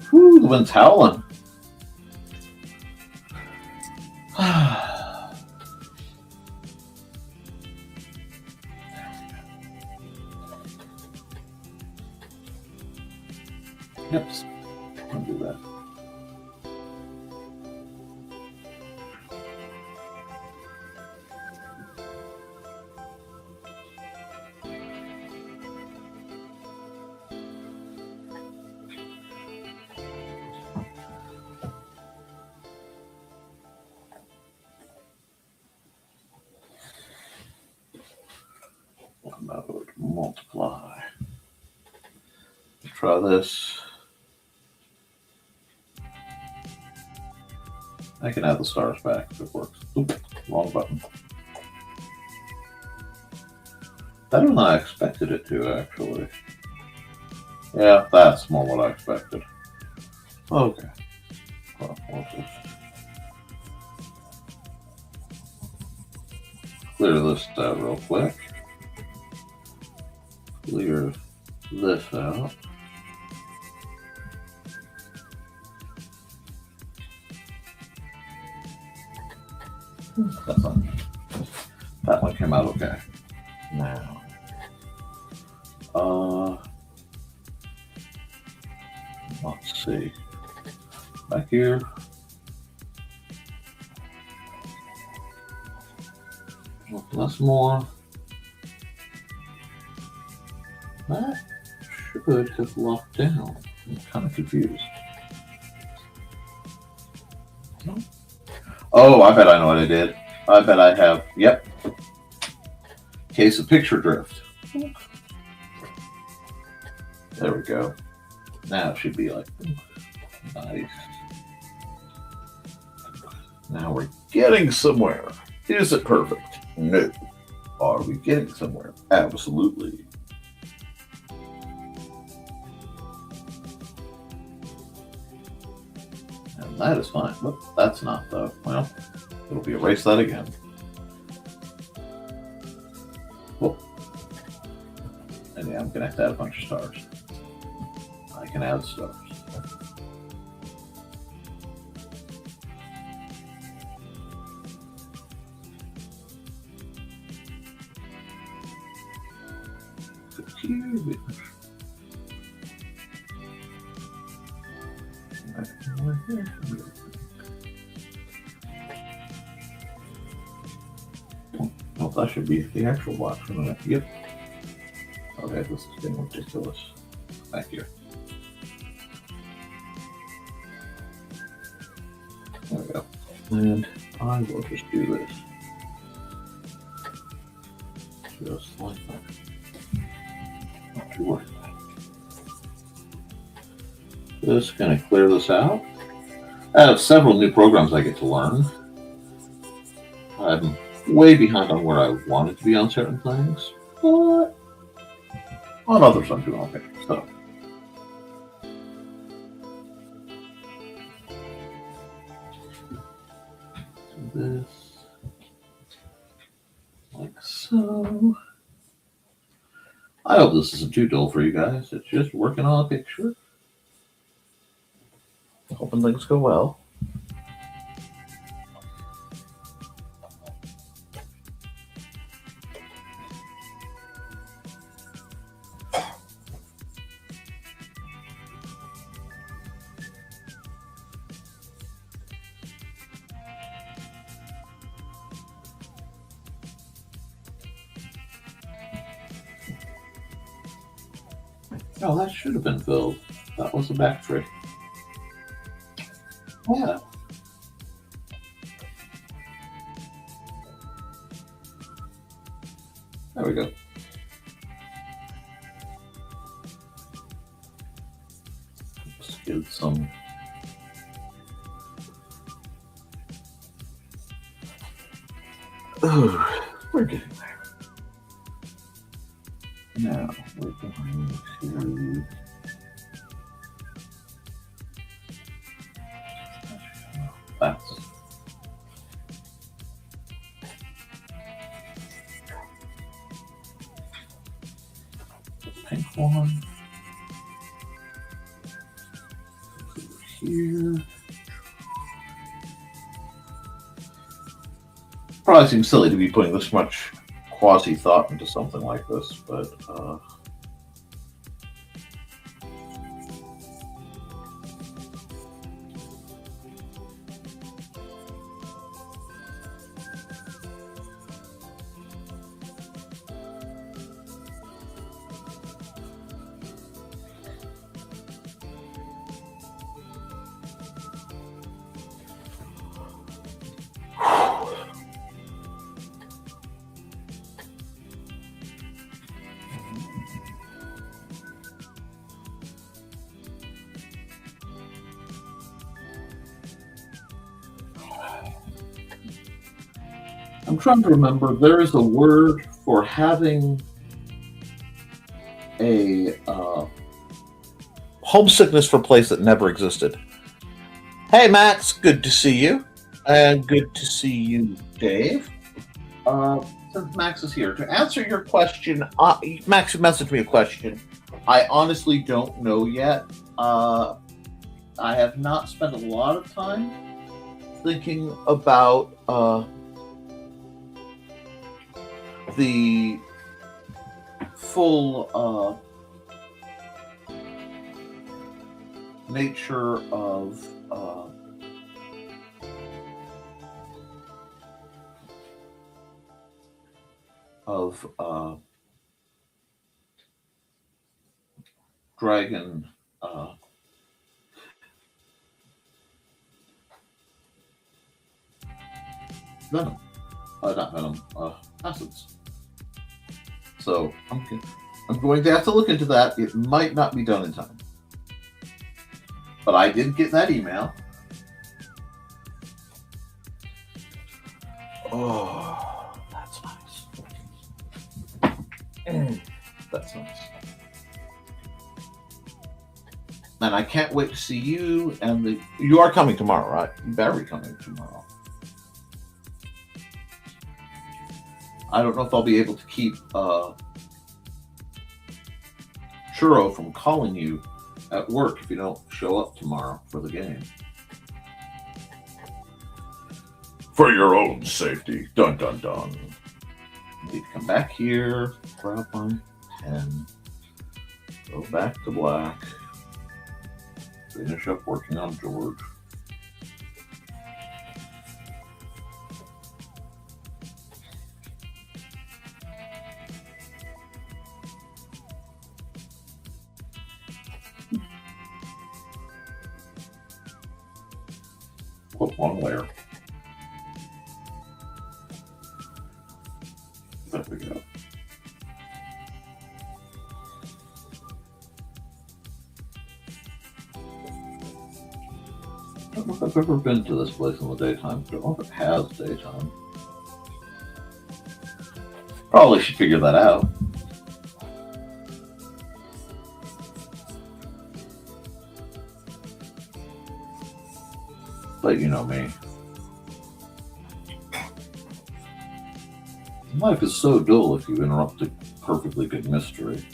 Whew, the wind's howling. Yep, I'll do that. Mode multiply. Let's try this. I can add the stars back if it works. Oop, wrong button. Better than I expected it to, actually. Yeah, that's more what I expected. Okay. Well, we'll just clear this out real quick. Clear this out. That's fine. That one came out okay. Now, let's see. Back here. Plus more. That should have locked down. I'm kind of confused. No. Oh, I bet I know what I did. I bet I have, yep. Case of picture drift. There we go. Now it should be like, nice. Now we're getting somewhere. Is it perfect? No. Are we getting somewhere? Absolutely. And that is fine. Whoop, that's not though. Well, it'll be erase that again. Whoop. And yeah, I'm gonna have to add a bunch of stars. I can add stars. Oh, that should be the actual box. Yep. Okay, this is getting ridiculous. Thank you. There we go. And I will just do this. Just like that. Not too worried about it. Just going to clear this out. I have several new programs I get to learn. I'm way behind on where I wanted to be on certain things, but on others I'm doing okay. So do this like so. I hope this isn't too dull for you guys. It's just working on a picture. Hoping things go well. Oh, that should have been filled. That was a back trick. Yeah. There we go. Let's get some. Oh, we're getting there. Now we're going to. That's the pink one. Over here. Probably seems silly to be putting this much quasi thought into something like this, but I'm trying to remember. There is a word for having a homesickness for a place that never existed. Hey, Max, good to see you. And good to see you, Dave. Since Max is here, to answer your question, Max messaged me a question. I honestly don't know yet. I have not spent a lot of time thinking about the full nature of dragon venom, not venom, acids. So I'm going to have to look into that. It might not be done in time, but I did get that email. Oh, that's nice. That's nice. And I can't wait to see you. And you are coming tomorrow, right? You better be coming tomorrow. I don't know if I'll be able to keep Churro from calling you at work if you don't show up tomorrow for the game. For your own safety. Dun dun dun. I need to come back here, grab my pen, go back to black, finish up working on George. Put one layer. There we go. I don't know if I've ever been to this place in the daytime. I don't know if it has daytime. Probably should figure that out. But you know me. Life is so dull if you interrupt a perfectly good mystery.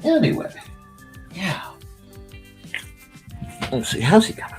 Anyway, yeah. Let's see, how's he coming?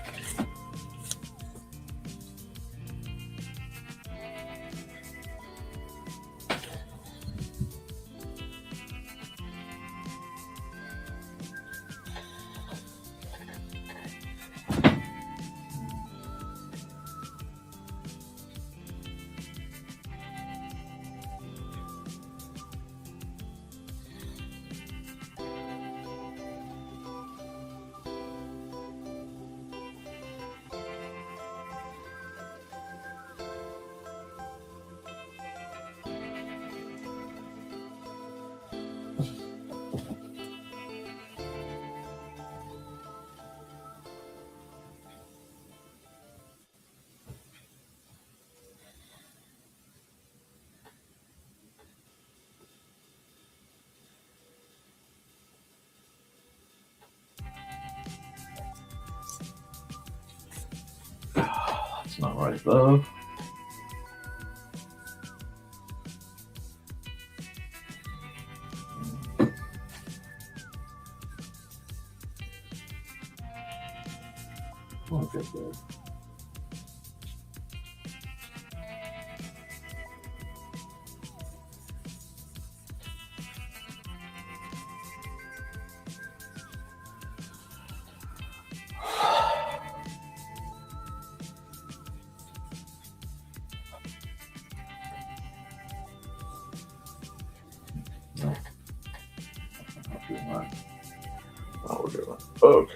That's not right, though. Okay, good. No. I'm not doing that. Oh, we're doing that. Okay.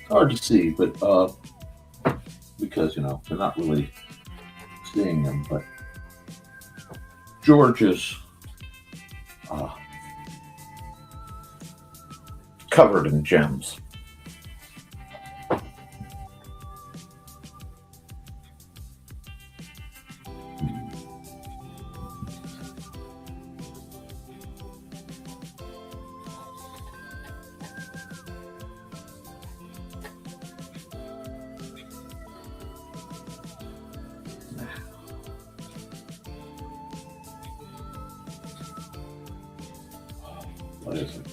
Hard to see, but because they're not really seeing them. But George is covered in gems. What is it?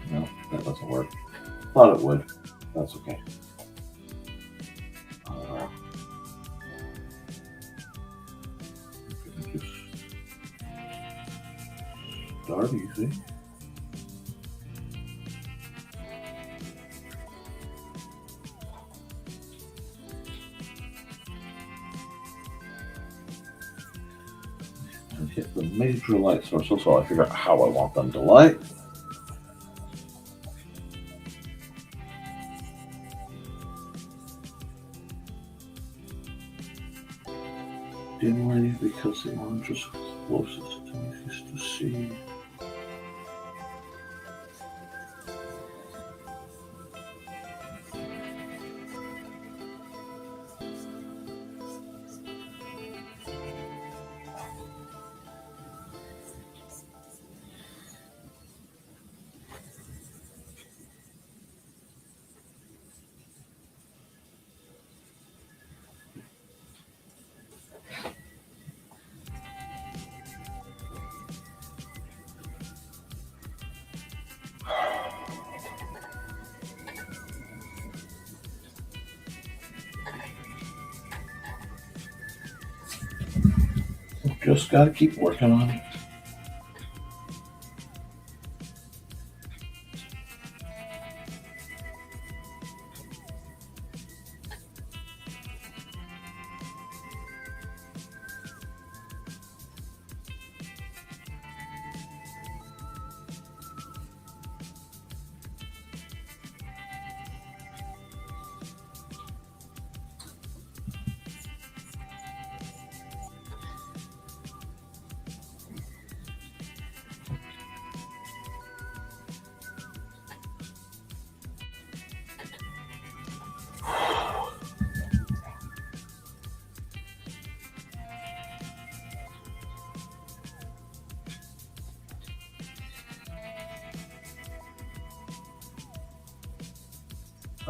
No, that doesn't work. Thought it would. That's okay. Just start easy. And hit the major light source. So I figure out how I want them to light. Dimly, because the orange is closest to me, easiest to see. Just gotta keep working on it.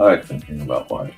I like thinking about life.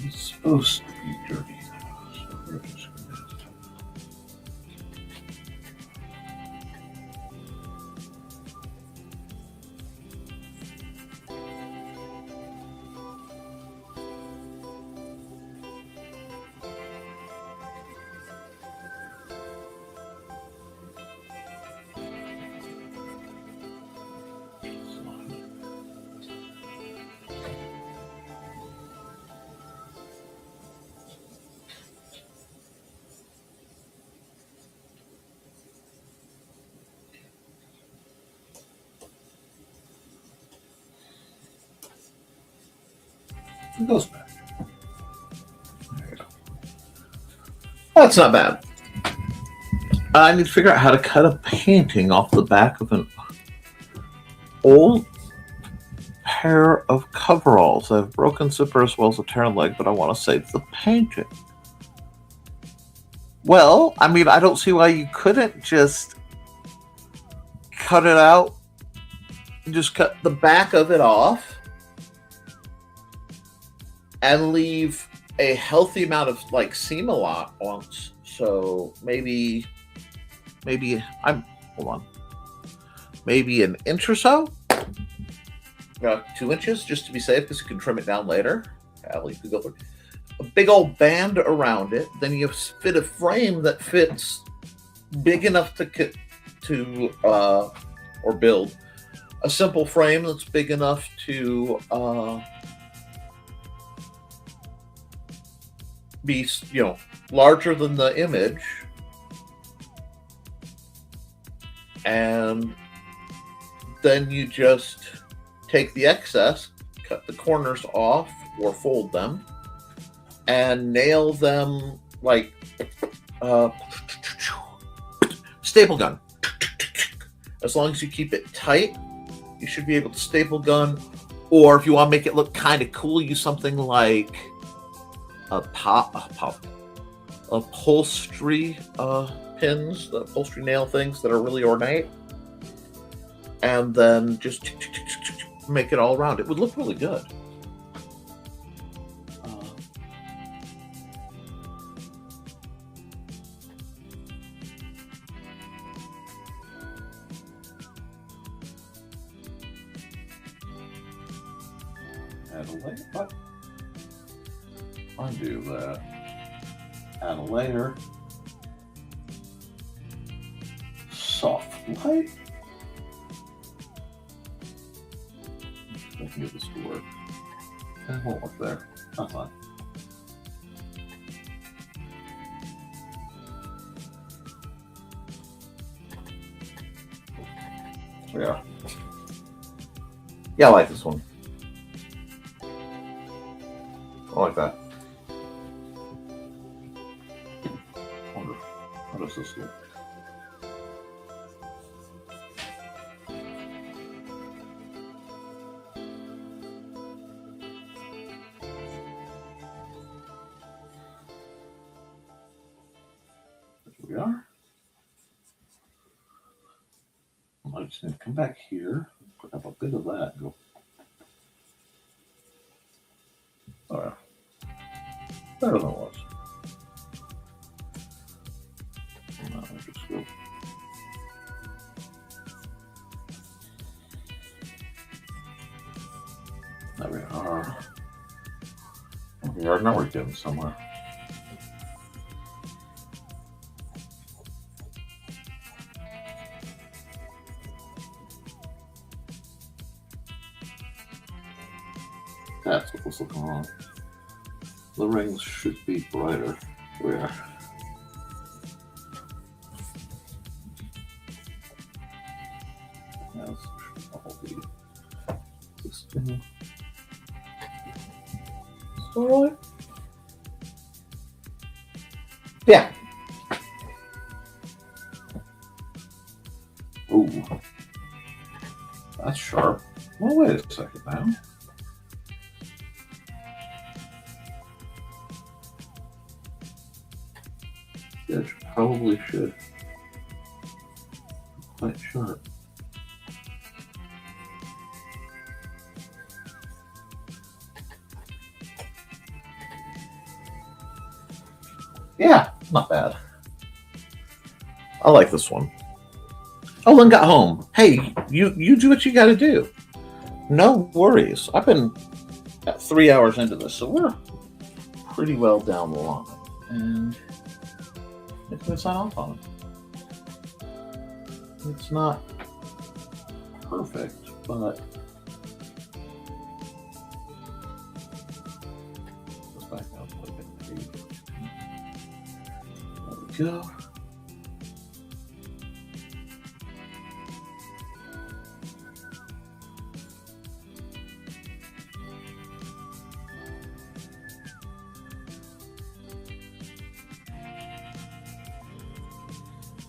It's supposed to be dirty. So we're just gonna... It goes back. There you go. That's not bad. I need to figure out how to cut a painting off the back of an old pair of coveralls. I have broken zipper as well as a torn leg, but I want to save the painting. Well, I mean, I don't see why you couldn't just cut it out. Just cut the back of it off and leave a healthy amount of like seam allowance. So maybe hold on. Maybe an inch or so. 2 inches just to be safe because you can trim it down later. At least we go for a big old band around it. Then you fit a frame that fits big enough to or build a simple frame that's big enough to be, larger than the image, and then you just take the excess, cut the corners off or fold them, and nail them like staple gun. As long as you keep it tight, you should be able to staple gun. Or if you want to make it look kind of cool, use something like upholstery pins, the upholstery nail things that are really ornate, and then just make it all around. It would look really good. Add a layer. What? Undo that. Add a layer. Soft light. I can get this to work. It won't work there. That's fine. Yeah. Yeah, I like this one. I like that. Wonder, how does this look? There we are. I'm just going to come back here, grab a bit of that, and go. Oh, yeah. Better than it was. Now I just go There we are. We are now we're getting somewhere. That's what was looking wrong. The rings should be brighter. Here we are. Yes, should all be this thing. So, yeah. Ooh, that's sharp. Well, wait a second now. It probably should. Quite sharp. Yeah, not bad. I like this one. Oh, and got home. Hey, you do what you got to do. No worries. I've been at 3 hours into this, so we're pretty well down the line. And it's going to sign off on it. It's not perfect, but let's back up a little bit. There we go.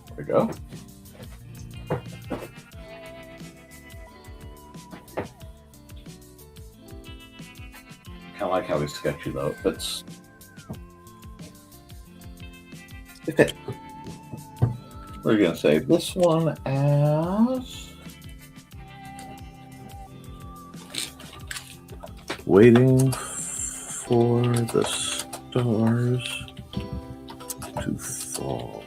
There we go. Kind of like how he's sketchy though. But okay, we're gonna save this one as waiting for the stars to fall.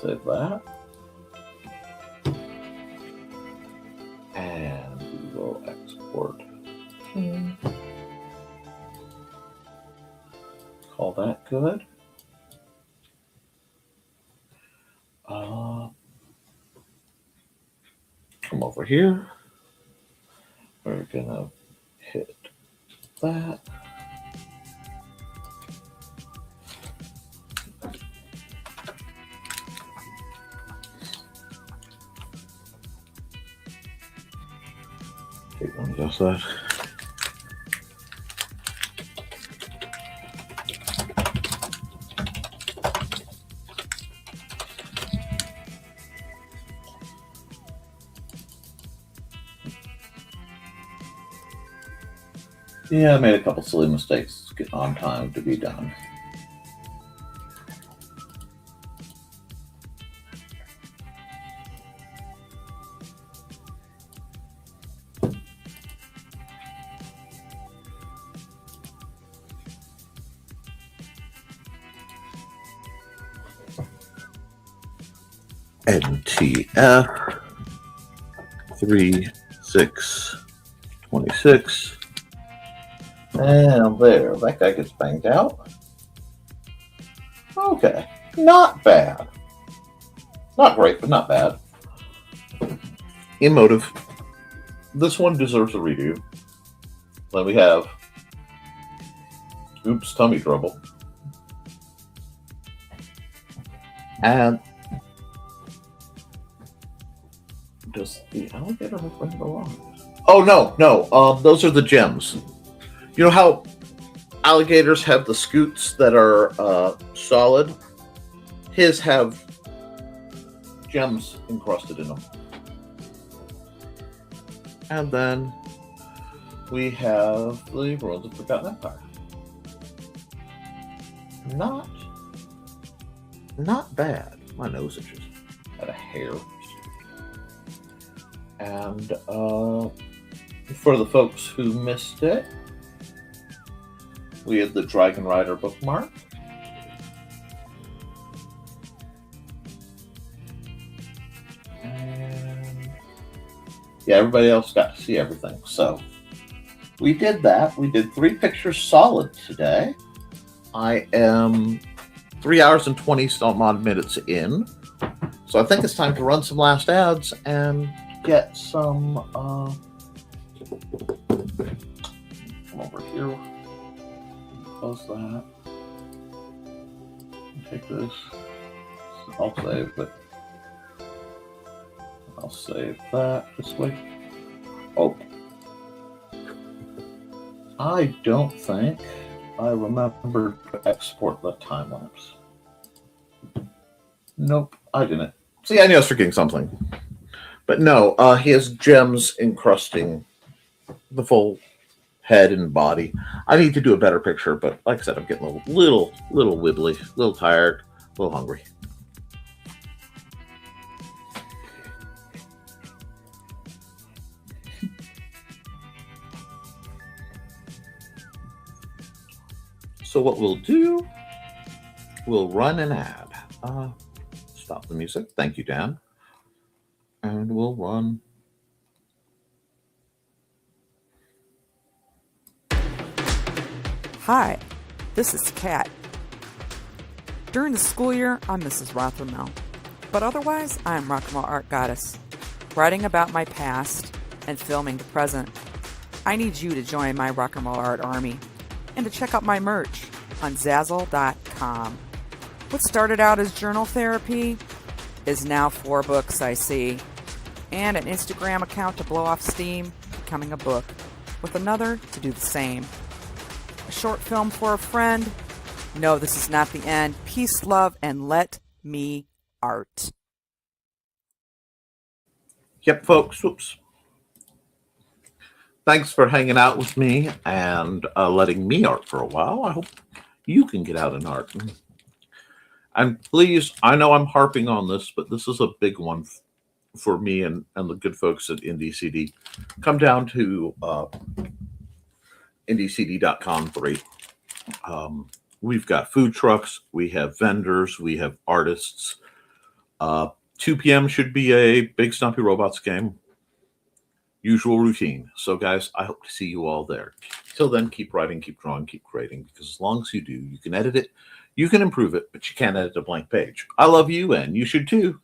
Save that. And we will export. Call that good. Come over here. We're gonna hit that. Take one of that. Yeah, I made a couple silly mistakes getting on time to be done. NTF 3626. And there, that guy gets banged out. Okay, not bad. Not great, but not bad. Emotive. This one deserves a redo. Then we have Oops, Tummy Trouble. And does the alligator have rainbow eyes? Oh, no. Those are the gems. You know how alligators have the scoots that are solid? His have gems encrusted in them. And then we have the Ruins of Forgotten Empire. Not bad. My nose itches at a hair. And for the folks who missed it, we have the Dragon Rider bookmark. And Yeah, everybody else got to see everything. So we did that. We did 3 pictures solid today. I am 3 hours and 20 some odd minutes in. So I think it's time to run some last ads and get some, come over here, close that, take this, I'll save it, I'll save that this way. Oh, I don't think I remembered to export the time lapse. Nope, I didn't. See, I knew I was forgetting something. But no, he has gems encrusting the full head and body. I need to do a better picture, but like I said, I'm getting a little wibbly, a little tired, a little hungry. So what we'll do, we'll run an ad. Stop the music. Thank you, Dan. And we'll run. Hi, this is Kat. During the school year, I'm Mrs. Rothermel, but otherwise, I'm Rock and Roll Art Goddess, writing about my past and filming the present. I need you to join my Rock and Roll Art army and to check out my merch on Zazzle.com. What started out as journal therapy is now 4 books, I see, and an Instagram account to blow off steam, becoming a book, with another to do the same. A short film for a friend. No, this is not the end. Peace, love, and let me art. Yep, folks. Whoops. Thanks for hanging out with me and letting me art for a while. I hope you can get out and art. And please, I know I'm harping on this, but this is a big one for me and the good folks at IndieCD. Come down to IndieCD.com for it. We've got food trucks, we have vendors, we have artists. 2 p.m. should be a Big Stumpy Robots game. Usual routine. So, guys, I hope to see you all there. Till then, keep writing, keep drawing, keep creating, because as long as you do, you can edit it, you can improve it, but you can't edit a blank page. I love you, and you should too.